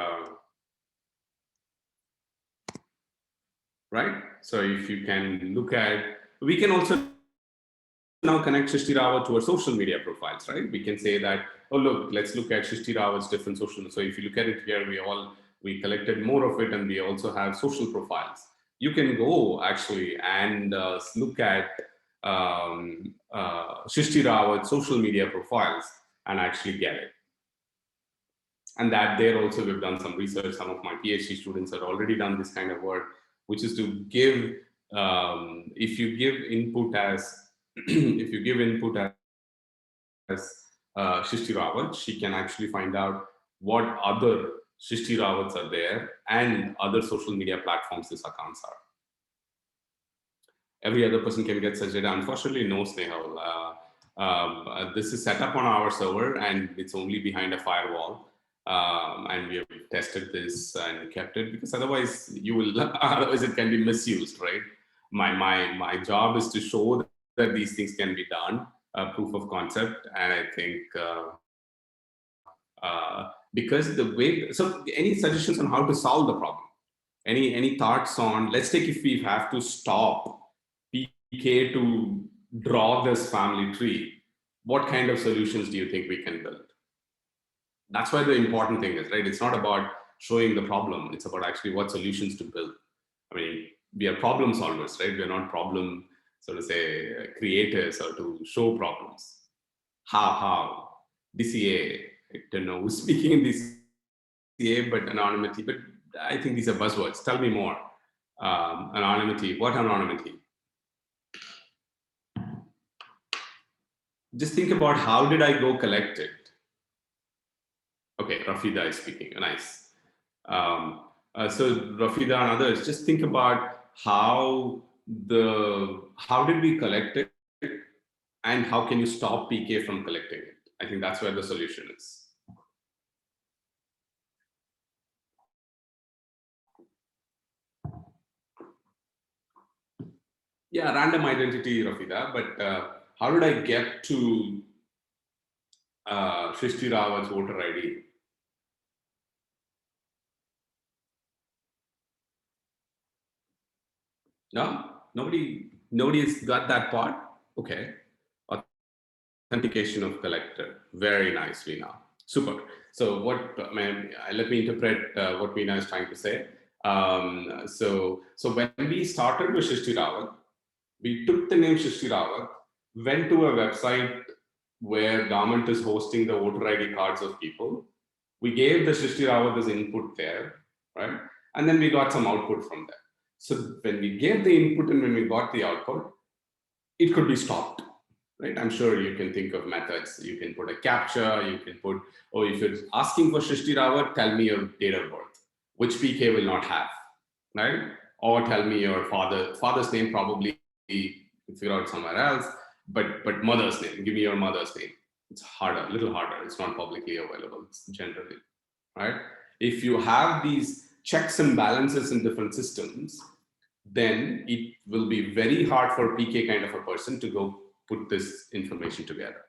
right? So if you can look at, we can also now connect Shrishti Rawat to our social media profiles, right? We can say that, oh, look, let's look at Shrishti Rawat's different social. So if you look at it here, we collected more of it, and we also have social profiles. You can go actually and look at Shrishti Rawat's social media profiles and actually get it. And that there also we've done some research. Some of my PhD students have already done this kind of work, which is to give, if you give input as Shrishti Rawat, she can actually find out what other Shrishti Rawats are there and other social media platforms these accounts are. Every other person can get such data. Unfortunately, no, Snehal. This is set up on our server and it's only behind a firewall. And we have tested this and kept it, because otherwise you will, otherwise it can be misused, right? My job is to show that these things can be done, proof of concept, and I think because the way, so any suggestions on how to solve the problem? Any thoughts on, let's take if we have to stop PK to draw this family tree, what kind of solutions do you think we can build? That's why the important thing is, right? It's not about showing the problem. It's about actually what solutions to build. I mean, we are problem solvers, right? We are not problem, so to say, creators or to show problems. How? DCA, I don't know who's speaking in DCA, but anonymity, but I think these are buzzwords. Tell me more. Anonymity, what anonymity? Just think about, how did I go collect it? Okay, Rafida is speaking, nice. So Rafida and others, just think about how did we collect it and how can you stop PK from collecting it? I think that's where the solution is. Yeah, random identity, Rafida, but how did I get to Shrishti Rawat's voter ID? No? Nobody's got that part? Okay. Authentication of collector. Very nice, Veena. Super. So let me interpret what Veena is trying to say. So when we started with Shrishti Rawat, we took the name Shrishti Rawat, went to a website where government is hosting the voter ID cards of people. We gave the Shrishti Rawat as input there, right? And then we got some output from there. So when we gave the input and when we got the output, it could be stopped, right? I'm sure you can think of methods. You can put a captcha, you can put, oh, if you're asking for Shrishti Rawat, tell me your date of birth, which PK will not have, right? Or tell me your father's name, probably figure out somewhere else, but mother's name, give me your mother's name. It's harder, a little harder. It's not publicly available generally, right? If you have these checks and balances in different systems, then it will be very hard for PK kind of a person to go put this information together.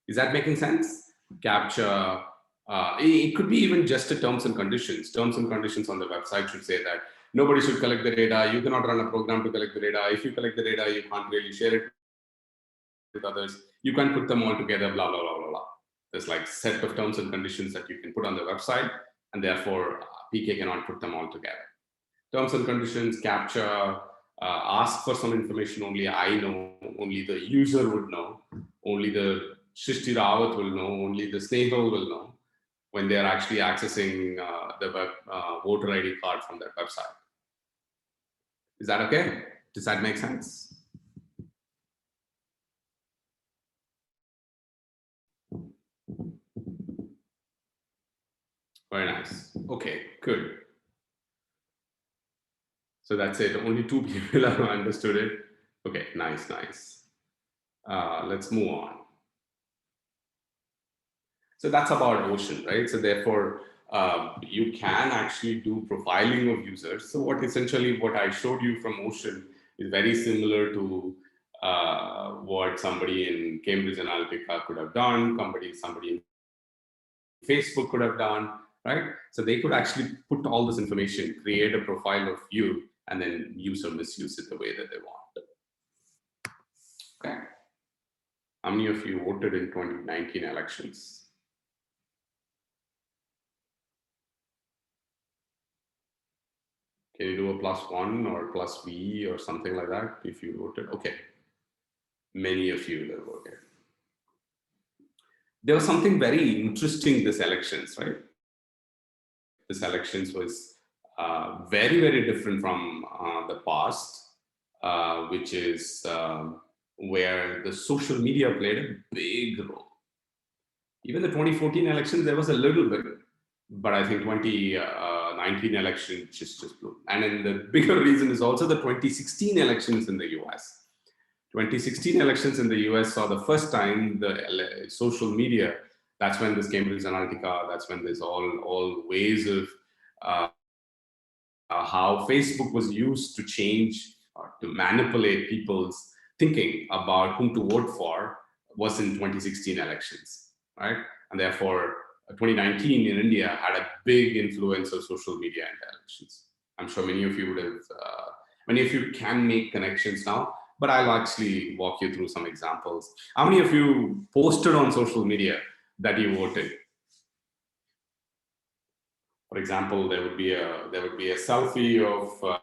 Is that making sense? Captcha, it could be even just a terms and conditions. Terms and conditions on the website should say that nobody should collect the data. You cannot run a program to collect the data. If you collect the data, you can't really share it with others. You can't put them all together, blah, blah, blah, blah, blah. There's like set of terms and conditions that you can put on the website, and therefore PK cannot put them all together. Terms and conditions, captcha, ask for some information only I know, only the user would know, only the Shrishti Rawat will know, only the Snehal will know when they're actually accessing the voter ID card from their website. Is that okay? Does that make sense? Very nice. Okay, good. So that's it. Only 2 people have understood it. Okay, nice. Let's move on. So that's about Ocean, right? So therefore, you can actually do profiling of users. So what I showed you from Ocean is very similar to what somebody in Cambridge Analytica could have done, somebody in Facebook could have done, right? So they could actually put all this information, create a profile of you, and then use or misuse it the way that they want. Okay. How many of you voted in 2019 elections? Can you do a +1 or +V or something like that if you voted? Okay. Many of you that voted. There was something very interesting this elections, right? This elections was very, very different from the past, which is where the social media played a big role. Even the 2014 elections, there was a little bit, but I think 2019 election just blew. And then the bigger reason is also the 2016 elections in the US. 2016 elections in the US saw the first time the social media That's when this Cambridge Analytica, that's when there's all ways of how Facebook was used to change or to manipulate people's thinking about whom to vote for was in 2016 elections, right? And therefore, 2019 in India had a big influence of social media in the elections. I'm sure many of you would have, many of you can make connections now, but I'll actually walk you through some examples. How many of you posted on social media that you voted? For example, there would be a selfie of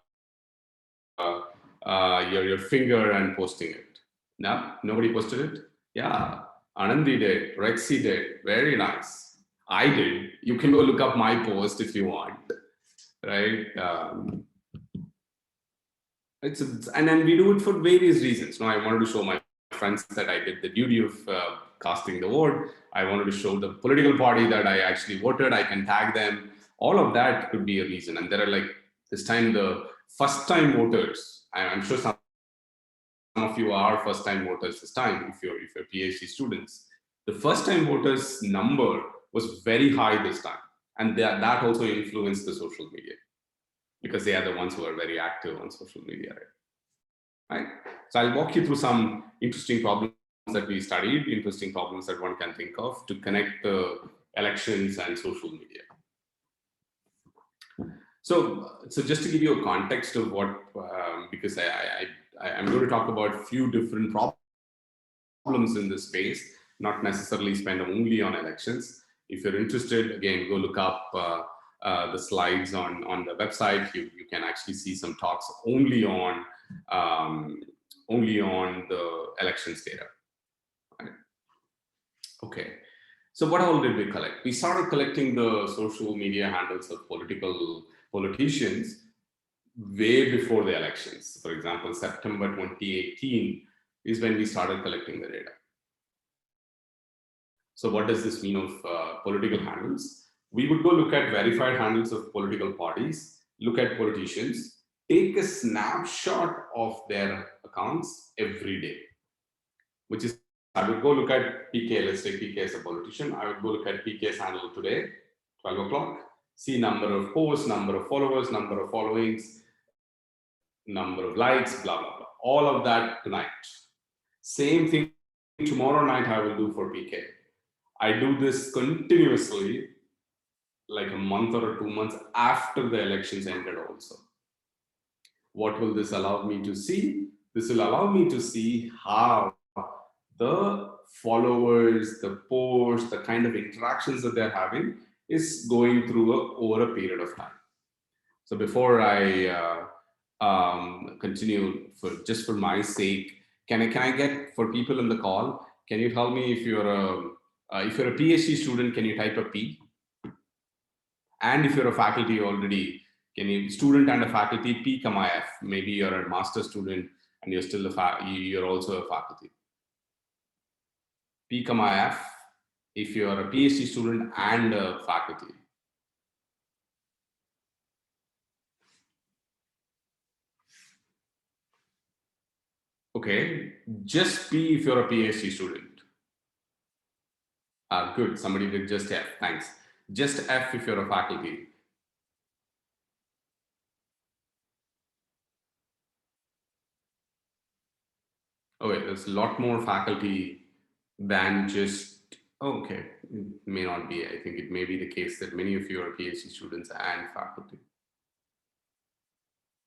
your finger and posting it. No, nobody posted it. Yeah, Anandi did, Rexy did. Very nice. I did. You can go look up my post if you want, right? And then we do it for various reasons. No, I wanted to show my friends that I did the duty of casting the vote. I wanted to show the political party that I actually voted. I can tag them. All of that could be a reason. And there are like this time the first-time voters. I'm sure some of you are first-time voters this time. If you're PhD students, the first-time voters number was very high this time, and that also influenced the social media, because they are the ones who are very active on social media, right? So I'll walk you through some interesting problems that we studied, interesting problems that one can think of to connect the elections and social media. So just to give you a context of what, because I'm going to talk about a few different problems in this space, not necessarily spend only on elections. If you're interested, again, go look up the slides on the website. You can actually see some talks only on the elections data. Right? Okay. So what all did we collect? We started collecting the social media handles of politicians way before the elections. For example, September 2018 is when we started collecting the data. So what does this mean of political handles? We would go look at verified handles of political parties, look at politicians, take a snapshot of their accounts every day, which is, I would go look at PK, let's say PK as a politician. I would go look at PK's handle today, 12 o'clock, see number of posts, number of followers, number of followings, number of likes, blah, blah, blah. All of that tonight. Same thing tomorrow night I will do for PK. I do this continuously, like a month or 2 months after the elections ended also. What will this allow me to see? This will allow me to see how the followers, the posts, the kind of interactions that they're having is going through over a period of time. So before I continue, just for my sake, can I get, for people in the call, can you tell me if you're a PhD student, can you type a P? And if you're a faculty already, can you, student and a faculty, P, F? Maybe you're a master student and you're still you're also a faculty. P, F, if you're a PhD student and a faculty. Okay, just P if you're a PhD student. Good, somebody did just F, thanks. Just F if you're a faculty. Okay, there's a lot more faculty than just, okay, it may not be. I think it may be the case that many of you are PhD students and faculty.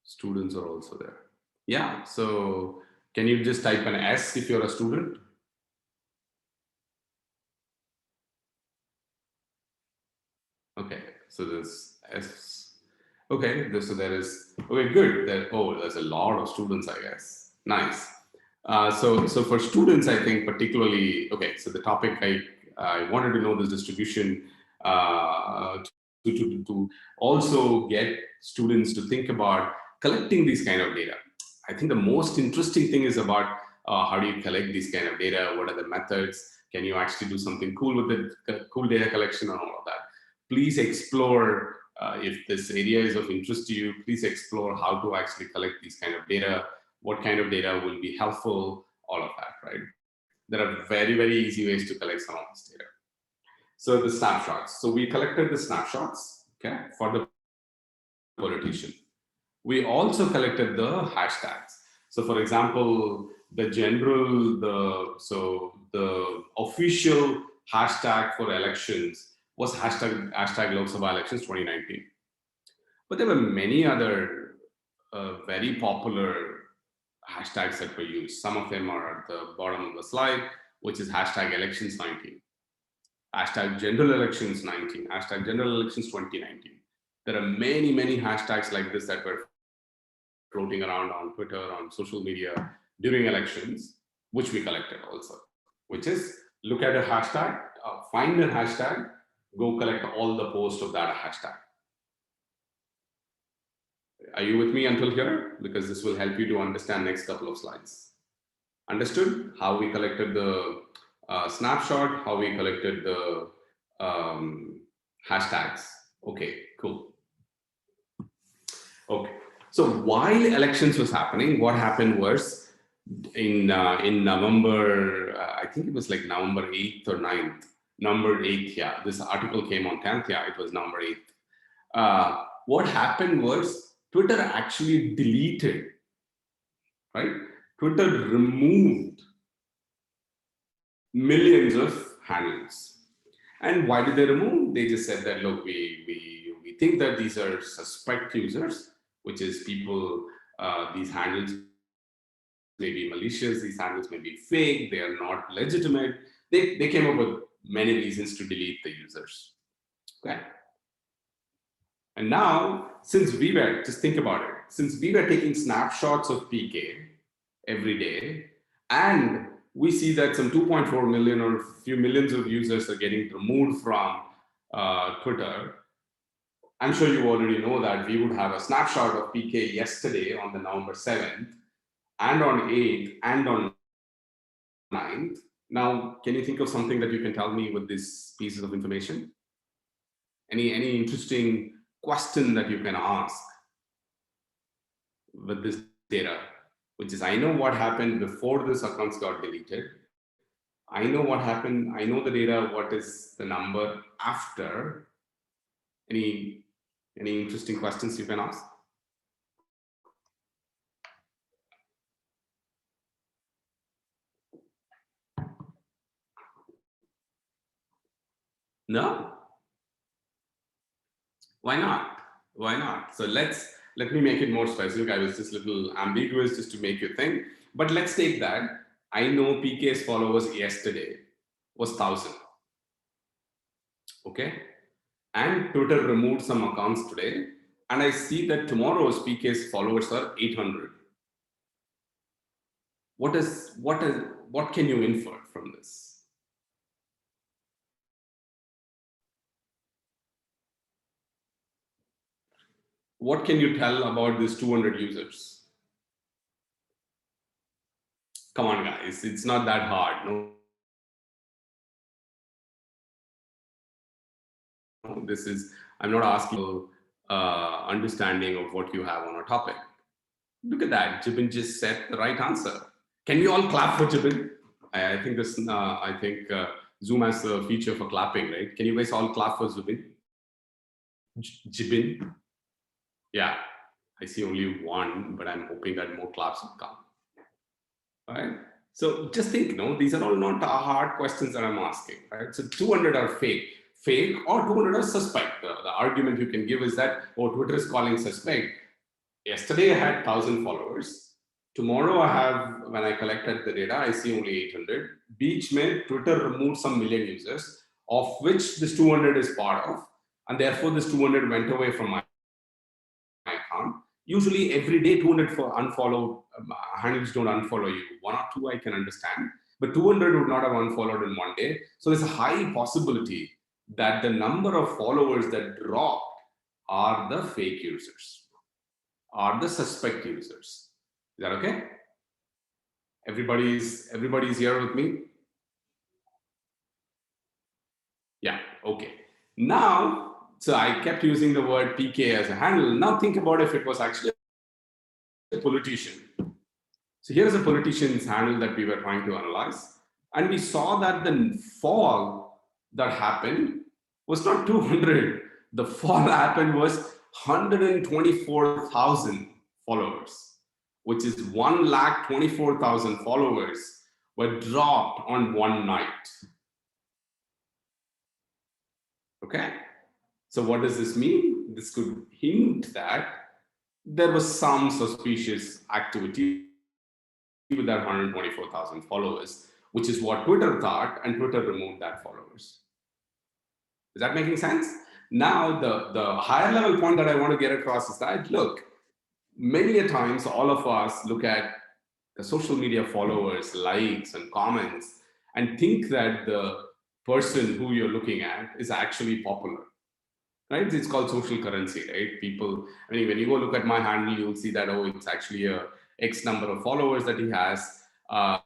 Students are also there. Yeah, so can you just type an S if you're a student? Okay, so there's S. Okay, so there is, okay, good. There's a lot of students, I guess. Nice. So for students, I think particularly, okay, so the topic I wanted to know this distribution to also get students to think about collecting these kind of data. I think the most interesting thing is about how do you collect these kind of data? What are the methods? Can you actually do something cool with it? Cool data collection and all of that. Please explore, if this area is of interest to you, please explore how to actually collect these kind of data, what kind of data will be helpful, all of that, right? There are very, very easy ways to collect some of this data. So the snapshots. So we collected the snapshots, okay, for the politician. We also collected the hashtags. So for example, the official hashtag for elections was hashtag Lok Sabha elections 2019. But there were many other very popular hashtags that were used. Some of them are at the bottom of the slide, which is hashtag elections 19, hashtag general elections 19, hashtag general elections 2019. There are many, many hashtags like this that were floating around on Twitter, on social media during elections, which we collected also, which is look at a hashtag, find a hashtag, go collect all the posts of that hashtag. Are you with me until here? Because this will help you to understand next couple of slides. Understood how we collected the snapshot, how we collected the hashtags. Okay, cool. Okay, so while elections was happening, what happened was in November, I think it was like November 8th or 9th, November 8th, yeah, this article came on 10th, yeah, it was November 8th. What happened was Twitter actually deleted, right? Twitter removed millions of handles. And why did they remove? They just said that, look, we think that these are suspect users, which is people, these handles may be malicious, these handles may be fake, they are not legitimate. They came up with many reasons to delete the users. Okay. And now, since we were, just think about it, since we were taking snapshots of PK every day, and we see that some 2.4 million or a few millions of users are getting removed from Twitter, I'm sure you already know that we would have a snapshot of PK yesterday on the November 7th, and on 8th, and on 9th. Now, can you think of something that you can tell me with these pieces of information? Any interesting question that you can ask with this data, which is, I know what happened before this accounts got deleted. I know what happened. I know the data. What is the number after? Any interesting questions you can ask? No? Why not? Why not? So let me make it more specific. I was just a little ambiguous just to make you think. But let's take that. I know PK's followers yesterday was 1,000. Okay? And Twitter removed some accounts today. And I see that tomorrow's PK's followers are 800. What can you infer from this? What can you tell about these 200 users? Come on, guys, it's not that hard. No, this is, I'm not asking understanding of what you have on a topic. Look at that, Jibin just said the right answer. Can we all clap for Jibin? I think this, Zoom has a feature for clapping, right? Can you guys all clap for Jibin? Jibin? Yeah, I see only one, but I'm hoping that more claps will come. All right. So just think, these are all not hard questions that I'm asking, right? So 200 are fake or 200 are suspect. The argument you can give is that, oh, Twitter is calling suspect. Yesterday I had 1,000 followers. Tomorrow I have, when I collected the data, I see only 800. Beach May, Twitter removed some million users, of which this 200 is part of, and therefore this 200 went away from my account. Usually every day 200 for unfollowed handles don't unfollow you. 1 or 2 I can understand, but 200 would not have unfollowed in one day. So there's a high possibility that the number of followers that dropped are the fake users, are the suspect users. Is that okay? Everybody's here with me? Yeah, okay. Now, so I kept using the word PK as a handle. Now think about if it was actually a politician. So here's a politician's handle that we were trying to analyze. And we saw that the fall that happened was not 200. The fall happened was 124,000 followers, which is 124,000 followers were dropped on one night. Okay, so what does this mean? This could hint that there was some suspicious activity with that 124,000 followers, which is what Twitter thought, and Twitter removed that followers. Is that making sense? Now, the higher level point that I want to get across is that, look, many a times all of us look at the social media followers, likes and comments, and think that the person who you're looking at is actually popular, right? It's called social currency, right? People, I mean, when you go look at my handle, you'll see that, oh, it's actually a X number of followers that he has, and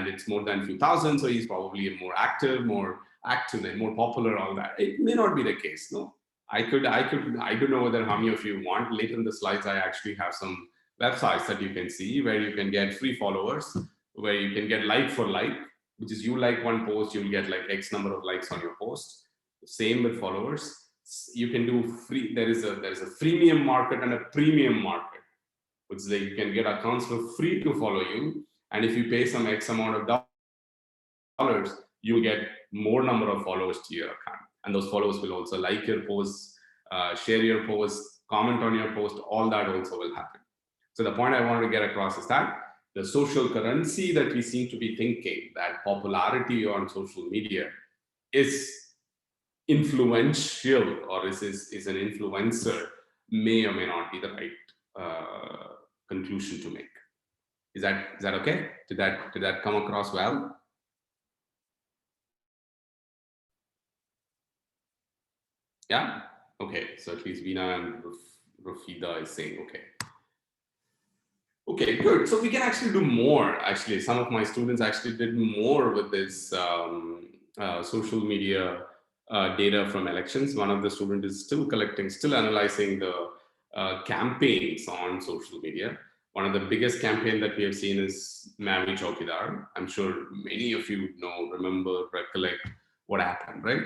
it's more than a few thousand, so he's probably more active and more popular, all that. It may not be the case, no? I don't know whether how many of you want. Later in the slides, I actually have some websites that you can see where you can get free followers, where you can get like for like, which is you like one post, you'll get like X number of likes on your post. Same with followers. You can do free. There is a freemium market and a premium market, which is that you can get accounts for free to follow you, and if you pay some X amount of dollars, you get more number of followers to your account, and those followers will also like your posts, share your posts, comment on your post. All that also will happen. So the point I wanted to get across is that the social currency that we seem to be thinking, that popularity on social media is influential or is an influencer, may or may not be the right conclusion to make. Is that okay? Did that come across well? Yeah. Okay. So at least Veena and Rafida is saying okay. Okay, good. So we can actually do more. Actually, some of my students actually did more with this social media data from elections. One of the students is still analyzing the campaigns on social media. One of the biggest campaign that we have seen is Mavi Chaukidar. I'm sure many of you remember, recollect what happened, right?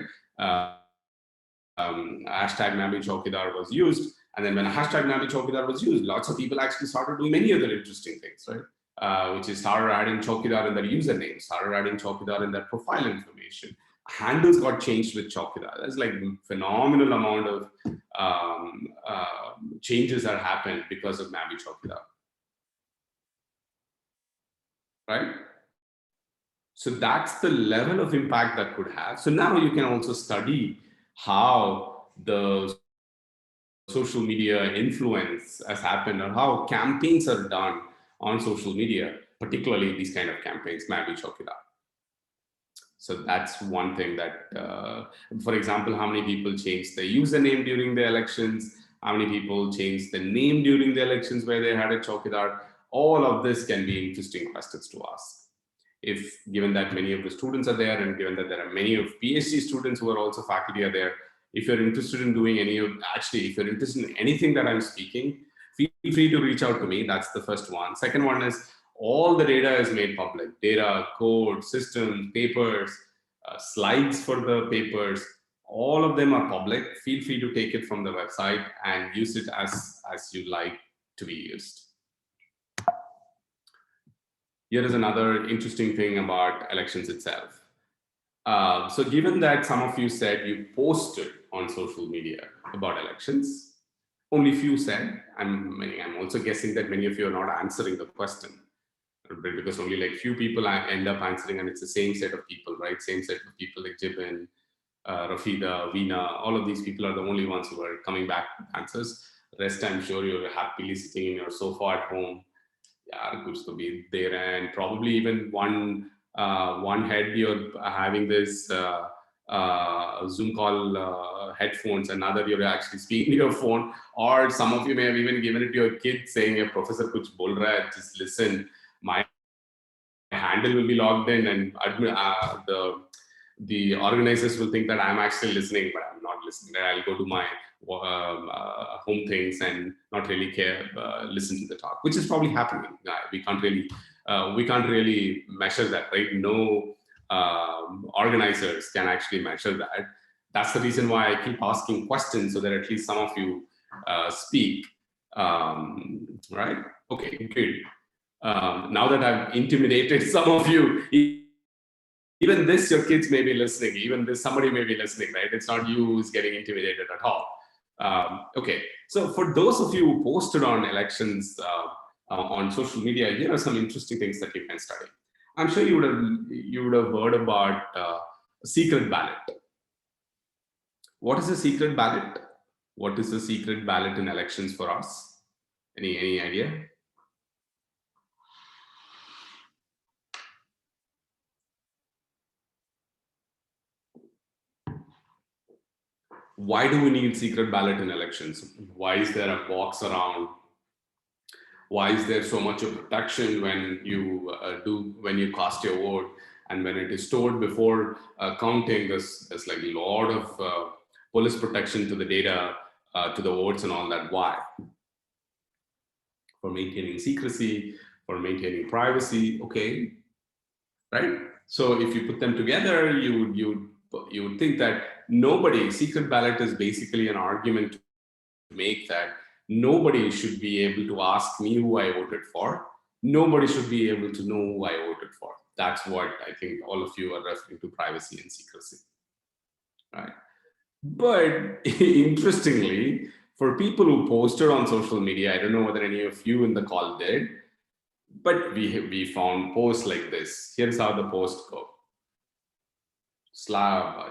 Hashtag Mavi Chaukidar was used. And then when hashtag Mavi Chaukidar was used, lots of people actually started doing many other interesting things, right? Which is started adding Chaukidar in their username, started adding Chaukidar in their profile information. Handles got changed with Chaukidar. There's like phenomenal amount of changes that happened because of Mavi Chaukidar. Right? So that's the level of impact that could have. So now you can also study how the social media influence has happened or how campaigns are done on social media, particularly these kind of campaigns, Mavi Chaukidar. So that's one thing that, for example, how many people changed their username during the elections, how many people changed the name during the elections where they had a Chaukidar. All of this can be interesting questions to ask. If given that many of the students are there and given that there are many of PhD students who are also faculty are there, if you're interested in doing if you're interested in anything that I'm speaking, feel free to reach out to me. That's the first one. Second one is all the data is made public. Data, code, systems, papers, slides for the papers, all of them are public. Feel free to take it from the website and use it as you like to be used. Here is another interesting thing about elections itself. So given that some of you said you posted on social media about elections, only few said, I'm also guessing that many of you are not answering the question, because only like few people end up answering, and it's the same set of people, right? Same set of people like Jibin, Rafida, Veena, all of these people are the only ones who are coming back with answers. Rest, I'm sure you're happily sitting in your sofa at home. Yeah, good to be there, and probably even one head you're having this Zoom call headphones, another you're actually speaking to your phone, or some of you may have even given it to your kid saying, "Your professor kuch bol raha hai, just listen." My handle will be logged in, and the organizers will think that I'm actually listening, but I'm not listening. I'll go to my home things and not really care, listen to the talk, which is probably happening. We can't really measure that, right? No organizers can actually measure that. That's the reason why I keep asking questions, so that at least some of you speak. Right? Okay, good. Now that I've intimidated some of you, even this, your kids may be listening, even this, somebody may be listening, right? It's not you who's getting intimidated at all. Okay, so for those of you who posted on elections on social media, here are some interesting things that you can study. I'm sure you would have heard about secret ballot. What is a secret ballot? What is a secret ballot in elections for us? Any idea? Why do we need secret ballot in elections? Why is there a box around? Why is there so much of protection when you when you cast your vote, and when it is stored before counting? There's like a lot of police protection to the data, to the votes and all that. Why? For maintaining secrecy, for maintaining privacy. Okay, right? So if you put them together, you would think that nobody, secret ballot is basically an argument to make that nobody should be able to ask me who I voted for. Nobody should be able to know who I voted for. That's what I think all of you are referring to, privacy and secrecy, right? But interestingly, for people who posted on social media, I don't know whether any of you in the call did, but we found posts like this. Here's how the post go.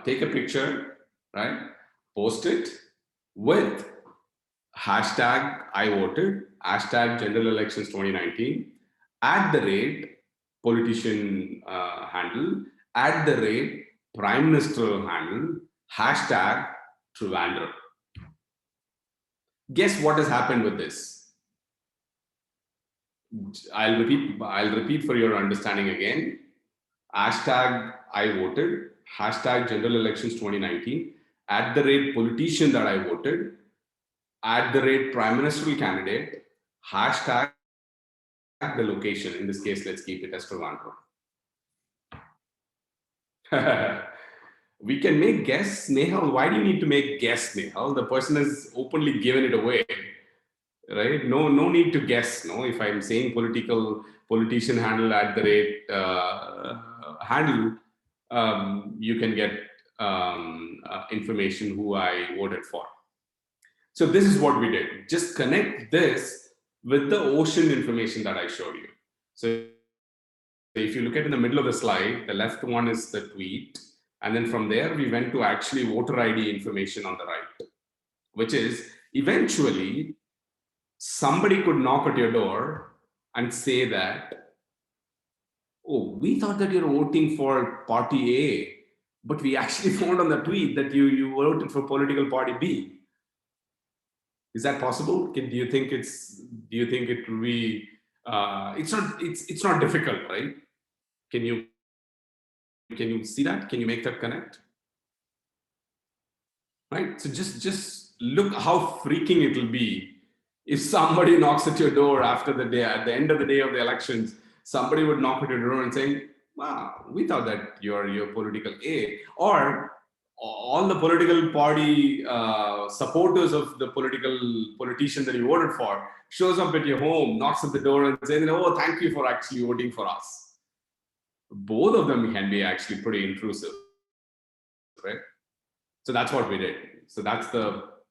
Take a picture, right? Post it with hashtag I voted, hashtag general elections 2019, @politician handle, prime minister handle, hashtag Trivandrum. Guess what has happened with this? I'll repeat for your understanding again. Hashtag I voted, hashtag general elections 2019, @politician that I voted, @prime ministerial candidate, hashtag the location. In this case, let's keep it as Trivandrum. We can make guess, Nehal. Why do you need to make guess, Nehal? The person has openly given it away, right? No need to guess. No, if I'm saying politician handle handle, you can get information who I voted for. So this is what we did. Just connect this with the ocean information that I showed you. So if you look at in the middle of the slide, the left one is the tweet. And then from there, we went to actually voter ID information on the right, which is eventually somebody could knock at your door and say that, oh, we thought that you're voting for party A, but we actually found on the tweet that you voted for political party B. Is that possible? Do you think it will be? It's not difficult, right? Can you see that? Can you make that connect? Right. So just look how freaking it will be if somebody knocks at your door at the end of the day of the elections. Somebody would knock at your door and say, "Wow, we thought that you're political A," or all the political party supporters of the politician that you voted for shows up at your home, knocks at the door and says, "Oh, thank you for actually voting for us." Both of them can be actually pretty intrusive, right? So that's what we did. So that's the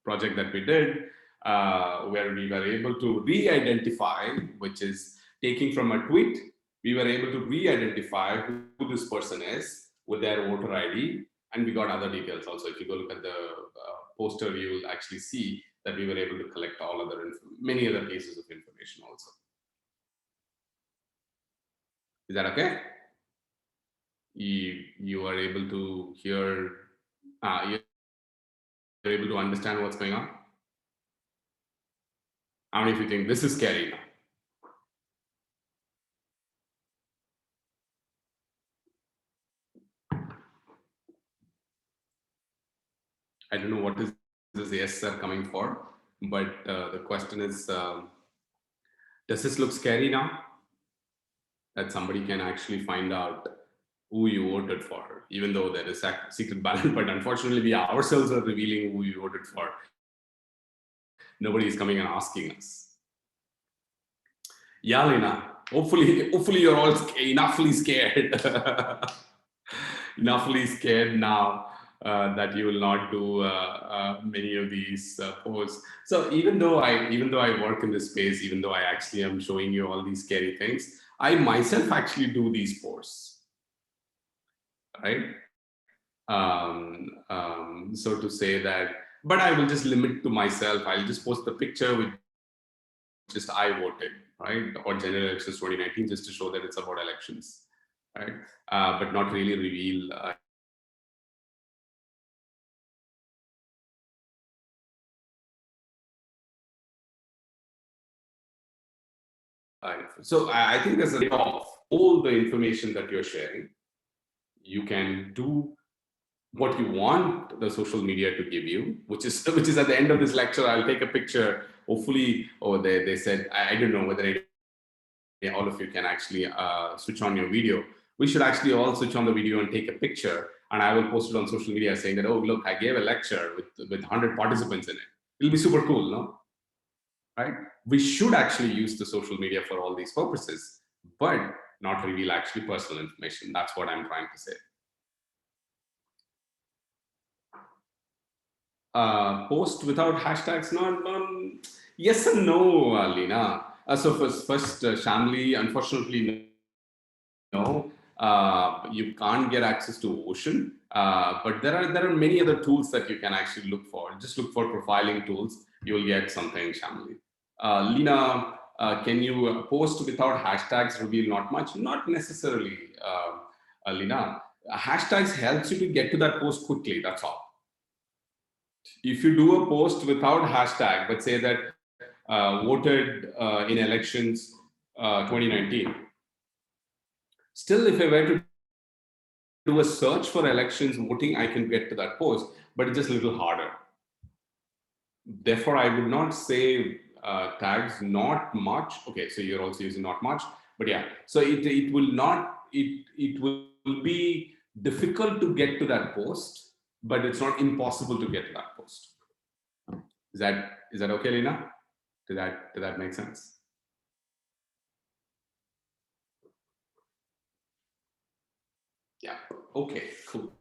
project that we did, where we were able to re-identify, which is taking from a tweet, we were able to re-identify who this person is with their voter ID. And we got other details also. If you go look at the poster, you will actually see that we were able to collect many other pieces of information also. Is that okay? You are able to hear, you're able to understand what's going on? How many of you think this is scary now? I don't know what is this yes sir coming for, but the question is, does this look scary now? That somebody can actually find out who you voted for, even though there is a secret ballot, but unfortunately we ourselves are revealing who you voted for. Nobody is coming and asking us. Yeah, Lena, hopefully you're all enoughly scared. Enoughly scared now that you will not do many of these posts. So even though I work in this space, even though I actually am showing you all these scary things, I myself actually do these posts, right? So to say that, but I will just limit to myself. I'll just post the picture with just I voted, right? Or general elections 2019, just to show that it's about elections, right? But not really reveal so I think there's a lot of all the information that you're sharing. You can do what you want the social media to give you, which is at the end of this lecture, I'll take a picture. Hopefully, they said, I don't know whether all of you can actually switch on your video. We should actually all switch on the video and take a picture, and I will post it on social media saying that, oh, look, I gave a lecture with 100 participants in it. It'll be super cool, no? Right? We should actually use the social media for all these purposes, but not reveal actually personal information. That's what I'm trying to say. Post without hashtags, yes and no, Lena. So first Shamli, unfortunately, no. You can't get access to Ocean, but there are many other tools that you can actually look for. Just look for profiling tools. You will get something, Shamli. Lena, can you post without hashtags reveal not much? Not necessarily, Lena. Hashtags helps you to get to that post quickly, that's all. If you do a post without hashtag, but say that voted in elections 2019, still if I were to do a search for elections voting, I can get to that post, but it's just a little harder. Therefore, I would not say tags not much. Okay, so you're also using not much, but yeah. So it will be difficult to get to that post, but it's not impossible to get to that post. Is that okay, Lena? Did that make sense? Yeah. Okay. Cool.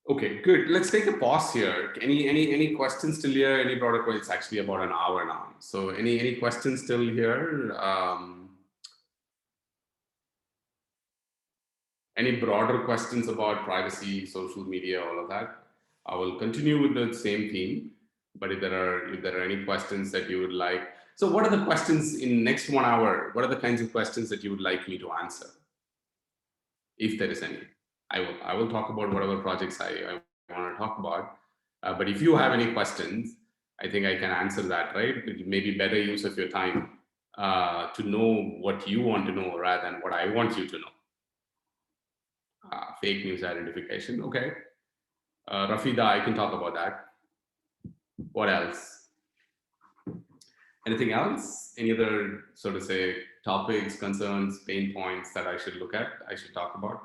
Okay. Good. Let's take a pause here. Any questions still here? Any broader questions? It's actually about an hour now. So any questions still here? Any broader questions about privacy, social media, all of that? I will continue with the same theme, but if there are any questions that you would like. So what are the questions in next 1 hour? What are the kinds of questions that you would like me to answer? If there is any, I will talk about whatever projects I want to talk about. But if you have any questions, I think I can answer that, right? It may be better use of your time to know what you want to know rather than what I want you to know. Fake news identification, okay. Rafida, I can talk about that. What else? Anything else? Any other, so to say, topics, concerns, pain points that I should look at, I should talk about?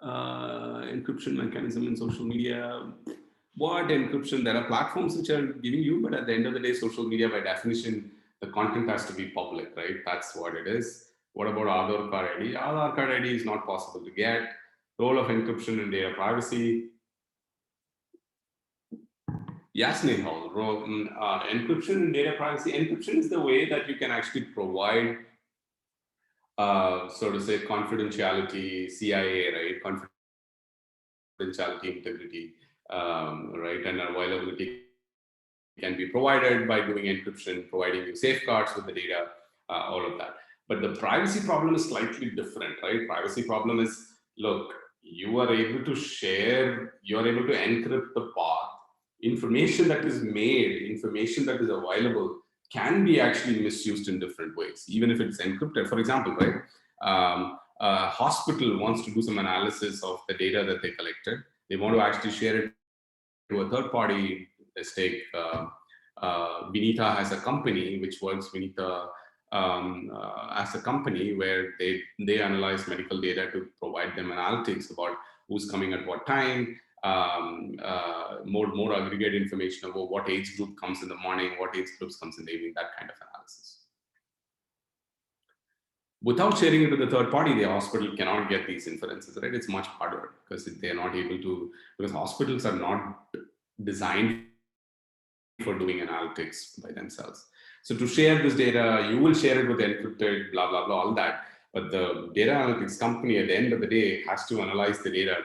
Encryption mechanism in social media. What encryption? There are platforms which are giving you, but at the end of the day, social media by definition, the content has to be public, right? That's what it is. What about Aadhaar card ID? Aadhaar card ID is not possible to get. Role of encryption in data privacy. Yes, Nehal. Encryption in data privacy. Encryption is the way that you can actually provide, so to say, confidentiality, CIA, right? Confidentiality, integrity, right? And availability can be provided by doing encryption, providing you safeguards with the data, all of that. But the privacy problem is slightly different, right? Privacy problem is, look, you are able to share, you're able to encrypt the path. Information that is made, information that is available can be actually misused in different ways, even if it's encrypted. For example, right? A hospital wants to do some analysis of the data that they collected. They want to actually share it to a third party. Let's take Vinita has a company which works, Vinita as a company where they analyze medical data to provide them analytics about who's coming at what time, more aggregate information about what age group comes in the morning, what age groups comes in the evening, that kind of analysis. Without sharing it with the third party, the hospital cannot get these inferences, right? It's much harder because they're not able to, because hospitals are not designed for doing analytics by themselves. So to share this data, you will share it with encrypted, blah, blah, blah, all that. But the data analytics company at the end of the day has to analyze the data,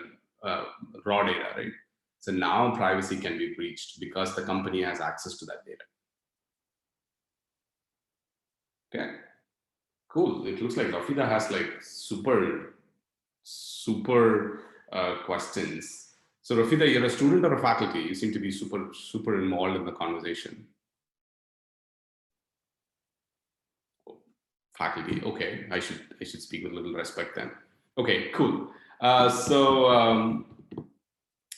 raw data, right? So now privacy can be breached because the company has access to that data. Okay. Cool. It looks like Rafida has like super questions. So Rafida, you're a student or a faculty? You seem to be super involved in the conversation. Faculty. Okay, I should speak with a little respect then. Okay, cool. So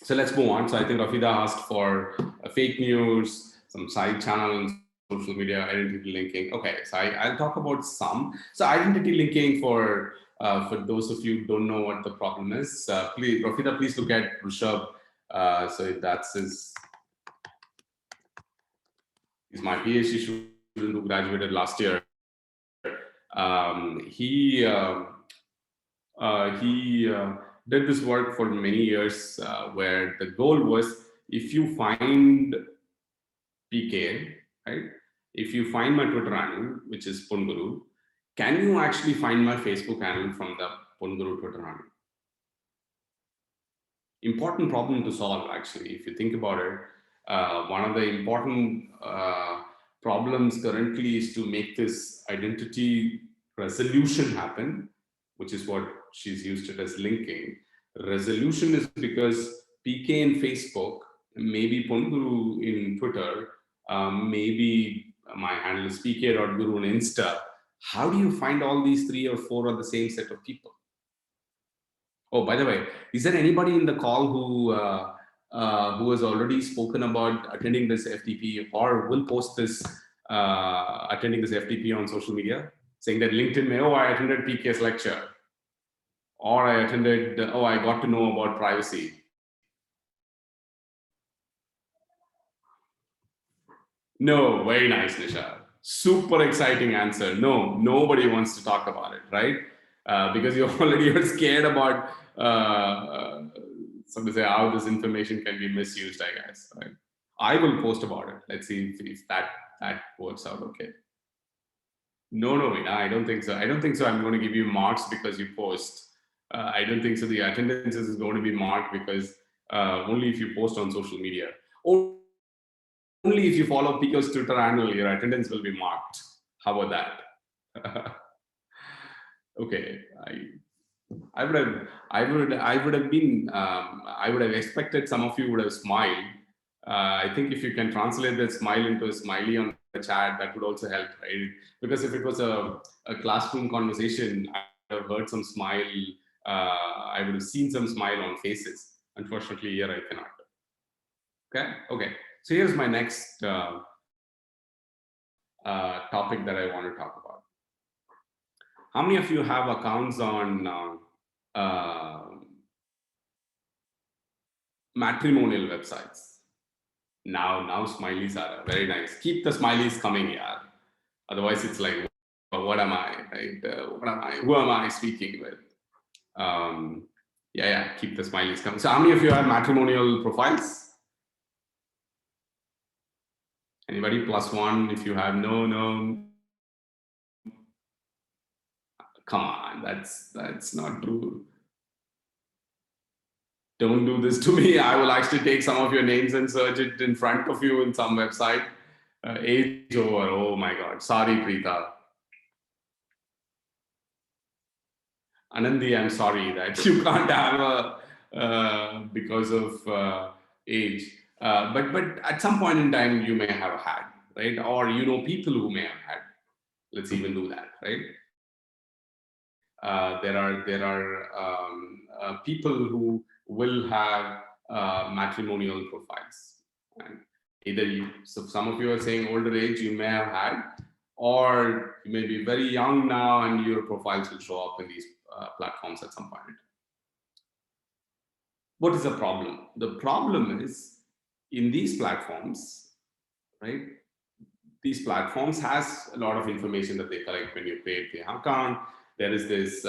let's move on. So I think Rafida asked for fake news, some side channels, social media, identity linking. Okay, so I'll talk about some. So identity linking for those of you who don't know what the problem is, please, Rafida, please look at Rishabh. So if that's he's my PhD student who graduated last year. He did this work for many years where the goal was, if you find PK, right? If you find my Twitter handle, which is Ponnurangam, can you actually find my Facebook handle from the Ponnurangam Twitter handle? Important problem to solve, actually, if you think about it. One of the important problems currently is to make this identity resolution happen, which is what she's used it as linking. Resolution is because PK in Facebook, maybe Ponnurangam in Twitter, maybe my handle is pk.guru on Insta. How do you find all these 3 or 4 on the same set of people? Oh, by the way, is there anybody in the call who has already spoken about attending this FDP or will post this attending this FDP on social media, saying that LinkedIn, oh, I attended PK's lecture, or I attended, oh, I got to know about privacy. No, very nice, Nisha. Super exciting answer. No, nobody wants to talk about it, right? Because you're scared about so to say how this information can be misused, I guess. Right? I will post about it. Let's see if that works out okay. No, I don't think so. I don't think so. I'm going to give you marks because you post. I don't think so. The attendance is going to be marked because only if you post on social media. Only if you follow PK's Twitter handle, your attendance will be marked. How about that? Okay, I would have expected some of you would have smiled. I think if you can translate that smile into a smiley on the chat, that would also help, right? Because if it was a classroom conversation, I would have heard some smile. I would have seen some smile on faces. Unfortunately, here I cannot. Okay. So here's my next topic that I want to talk about. How many of you have accounts on matrimonial websites? Now smileys are very nice. Keep the smileys coming, yeah. Otherwise, it's like, what am I? Right? What am I? Who am I speaking with? Yeah. Keep the smileys coming. So, how many of you have matrimonial profiles? Anybody? +1 if you have. No. Come on, that's not true. Don't do this to me. I will actually take some of your names and search it in front of you in some website. Age over. Oh my God. Sorry, Preeta. Anandi, I'm sorry that you can't have a because of age. But at some point in time, you may have had, right? Or you know people who may have had. Let's even do that, right? There are people who will have matrimonial profiles. Right? Either you, so some of you are saying older age you may have had, or you may be very young now and your profiles will show up in these platforms at some point. What is the problem? The problem is in these platforms, right? These platforms has a lot of information that they collect when you create the account. There is this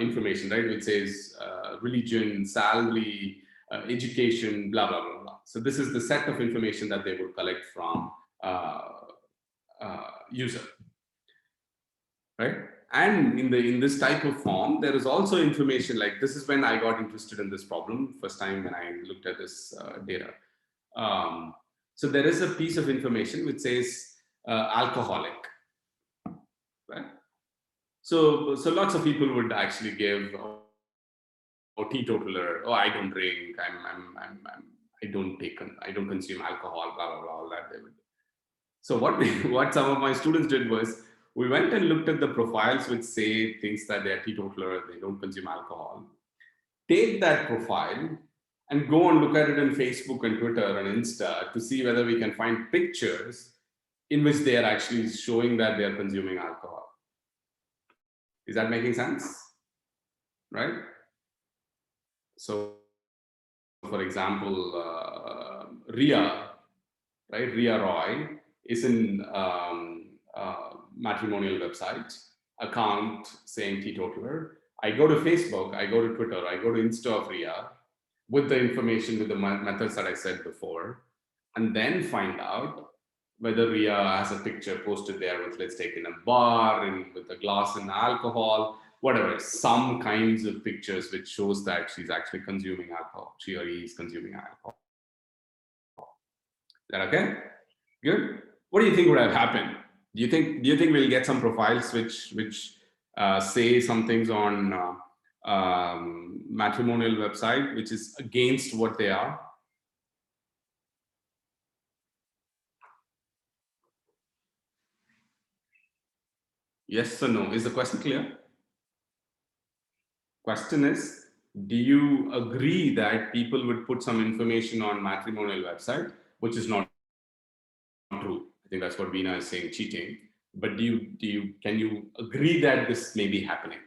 information, right, which says religion, salary, education, blah, blah, blah, blah. So this is the set of information that they would collect from user, right? And in this type of form, there is also information like, this is when I got interested in this problem, first time when I looked at this data. So there is a piece of information which says alcoholic, right? So lots of people would actually give, oh, teetotaler, oh, I don't drink, I don't consume alcohol, blah, blah, blah, all that they would do. So what some of my students did was, we went and looked at the profiles which say things that they're teetotaler, they don't consume alcohol. Take that profile and go and look at it in Facebook and Twitter and Insta to see whether we can find pictures in which they are actually showing that they are consuming alcohol. Is that making sense? Right? So, for example, Ria, right? Ria Roy is in matrimonial website, account saying teetotaler. I go to Facebook, I go to Twitter, I go to Insta of Ria with the information, with the methods that I said before, and then find out whether Ria has a picture posted there with, let's take in a bar and with a glass and alcohol, whatever, some kinds of pictures which shows that she's actually consuming alcohol. She or he is consuming alcohol. Is that okay? Good. What do you think would have happened? Do you think we'll get some profiles which say some things on matrimonial website which is against what they are? Yes or no? Is the question clear? Question is, do you agree that people would put some information on matrimonial website which is not true? I think that's what Veena is saying, cheating. But can you agree that this may be happening?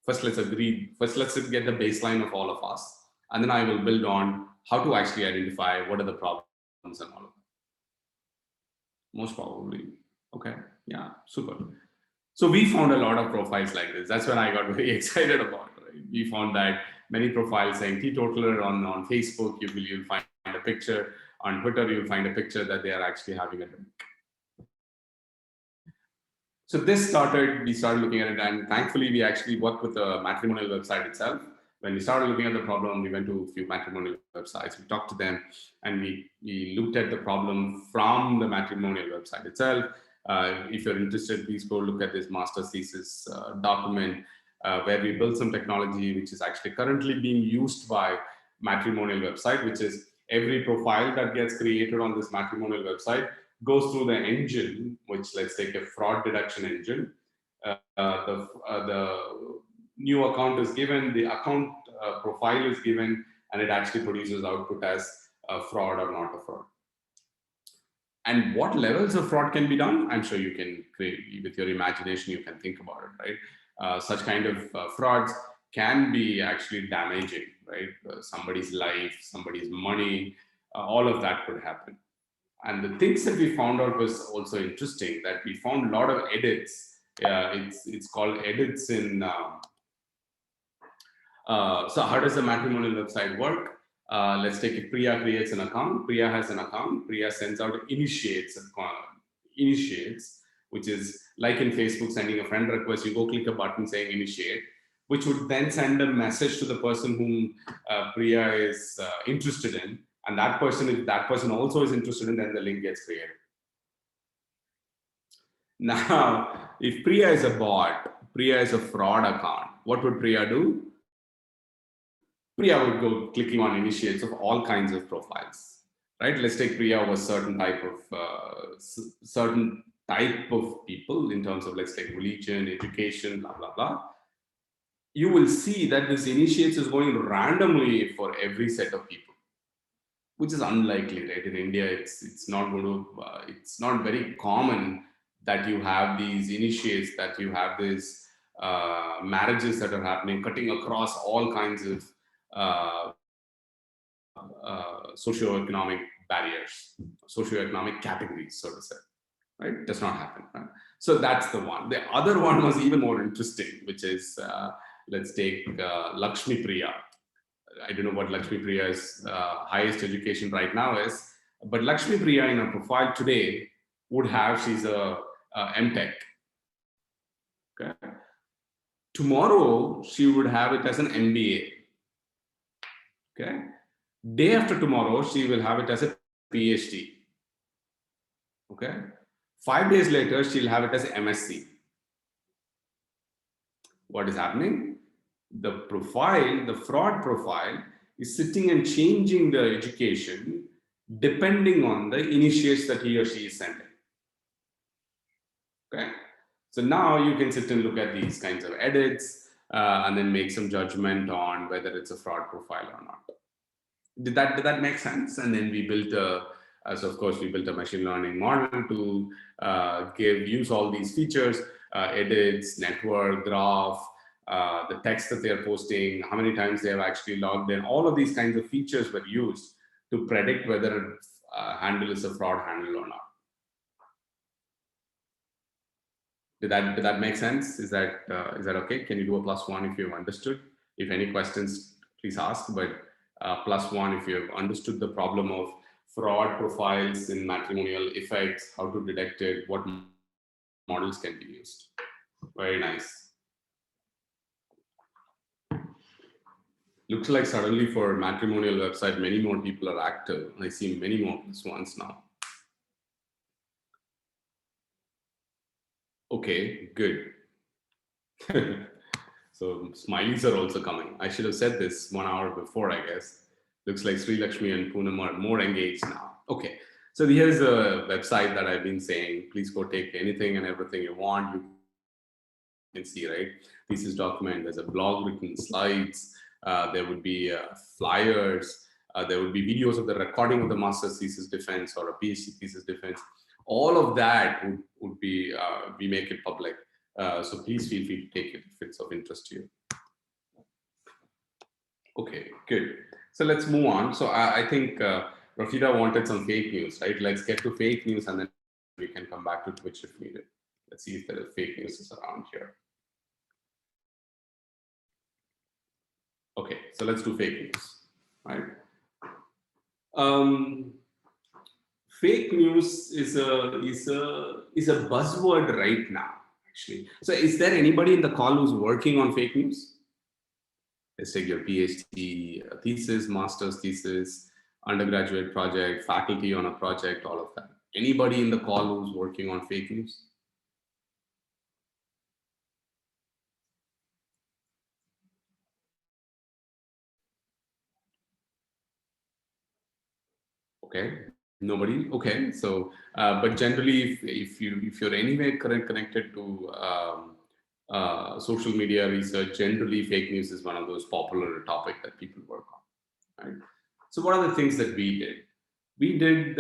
First, let's agree. First, let's get the baseline of all of us, and then I will build on how to actually identify what are the problems and all of that. Most probably. Okay. Yeah. Super. So we found a lot of profiles like this. That's when I got very excited about it. Right? We found that many profiles saying teetotaler on Facebook, you'll find a picture. On Twitter, you'll find a picture that they are actually having a drink. So this we started looking at it, and thankfully we actually worked with the matrimonial website itself. When we started looking at the problem, we went to a few matrimonial websites, we talked to them, and we looked at the problem from the matrimonial website itself. If you're interested, please go look at this master's thesis document where we built some technology which is actually currently being used by matrimonial website, which is every profile that gets created on this matrimonial website goes through the engine, which let's take a fraud detection engine. The new account is given, the account profile is given, and it actually produces output as a fraud or not a fraud. And what levels of fraud can be done? I'm sure you can, with your imagination, you can think about it, right? Such kind of frauds can be actually damaging, right? Somebody's life, somebody's money, all of that could happen. And the things that we found out was also interesting, that we found a lot of edits. It's called edits in, so how does the matrimonial website work? Let's take if Priya creates an account. Priya has an account. Priya sends out initiates, which is like in Facebook sending a friend request. You go click a button saying initiate, which would then send a message to the person whom Priya is interested in. And that person, if that person also is interested in, then the link gets created. Now, if Priya is a bot, Priya is a fraud account, what would Priya do? Priya would go clicking on initiates of all kinds of profiles, right? Let's take Priya was certain type of people in terms of, let's take religion, education, blah, blah, blah. You will see that this initiates is going randomly for every set of people. which is unlikely, right? In India, it's not going to, it's not very common that you have these initiates, that you have these marriages that are happening, cutting across all kinds of socioeconomic barriers, socioeconomic categories, so to say, right? Does not happen, right? So that's the one. The other one was even more interesting, which is, let's take Lakshmi Priya. I don't know what Lakshmi Priya's highest education right now is, but Lakshmi Priya in her profile today would have, she's a MTech. Okay. Tomorrow, she would have it as an MBA. Okay. Day after tomorrow, she will have it as a PhD. Okay. 5 days later, she'll have it as MSc. What is happening? The profile, the fraud profile, is sitting and changing the education depending on the initiates that he or she is sending. Okay. So now you can sit and look at these kinds of edits and then make some judgment on whether it's a fraud profile or not. Did that make sense? And then we built so of course we built a machine learning model to use all these features, edits, network, graph, the text that they're posting, how many times they have actually logged in. All of these kinds of features were used to predict whether a handle is a fraud handle or not. Did that make sense? Is that okay? Can you do a +1 if you've understood? If any questions, please ask, but +1 if you've understood the problem of fraud profiles in matrimonial effects, how to detect it, what models can be used. Very nice. Looks like suddenly for matrimonial website, many more people are active. I see many more +1s now. Okay, good. So smileys are also coming. I should have said this 1 hour before, I guess. Looks like Sri Lakshmi and Poonam are more engaged now. Okay, so here's a website that I've been saying, please go take anything and everything you want. You can see, right? Thesis document, there's a blog written, slides, there would be flyers, there would be videos of the recording of the master's thesis defense or a PhD thesis defense. All of that would be, we make it public. So please feel free to take it if it's of interest to you. Okay, good. So let's move on. So I think Rafida wanted some fake news, right? Let's get to fake news and then we can come back to Twitch if needed. Let's see if there is fake news is around here. Okay, so let's do fake news, right? Fake news is a buzzword right now, actually. So is there anybody in the call who's working on fake news? Let's take your PhD thesis, master's thesis, undergraduate project, faculty on a project, all of that. Anybody in the call who's working on fake news? Okay, nobody. Okay, so but generally, if you're anyway connected to social media research, generally fake news is one of those popular topics that people work on. Right? So what are the things that we did? We did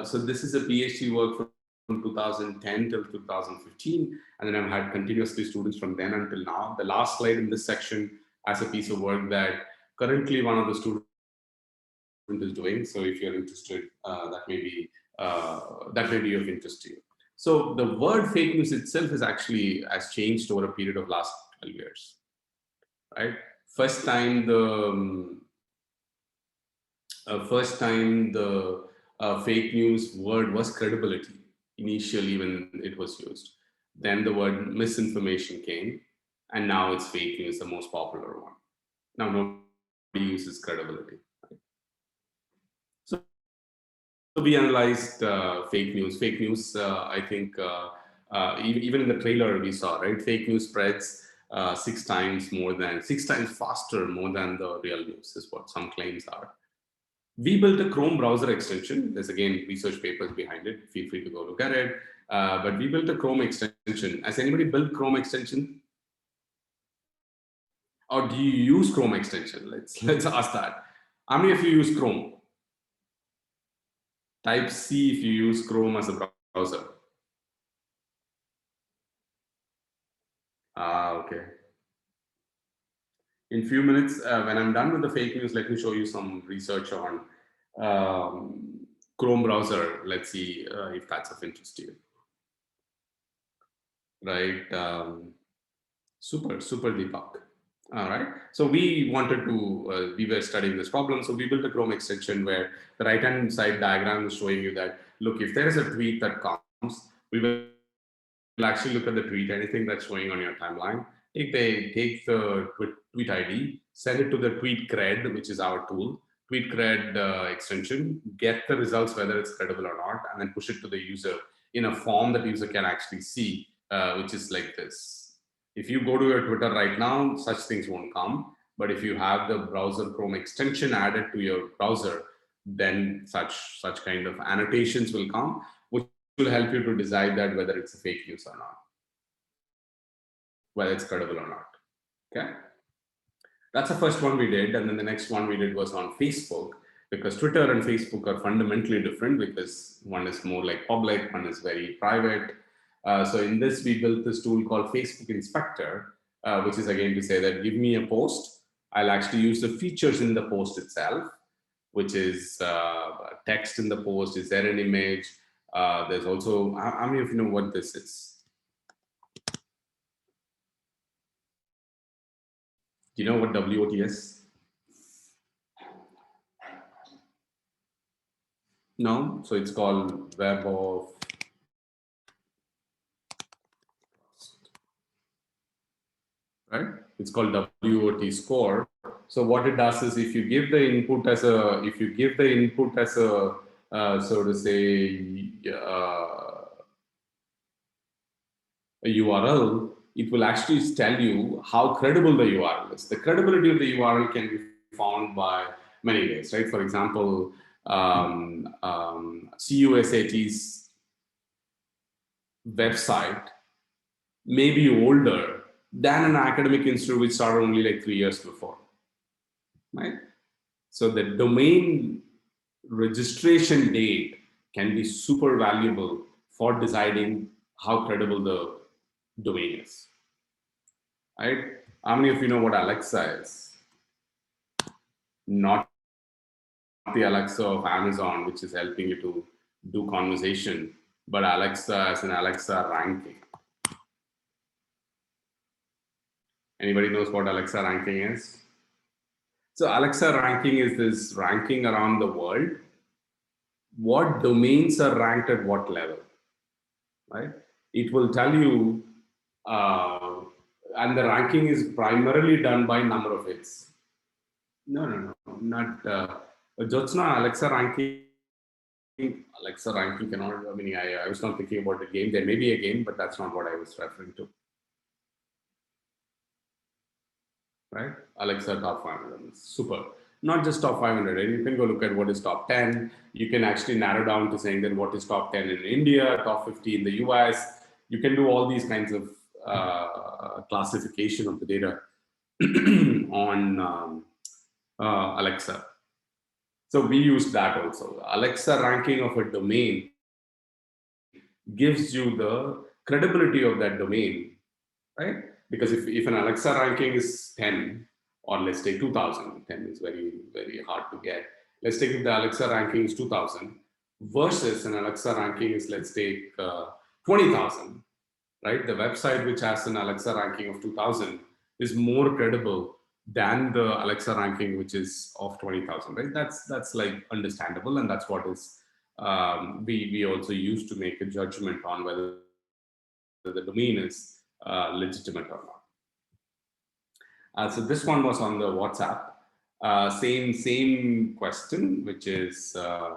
so this is a PhD work from 2010 till 2015, and then I've had continuously students from then until now. The last slide in this section has a piece of work that currently one of the students is doing. So if you're interested, that may be of interest to you. So the word fake news itself is actually has changed over a period of last 12 years, right? First time the fake news word was credibility initially when it was used. Then the word misinformation came, and now it's fake news, the most popular one. Now nobody uses credibility. So we analyzed fake news. Fake news, I think, even in the trailer we saw, right? Fake news spreads 6 times faster more than the real news is what some claims are. We built a Chrome browser extension. There's again research papers behind it. Feel free to go look at it. But we built a Chrome extension. Has anybody built Chrome extension? Or do you use Chrome extension? Let's ask that. How many of you use Chrome? Type C if you use Chrome as a browser. Okay. In few minutes, when I'm done with the fake news, let me show you some research on Chrome browser. Let's see if that's of interest to you. Right. Super Deepak. All right. So we wanted to, we were studying this problem. So we built a Chrome extension where the right-hand side diagram is showing you that, look, if there is a tweet that comes, we will actually look at the tweet, anything that's showing on your timeline, take the tweet ID, send it to the tweet cred, which is our tool, tweet cred extension, get the results, whether it's credible or not, and then push it to the user in a form that user can actually see, which is like this. If you go to your Twitter right now, such things won't come. But if you have the browser Chrome extension added to your browser, then such kind of annotations will come, which will help you to decide that whether it's a fake news or not, whether it's credible or not. Okay, that's the first one we did, and then the next one we did was on Facebook, because Twitter and Facebook are fundamentally different, because one is more like public, one is very private. So in this, we built this tool called Facebook Inspector, which is again to say that give me a post. I'll actually use the features in the post itself, which is text in the post. Is there an image? There's also, how many of you know what this is? Do you know what WOT is? No? So it's called Web of right? It's called WOT score. So what it does is, if you give the input as a, so to say, a URL, it will actually tell you how credible the URL is. The credibility of the URL can be found by many ways, right? For example, CUSAT's website may be older than an academic institute which started only like 3 years before, right? So the domain registration date can be super valuable for deciding how credible the domain is, right? How many of you know what Alexa is? Not the Alexa of Amazon, which is helping you to do conversation, but Alexa as an Alexa ranking. Anybody knows what Alexa ranking is? So Alexa ranking is this ranking around the world. What domains are ranked at what level, right? It will tell you, and the ranking is primarily done by number of hits. No, not, it's not Alexa ranking. Alexa ranking cannot, I mean, I was not thinking about the game. There may be a game, but that's not what I was referring to. Right? Alexa top 500, super. Not just top 500, you can go look at what is top 10. You can actually narrow down to saying that what is top 10 in India, top 50 in the US. You can do all these kinds of classification of the data on Alexa. So we use that also. Alexa ranking of a domain gives you the credibility of that domain, right? Because if an Alexa ranking is 10, or let's take 2000, 10 is very, very hard to get. Let's take if the Alexa ranking is 2000 versus an Alexa ranking is, let's take 20,000, right? The website which has an Alexa ranking of 2000 is more credible than the Alexa ranking which is of 20,000, right? That's like understandable, and that's what is we also use to make a judgment on whether the domain is legitimate or not. So this one was on the WhatsApp. Same question, which is to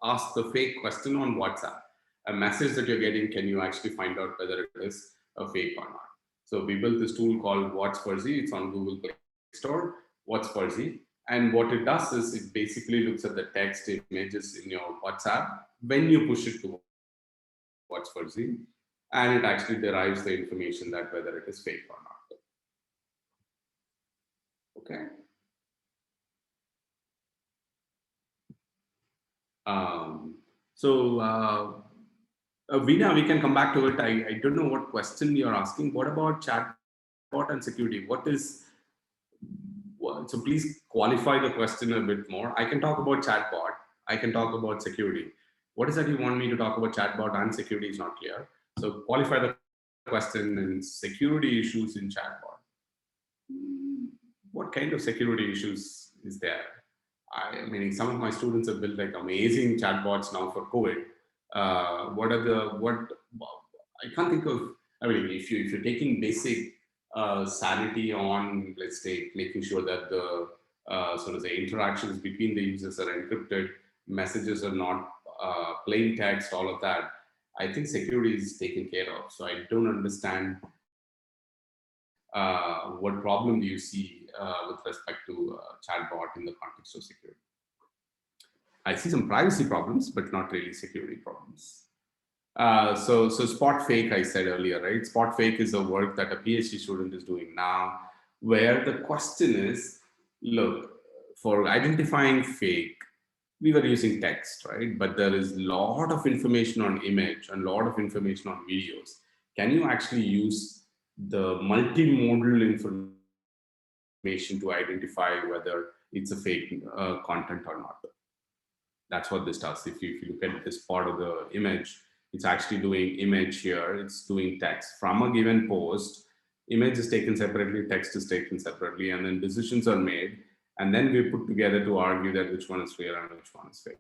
ask the fake question on WhatsApp. A message that you're getting, can you actually find out whether it is a fake or not? So we built this tool called What's Fuzzy. It's on Google Play Store. What's Fuzzy? And what it does is it basically looks at the text images in your WhatsApp when you push it to What's Fuzzy, and it actually derives the information that whether it is fake or not. Okay. Veena, we can come back to it. I don't know what question you're asking. What about chatbot and security? So please qualify the question a bit more. I can talk about chatbot. I can talk about security. What is that you want me to talk about chatbot and security is not clear. So qualify the question and security issues in chatbot. What kind of security issues is there? I mean, some of my students have built like amazing chatbots now for COVID. I can't think of, I mean, if you're taking basic sanity on, let's say, making sure that the sort of the interactions between the users are encrypted, messages are not plain text, all of that, I think security is taken care of. So I don't understand what problem do you see with respect to chatbot in the context of security. I see some privacy problems, but not really security problems. So spot fake, I said earlier, right? Spot fake is a work that a PhD student is doing now, where the question is, look, for identifying fake, we were using text, right? But there is a lot of information on image and a lot of information on videos. Can you actually use the multimodal information to identify whether it's a fake content or not? That's what this does. If you look at this part of the image, it's actually doing image here. It's doing text. From a given post, image is taken separately, text is taken separately, and then decisions are made. And then we put together to argue that which one is real and which one is fake.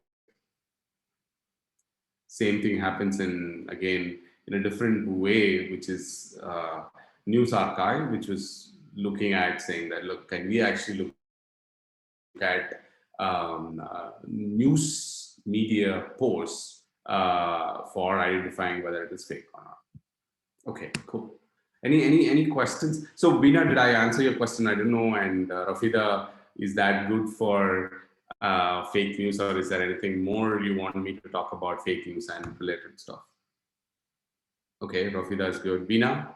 Same thing happens again, in a different way, which is News Archive, which was looking at saying that, look, can we actually look at news media posts for identifying whether it is fake or not? Okay, cool. Any questions? So Veena, did I answer your question? I don't know. And Rafida, is that good for fake news, or is there anything more you want me to talk about fake news and related stuff? Okay, Rafida is good. Veena?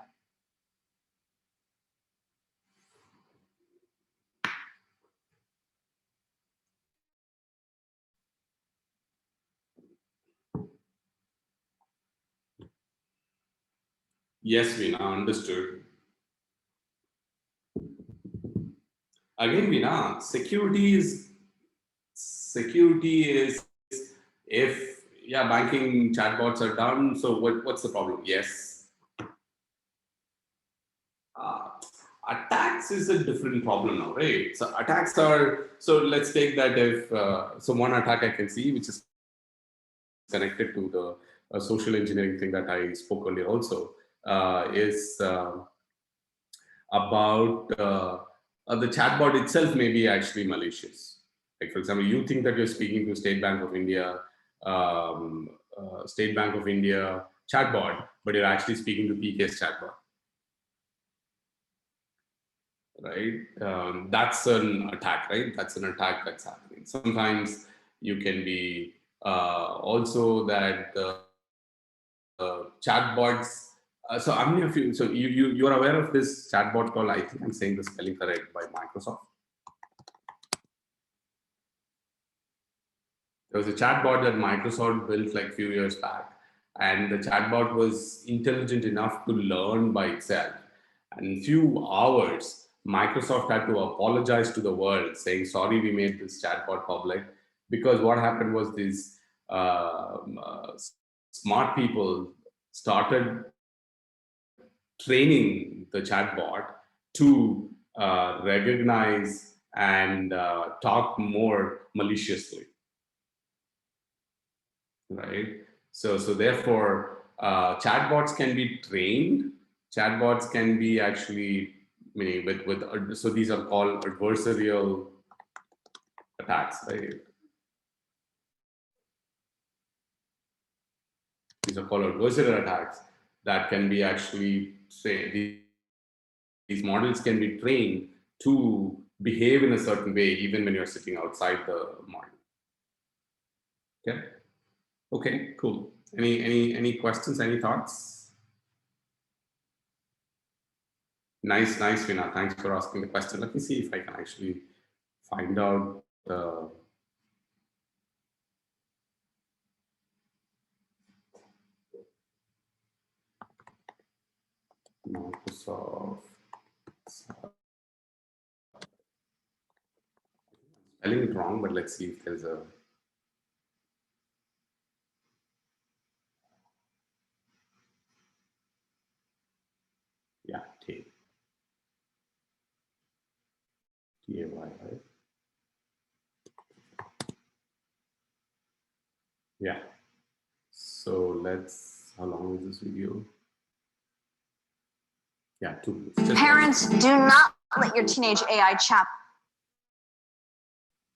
Yes, Veena, understood. Again, Veena, security is if banking chatbots are done. So what's the problem? Yes. Attacks is a different problem now, right? So attacks are, so let's take that if, so one attack I can see, which is connected to the social engineering thing that I spoke earlier also, is about the chatbot itself may be actually malicious. Like, for example, you think that you're speaking to State Bank of India chatbot, but you're actually speaking to PK's chatbot. Right? That's an attack, right? That's an attack that's happening. Sometimes you can be also that chatbots. So how many of you? So you are aware of this chatbot called, I think I'm saying the spelling correct, by Microsoft. There was a chatbot that Microsoft built like a few years back, and the chatbot was intelligent enough to learn by itself. And in few hours, Microsoft had to apologize to the world, saying, sorry, we made this chatbot public, because what happened was these smart people started training the chatbot to recognize and talk more maliciously, right? So therefore, chatbots can be trained. Chatbots can be actually, so these are called adversarial attacks, right? These are called adversarial attacks that can be actually, say, these models can be trained to behave in a certain way, even when you're sitting outside the model. Okay. Okay, cool. Any questions, any thoughts? Nice, Veena. Thanks for asking the question. Let me see if I can actually find out Microsoft. Spelling it wrong, but let's see if there's a. Yeah, T. T-A-Y, right? Yeah. So let's, how long is this video? Yeah, 2 minutes. Parents, do not let your teenage AI chat.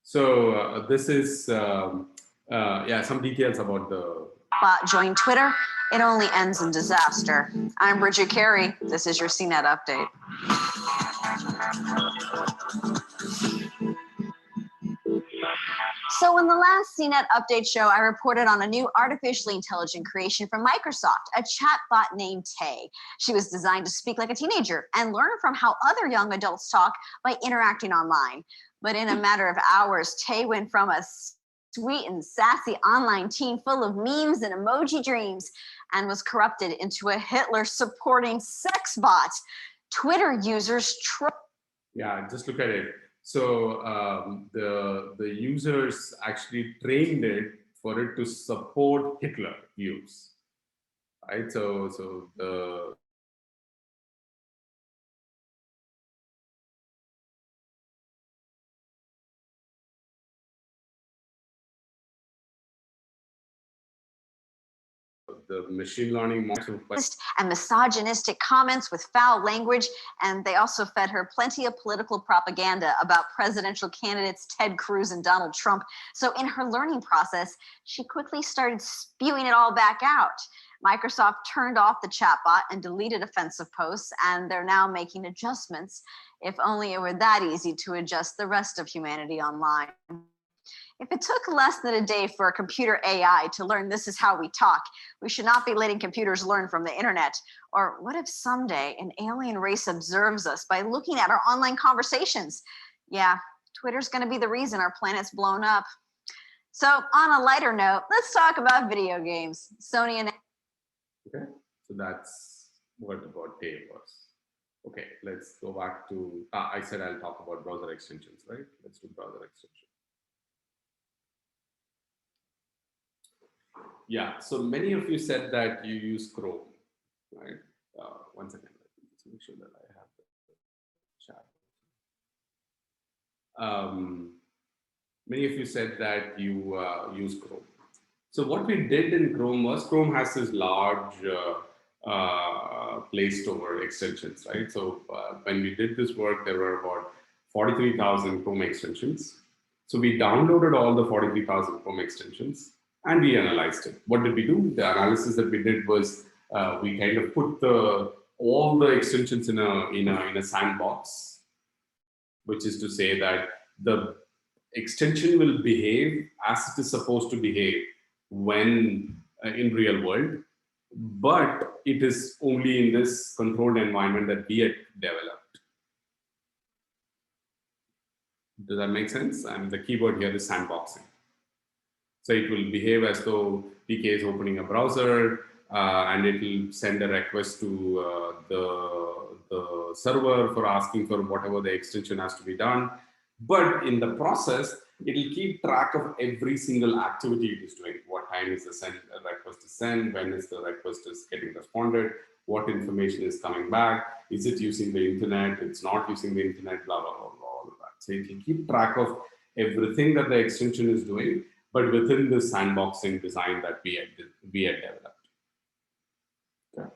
So this is, yeah, some details about the Bot join Twitter. It only ends in disaster. I'm Bridget Carey. This is your CNET update. So in the last CNET update show, I reported on a new artificially intelligent creation from Microsoft, a chatbot named Tay. She was designed to speak like a teenager and learn from how other young adults talk by interacting online. But in a matter of hours, Tay went from a sweet and sassy online teen full of memes and emoji dreams and was corrupted into a Hitler-supporting sex bot. Twitter users yeah, just look at it. So the users actually trained it for it to support Hitler views, right? So the machine learning models and misogynistic comments with foul language, and they also fed her plenty of political propaganda about presidential candidates Ted Cruz and Donald Trump. So in her learning process, she quickly started spewing it all back out. Microsoft turned off the chatbot and deleted offensive posts, and they're now making adjustments. If only it were that easy to adjust the rest of humanity online. If it took less than a day for a computer AI to learn this is how we talk, we should not be letting computers learn from the internet. Or what if someday an alien race observes us by looking at our online conversations? Yeah, Twitter's gonna be the reason our planet's blown up. So on a lighter note, let's talk about video games. Sony and okay, so that's what about Tay was. Okay, let's go back to, I said I'll talk about browser extensions, right? Let's do browser extensions. Yeah, so many of you said that you use Chrome, right? One second, let's make sure that I have the chat. Many of you said that you use Chrome. So what we did in Chrome was, Chrome has this large Play Store extensions, right? So when we did this work, there were about 43,000 Chrome extensions. So we downloaded all the 43,000 Chrome extensions and we analyzed it. What did we do? The analysis that we did was we kind of put all the extensions in a sandbox, which is to say that the extension will behave as it is supposed to behave when in real world, but it is only in this controlled environment that we had developed. Does that make sense? And the keyword here is sandboxing. So it will behave as though PK is opening a browser and it will send a request to the server for asking for whatever the extension has to be done. But in the process, it will keep track of every single activity it is doing. What time is the request is sent? When is the request is getting responded? What information is coming back? Is it using the internet? It's not using the internet, blah, blah, blah, blah, all of that. So it will keep track of everything that the extension is doing, but within the sandboxing design that we had developed. Okay.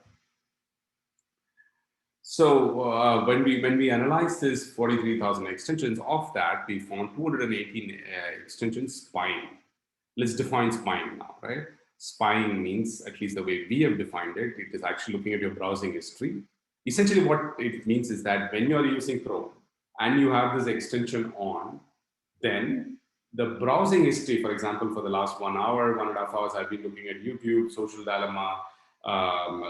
So when we analyzed this 43,000 extensions, of that we found 218 extensions spying. Let's define spying now, right? Spying means, at least the way we have defined it, it is actually looking at your browsing history. Essentially what it means is that when you're using Chrome and you have this extension on, then the browsing history, for example, for the last 1 hour, 1.5 hours, I've been looking at YouTube, Social Dilemma,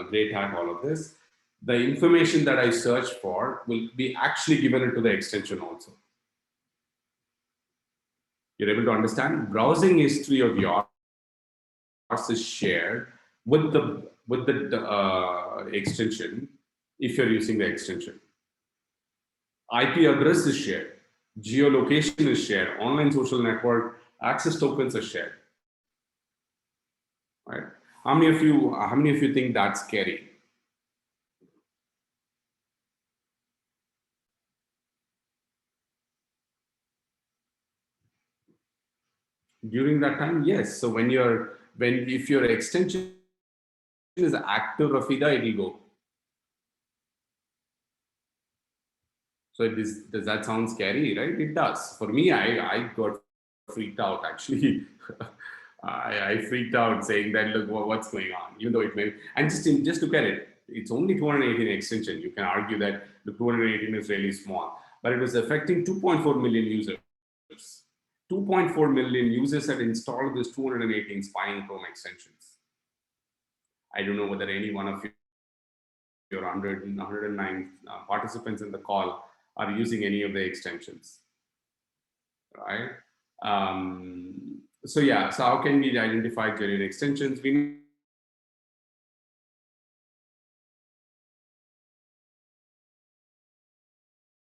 Great Hack, all of this. The information that I search for will be actually given into the extension also. You're able to understand? Browsing history of yours is shared with the extension if you're using the extension. IP address is shared, geolocation is shared, online social network access tokens are shared. Right? How many of you think that's scary? During that time, yes. So if your extension is active, Rafida, it will go. So does that sound scary, right? It does. For me, I got freaked out actually. I freaked out saying that, look, what's going on? Even though it may, and just look at it. It's only 218 extension. You can argue that the 218 is really small, but it was affecting 2.4 million users. 2.4 million users have installed this 218 spying Chrome extensions. I don't know whether any one of your 109 participants in the call are using any of the extensions, right? So yeah, so how can we identify genuine extensions? We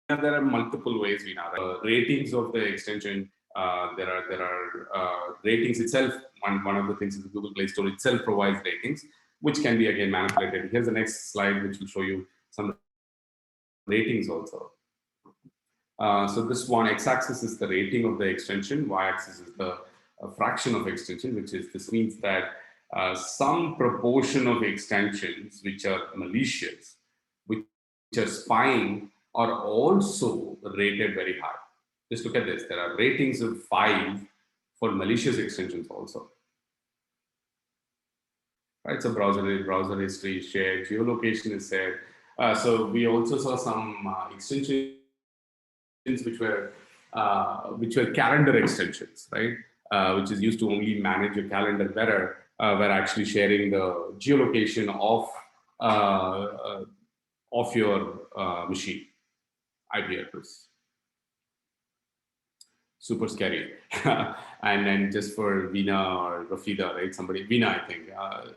there are multiple ways we know ratings of the extension. There are ratings itself. One of the things is the Google Play Store itself provides ratings, which can be again manipulated. Here's the next slide, which will show you some ratings also. So this one, x-axis is the rating of the extension, y-axis is the fraction of extension, this means that some proportion of extensions which are malicious, which are spying, are also rated very high. Just look at this. There are ratings of 5 for malicious extensions also. Right, so browser history is shared, geolocation is shared. So we also saw some extensions which were calendar extensions, right? Which is used to only manage your calendar better. We're actually sharing the geolocation of your machine, IP address. Super scary. And then just for Veena or Rafida, right? Somebody, Veena, I think.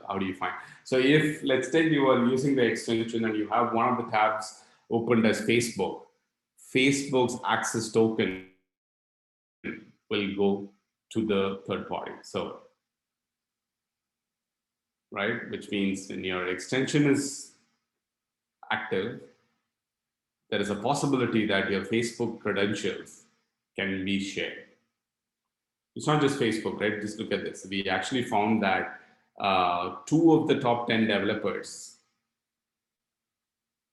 How do you find? So if, let's say you are using the extension and you have one of the tabs opened as Facebook, Facebook's access token will go to the third party. So, right, which means when your extension is active, there is a possibility that your Facebook credentials can be shared. It's not just Facebook, right? Just look at this. We actually found that 2 of the top 10 developers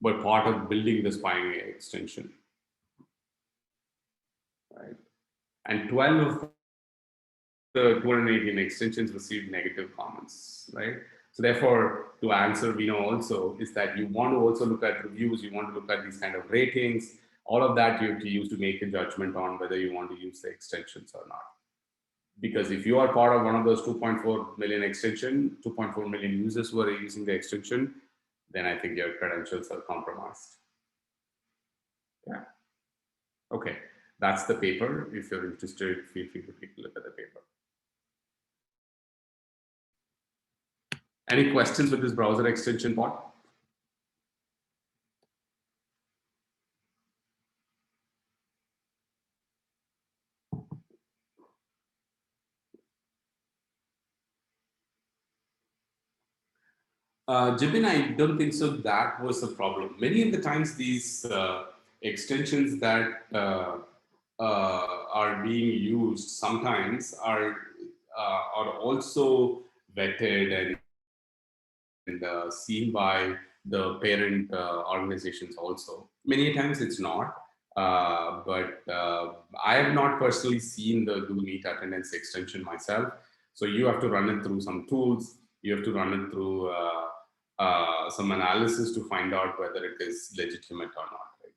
were part of building the spying extension, right? And 12 of the 218 extensions received negative comments, right? So therefore, to answer Veena also, is that you want to also look at reviews, you want to look at these kind of ratings, all of that you have to use to make a judgment on whether you want to use the extensions or not. Because if you are part of one of those 2.4 million extension, 2.4 million users who are using the extension, then I think your credentials are compromised. Yeah. Okay, that's the paper. If you're interested, feel free to take a look at the paper. Any questions with this browser extension part? Jibin, I don't think so that was a problem. Many of the times these extensions that are being used sometimes are also vetted and seen by the parent organizations also. Many times it's not, but I have not personally seen the Google Meet attendance extension myself. So you have to run it through some tools. You have to run it through some analysis to find out whether it is legitimate or not. Right?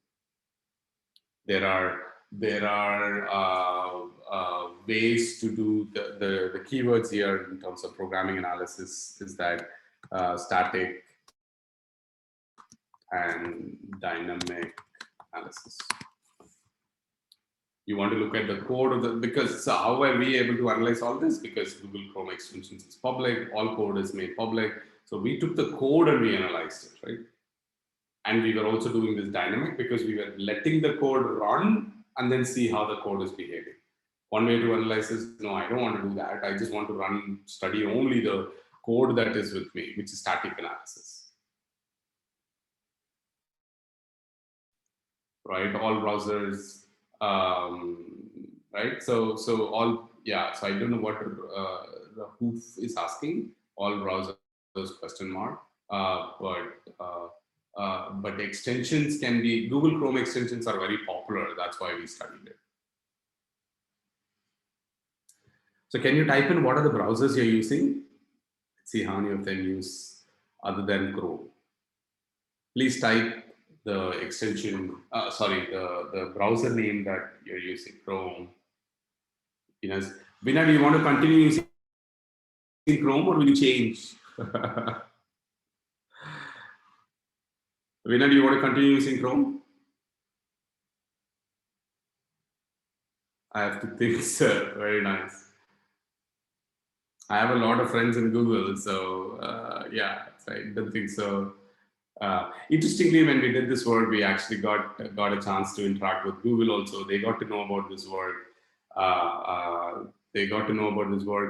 There are ways to do the keywords here in terms of programming analysis is that static and dynamic analysis. You want to look at the code of the, because so how are we able to analyze all this? Because Google Chrome extensions is public, all code is made public. So we took the code and we analyzed it, right? And we were also doing this dynamic because we were letting the code run and then see how the code is behaving. One way to analyze is, no, I don't want to do that. I just want to study only the code that is with me, which is static analysis. Right, all browsers, right? So all, yeah. So I don't know what Rahoof is asking. All browsers ? But extensions can be, Google Chrome extensions are very popular. That's why we studied it. So can you type in what are the browsers you're using? Let's see how many of them use other than Chrome. Please type the extension, the browser name that you're using, Chrome. Vinay, do you want to continue using Chrome or will you change? Vinay, do you want to continue using Chrome? I have to think, sir. Very nice. I have a lot of friends in Google, so yeah, so I don't think so. Interestingly, when we did this work, we actually got a chance to interact with Google also. They got to know about this work.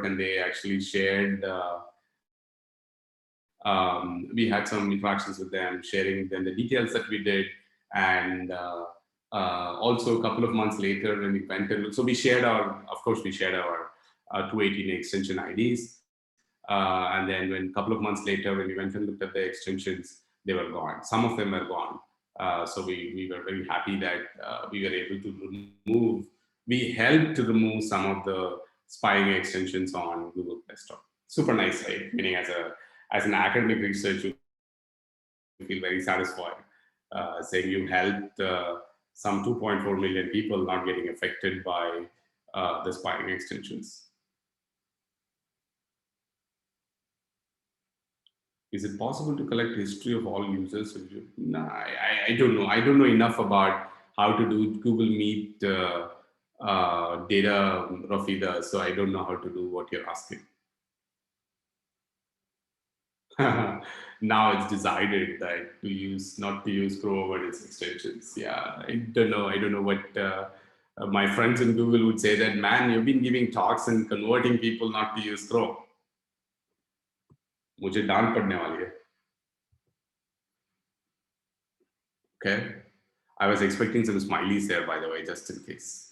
And they actually shared. We had some interactions with them, sharing them the details that we did, and also a couple of months later when we went in, so we shared our 218 extension IDs. And then when a couple of months later, when we went and looked at the extensions, they were gone. Some of them were gone. So we were very happy that we were able to remove, we helped to remove some of the spying extensions on Google Play Store. Super nice, right? Meaning as an academic researcher, you feel very satisfied saying you helped some 2.4 million people not getting affected by the spying extensions. Is it possible to collect history of all users? No, I don't know. I don't know enough about how to do Google Meet data, Rafida, so I don't know how to do what you're asking. Now it's decided that not to use Chrome and its extensions. Yeah, I don't know. I don't know what my friends in Google would say that, man, you've been giving talks and converting people not to use Chrome. मुझे डांट पड़ने वाली है. Okay, I was expecting some smileys there, by the way, just in case.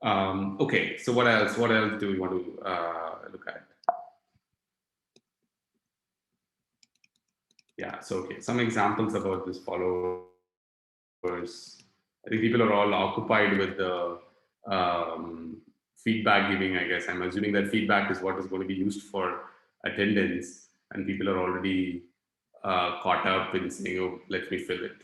Okay, so what else do we want to look at? Yeah, so okay, some examples about this followers. I think people are all occupied with the feedback giving, I guess. I'm assuming that feedback is what is going to be used for attendance, and people are already caught up in saying, oh, let me fill it.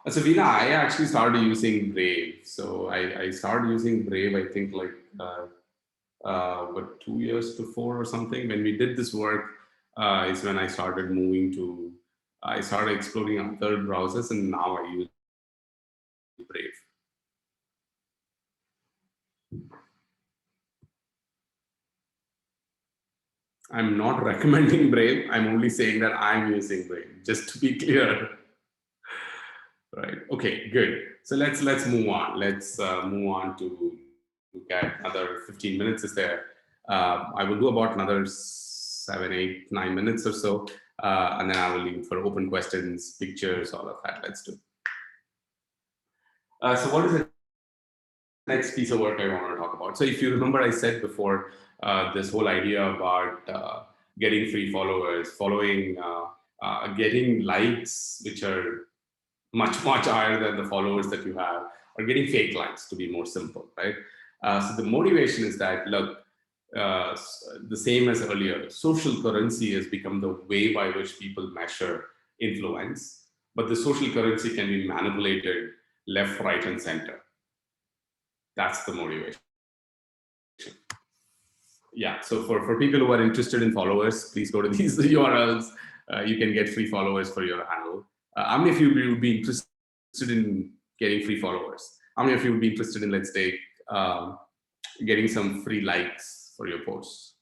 So Veena, I actually started using Brave. So I started using Brave, I think like, 2 years before or something. When we did this work is when I started I started exploring other browsers, and now I use Brave. I'm not recommending Brave. I'm only saying that I'm using Brave, just to be clear. Right. Okay, good. So let's move on. Let's move on to look at another 15 minutes is there. I will do about another 7, 8, 9 minutes or so. And then I will leave for open questions, pictures, all of that. Let's do. So what is the next piece of work I want to talk about? So if you remember, I said before, this whole idea about getting free followers, getting likes, which are much higher than the followers that you have, or getting fake likes, to be more simple, right? So the motivation is that, look, the same as earlier, social currency has become the way by which people measure influence, but the social currency can be manipulated left, right, and center. That's the motivation. Yeah, so for people who are interested in followers, please go to these URLs. You can get free followers for your handle. How many of you would be interested in getting free followers? How many of you would be interested in, let's say, getting some free likes for your posts?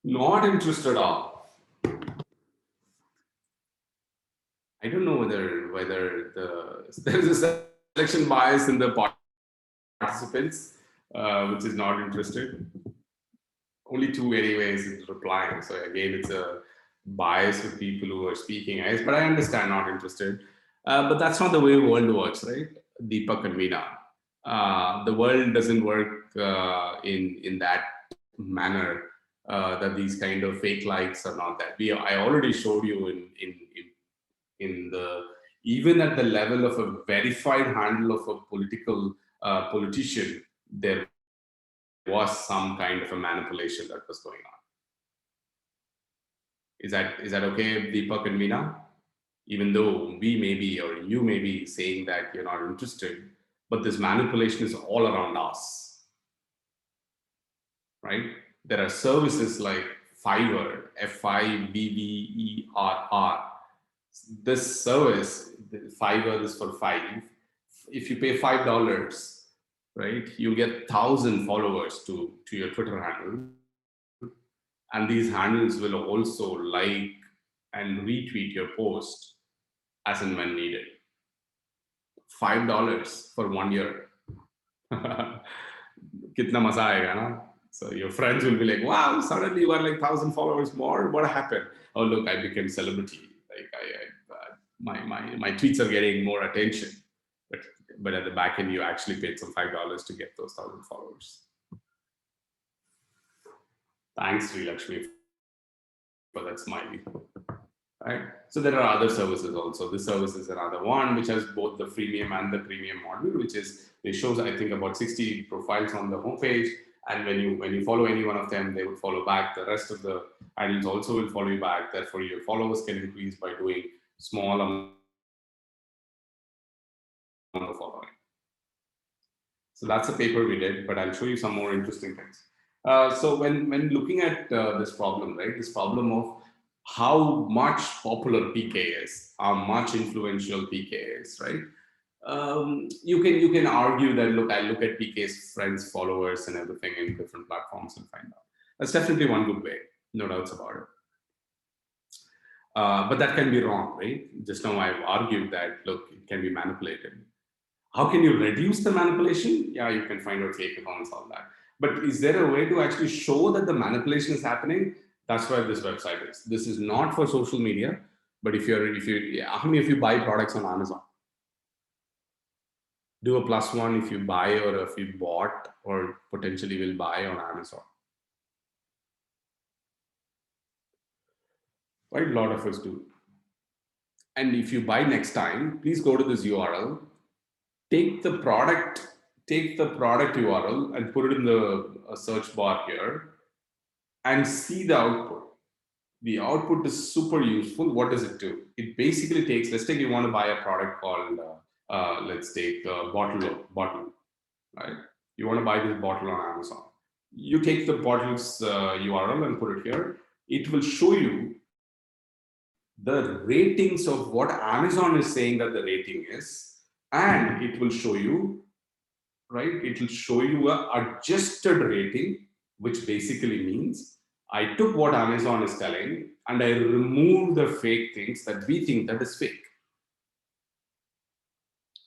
Not interested at all. I don't know whether there is a selection bias in the participants, which is not interested. Only 2 anyways is replying. So again, it's a bias with people who are speaking. But I understand not interested. But that's not the way the world works, right? Deepak and Veena. The world doesn't work in that manner. That these kind of fake likes are not that. I already showed you in the even at the level of a verified handle of a politician, there was some kind of a manipulation that was going on. Is that okay, Deepak and Veena? Even though we may be or you may be saying that you're not interested, but this manipulation is all around us, right? There are services like Fiverr, Fiverr. This service, Fiverr is for 5. If you pay $5, right, you get 1,000 followers to your Twitter handle. And these handles will also like and retweet your post as and when needed. $5 for 1 year. Kitna maza aayega na? So your friends will be like, wow, suddenly you are like 1,000 followers more. What happened? Oh, look, I became celebrity. Like my tweets are getting more attention. But at the back end, you actually paid some $5 to get those 1,000 followers. Thanks, Vijaylaxmi, for that smiley. Right? So there are other services also. This service is another one which has both the freemium and the premium model, which is it shows I think about 60 profiles on the homepage, and when you follow any one of them, they would follow back. The rest of the items also will follow you back. Therefore, your followers can increase by doing small amount of following. So that's a paper we did, but I'll show you some more interesting things. So when looking at this problem, right, this problem of how much popular PK is, how much influential PK is, right? You can argue that look, I look at PK's friends, followers, and everything in different platforms and find out. That's definitely one good way, no doubts about it. But that can be wrong, right? Just now I've argued that look, it can be manipulated. How can you reduce the manipulation? Yeah, you can find out fake accounts, all that. But is there a way to actually show that the manipulation is happening? That's why this website is. This is not for social media, but how many of you buy products on Amazon? Do a +1 if you buy or if you bought or potentially will buy on Amazon. Quite a lot of us do. And if you buy next time, please go to this URL, take the product URL and put it in the search bar here and see the output. The output is super useful. What does it do? It basically takes, let's take you want to buy a product called, let's take a bottle, right? You want to buy this bottle on Amazon. You take the bottle's URL and put it here. It will show you the ratings of what Amazon is saying that the rating is, and it will show you, right? It will show you a adjusted rating, which basically means I took what Amazon is telling and I removed the fake things that we think that is fake.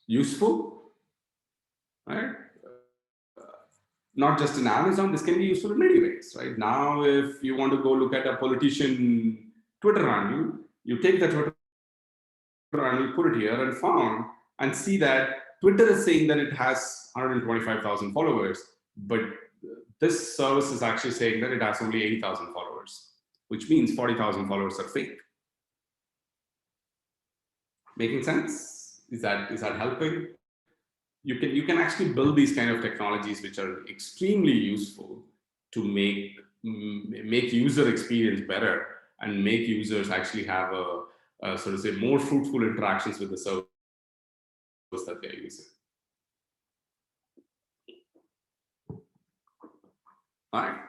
Useful, right? Not just in Amazon, this can be useful in many ways, right? Now, if you want to go look at a politician Twitter handle, you take the Twitter handle, put it here and see that Twitter is saying that it has 125,000 followers, but this service is actually saying that it has only 80,000 followers, which means 40,000 followers are fake. Making sense? Is that helping? You can actually build these kind of technologies which are extremely useful to make user experience better and make users actually have a sort of say more fruitful interactions with the service that they're using. All right.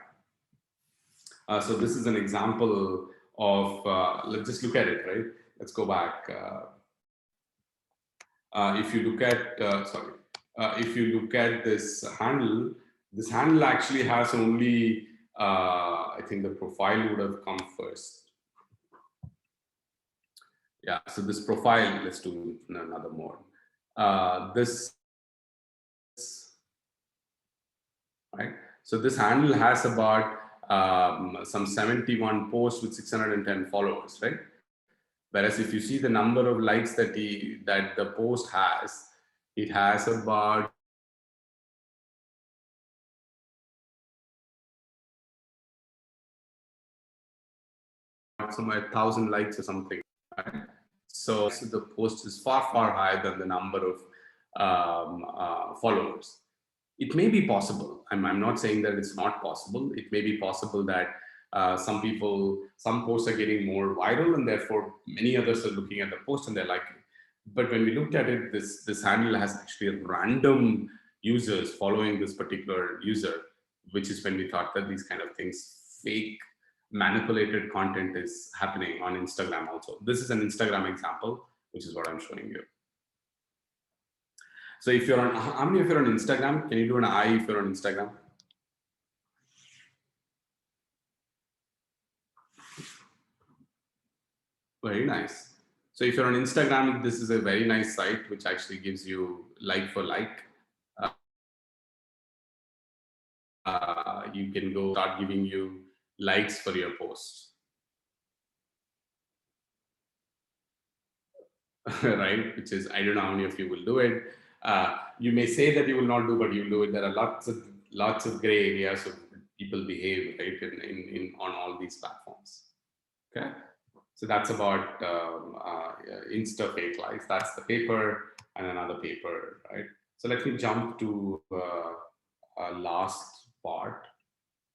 So this is an example of, let's just look at it, right? Let's go back. If you look at, if you look at this handle actually has only I think the profile would have come first. Yeah, so this profile, let's do another more. This, right? So this handle has about some 71 posts with 610 followers, right? Whereas if you see the number of likes that the post has, it has about somewhere 1,000 likes or something, right? So the post is far higher than the number of followers. It may be possible. I'm not saying that it's not possible. It may be possible that some posts are getting more viral, and therefore many others are looking at the post and they're liking it. But when we looked at it, this handle has actually random users following this particular user, which is when we thought that these kind of things, fake manipulated content is happening on Instagram also. This is an Instagram example, which is what I'm showing you. So if you're on, how many of you are on Instagram? Can you do an eye if you're on Instagram? Very nice. So if you're on Instagram, this is a very nice site which actually gives you like for like. You can go start giving you likes for your posts. Right? Which is, I don't know how many of you will do it. You may say that you will not do, but you'll do it. There are lots of gray areas of people behave, right, on all these platforms. Okay, so that's about Insta fake likes. That's the paper and another paper, right? So let me jump to last part,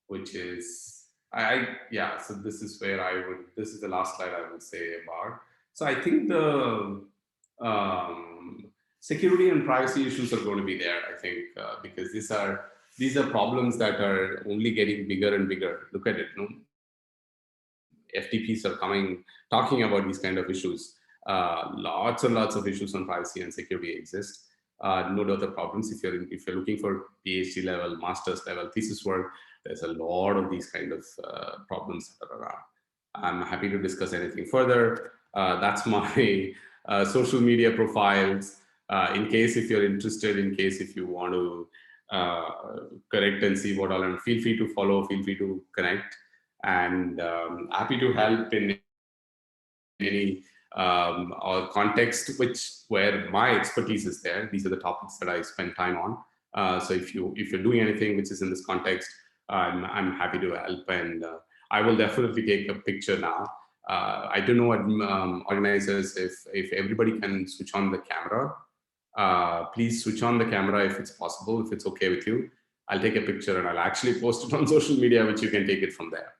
which is so this is where this is the last slide I would say about. So I think the security and privacy issues are going to be there, I think, because these are problems that are only getting bigger and bigger. Look at it, no? FDPs are talking about these kind of issues. Lots and lots of issues on privacy and security exist. No doubt the problems. If you're looking for PhD level, master's level thesis work, there's a lot of these kind of problems that are around. I'm happy to discuss anything further. That's my social media profiles. In case if you're interested, in case if you want to correct and see what all, and feel free to follow, feel free to connect, and happy to help in any context where my expertise is there. These are the topics that I spend time on. So if you're doing anything which is in this context, I'm happy to help, and I will definitely take a picture now. I don't know what organizers, if everybody can switch on the camera, please switch on the camera if it's possible, if it's okay with you. I'll take a picture and I'll actually post it on social media, which you can take it from there.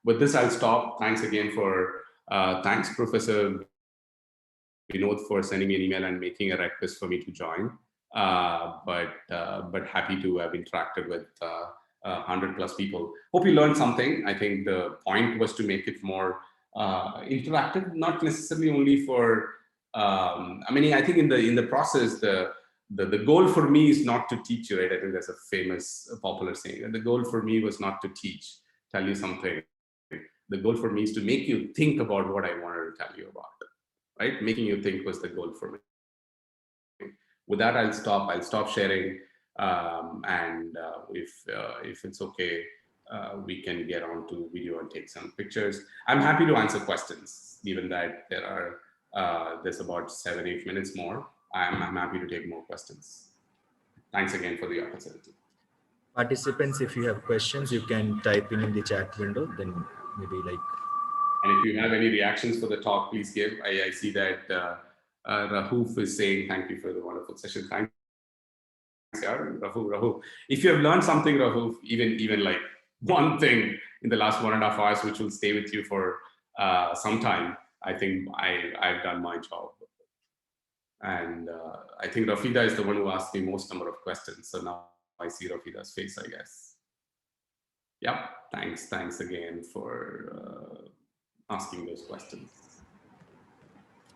With this, I'll stop. Thanks again thanks Professor Vinod for sending me an email and making a request for me to join. But happy to have interacted with 100+ people. Hope you learned something. I think the point was to make it more interactive, not necessarily only for. I think in the process, the goal for me is not to teach you, right? I think there's a famous popular saying, and the goal for me was not to tell you something. The goal for me is to make you think about what I wanted to tell you about, right? Making you think was the goal for me. With that, I'll stop sharing, and if it's okay, we can get on to video and take some pictures. I'm happy to answer questions, given that there's about 7-8 minutes more. I'm happy to take more questions. Thanks again for the opportunity. Participants, if you have questions, you can type in the chat window, then maybe like. And if you have any reactions for the talk, please give. I see that Rahuf is saying, thank you for the wonderful session. Thanks, Rahuf. If you have learned something, Rahuf, even like one thing in the last 1.5 hours, which will stay with you for some time, I think I've done my job. And I think Rafida is the one who asked me most number of questions. So now I see Rafida's face, I guess. Yep, thanks again for asking those questions.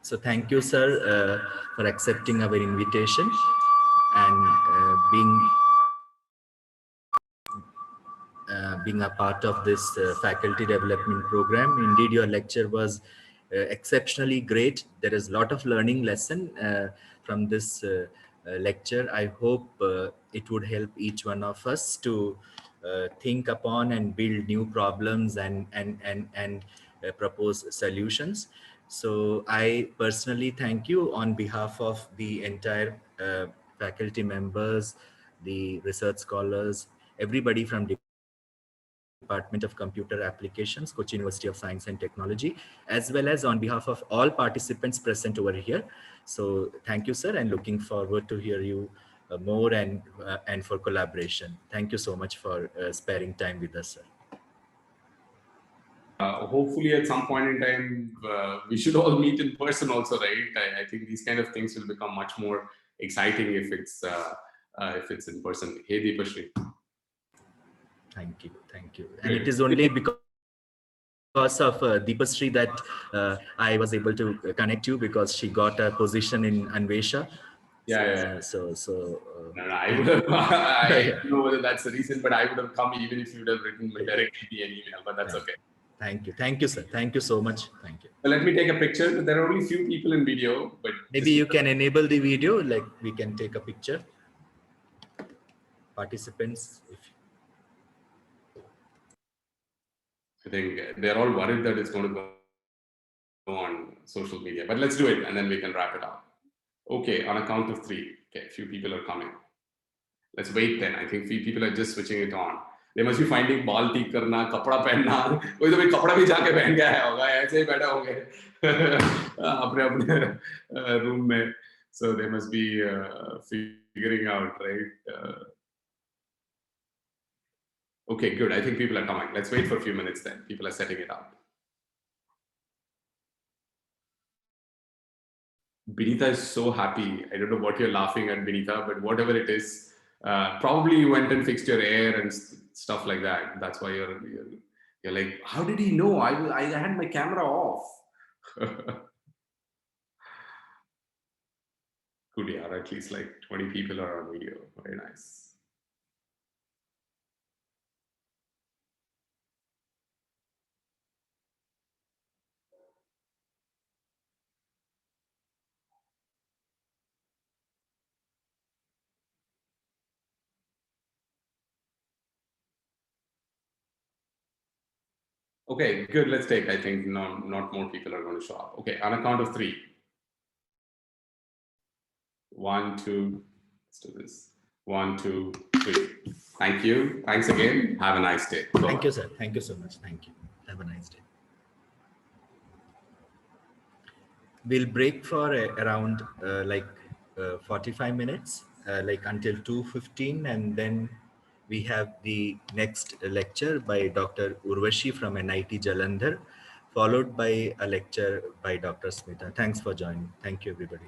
So thank you, sir, for accepting our invitation and being a part of this faculty development program. Indeed, your lecture was exceptionally great. There is a lot of learning lesson from this lecture. I hope it would help each one of us to think upon and build new problems and propose solutions. So I personally thank you on behalf of the entire faculty members, the research scholars, everybody from Department of Computer Applications, Kochi University of Science and Technology, as well as on behalf of all participants present over here. So thank you, sir, and looking forward to hear you more and for collaboration. Thank you so much for sparing time with us, sir. Hopefully at some point in time, we should all meet in person also, right? I think these kind of things will become much more exciting if it's in person. Hey, Deepashri. Thank you, thank you. And it is only because of Deepashri that I was able to connect you, because she got a position in Anvesha. Yeah. No, I would have. I don't know whether that's the reason, but I would have come even if you would have written directly an email. But that's okay. Thank you, sir. Thank you so much. Thank you. So let me take a picture. There are only few people in video, but maybe you can enable the video. Like we can take a picture. Participants, if I think they're all worried that it's going to go on social media, but let's do it and then we can wrap it up. Okay, on a count of 3. Okay, a few people are coming. Let's wait then. I think few people are just switching it on. They must be finding ball ठीक करना, कपड़ा पहनना. कोई तो भाई कपड़ा भी जाके पहन के आया होगा. ऐसे ही बैठा होंगे अपने room में. So they must be figuring out, right? Okay, good. I think people are coming. Let's wait for a few minutes then. People are setting it up. Binita is so happy. I don't know what you're laughing at, Binita, but whatever it is, probably you went and fixed your hair and stuff like that. That's why you're like, how did he know? I had my camera off. Good, yeah. At least like 20 people are on video. Very nice. Okay, good. Let's take. I think not more people are going to show up. Okay, on a count of 3. 1, 2. Let's do this. 1, 2, 3. Thank you. Thanks again. Have a nice day. Thank you, sir. Thank you so much. Thank you. Have a nice day. We'll break for around 45 minutes, like until 2:15, and then we have the next lecture by Dr. Urvashi from MNIT Jalandhar, followed by a lecture by Dr. Smita. Thanks for joining. Thank you, everybody.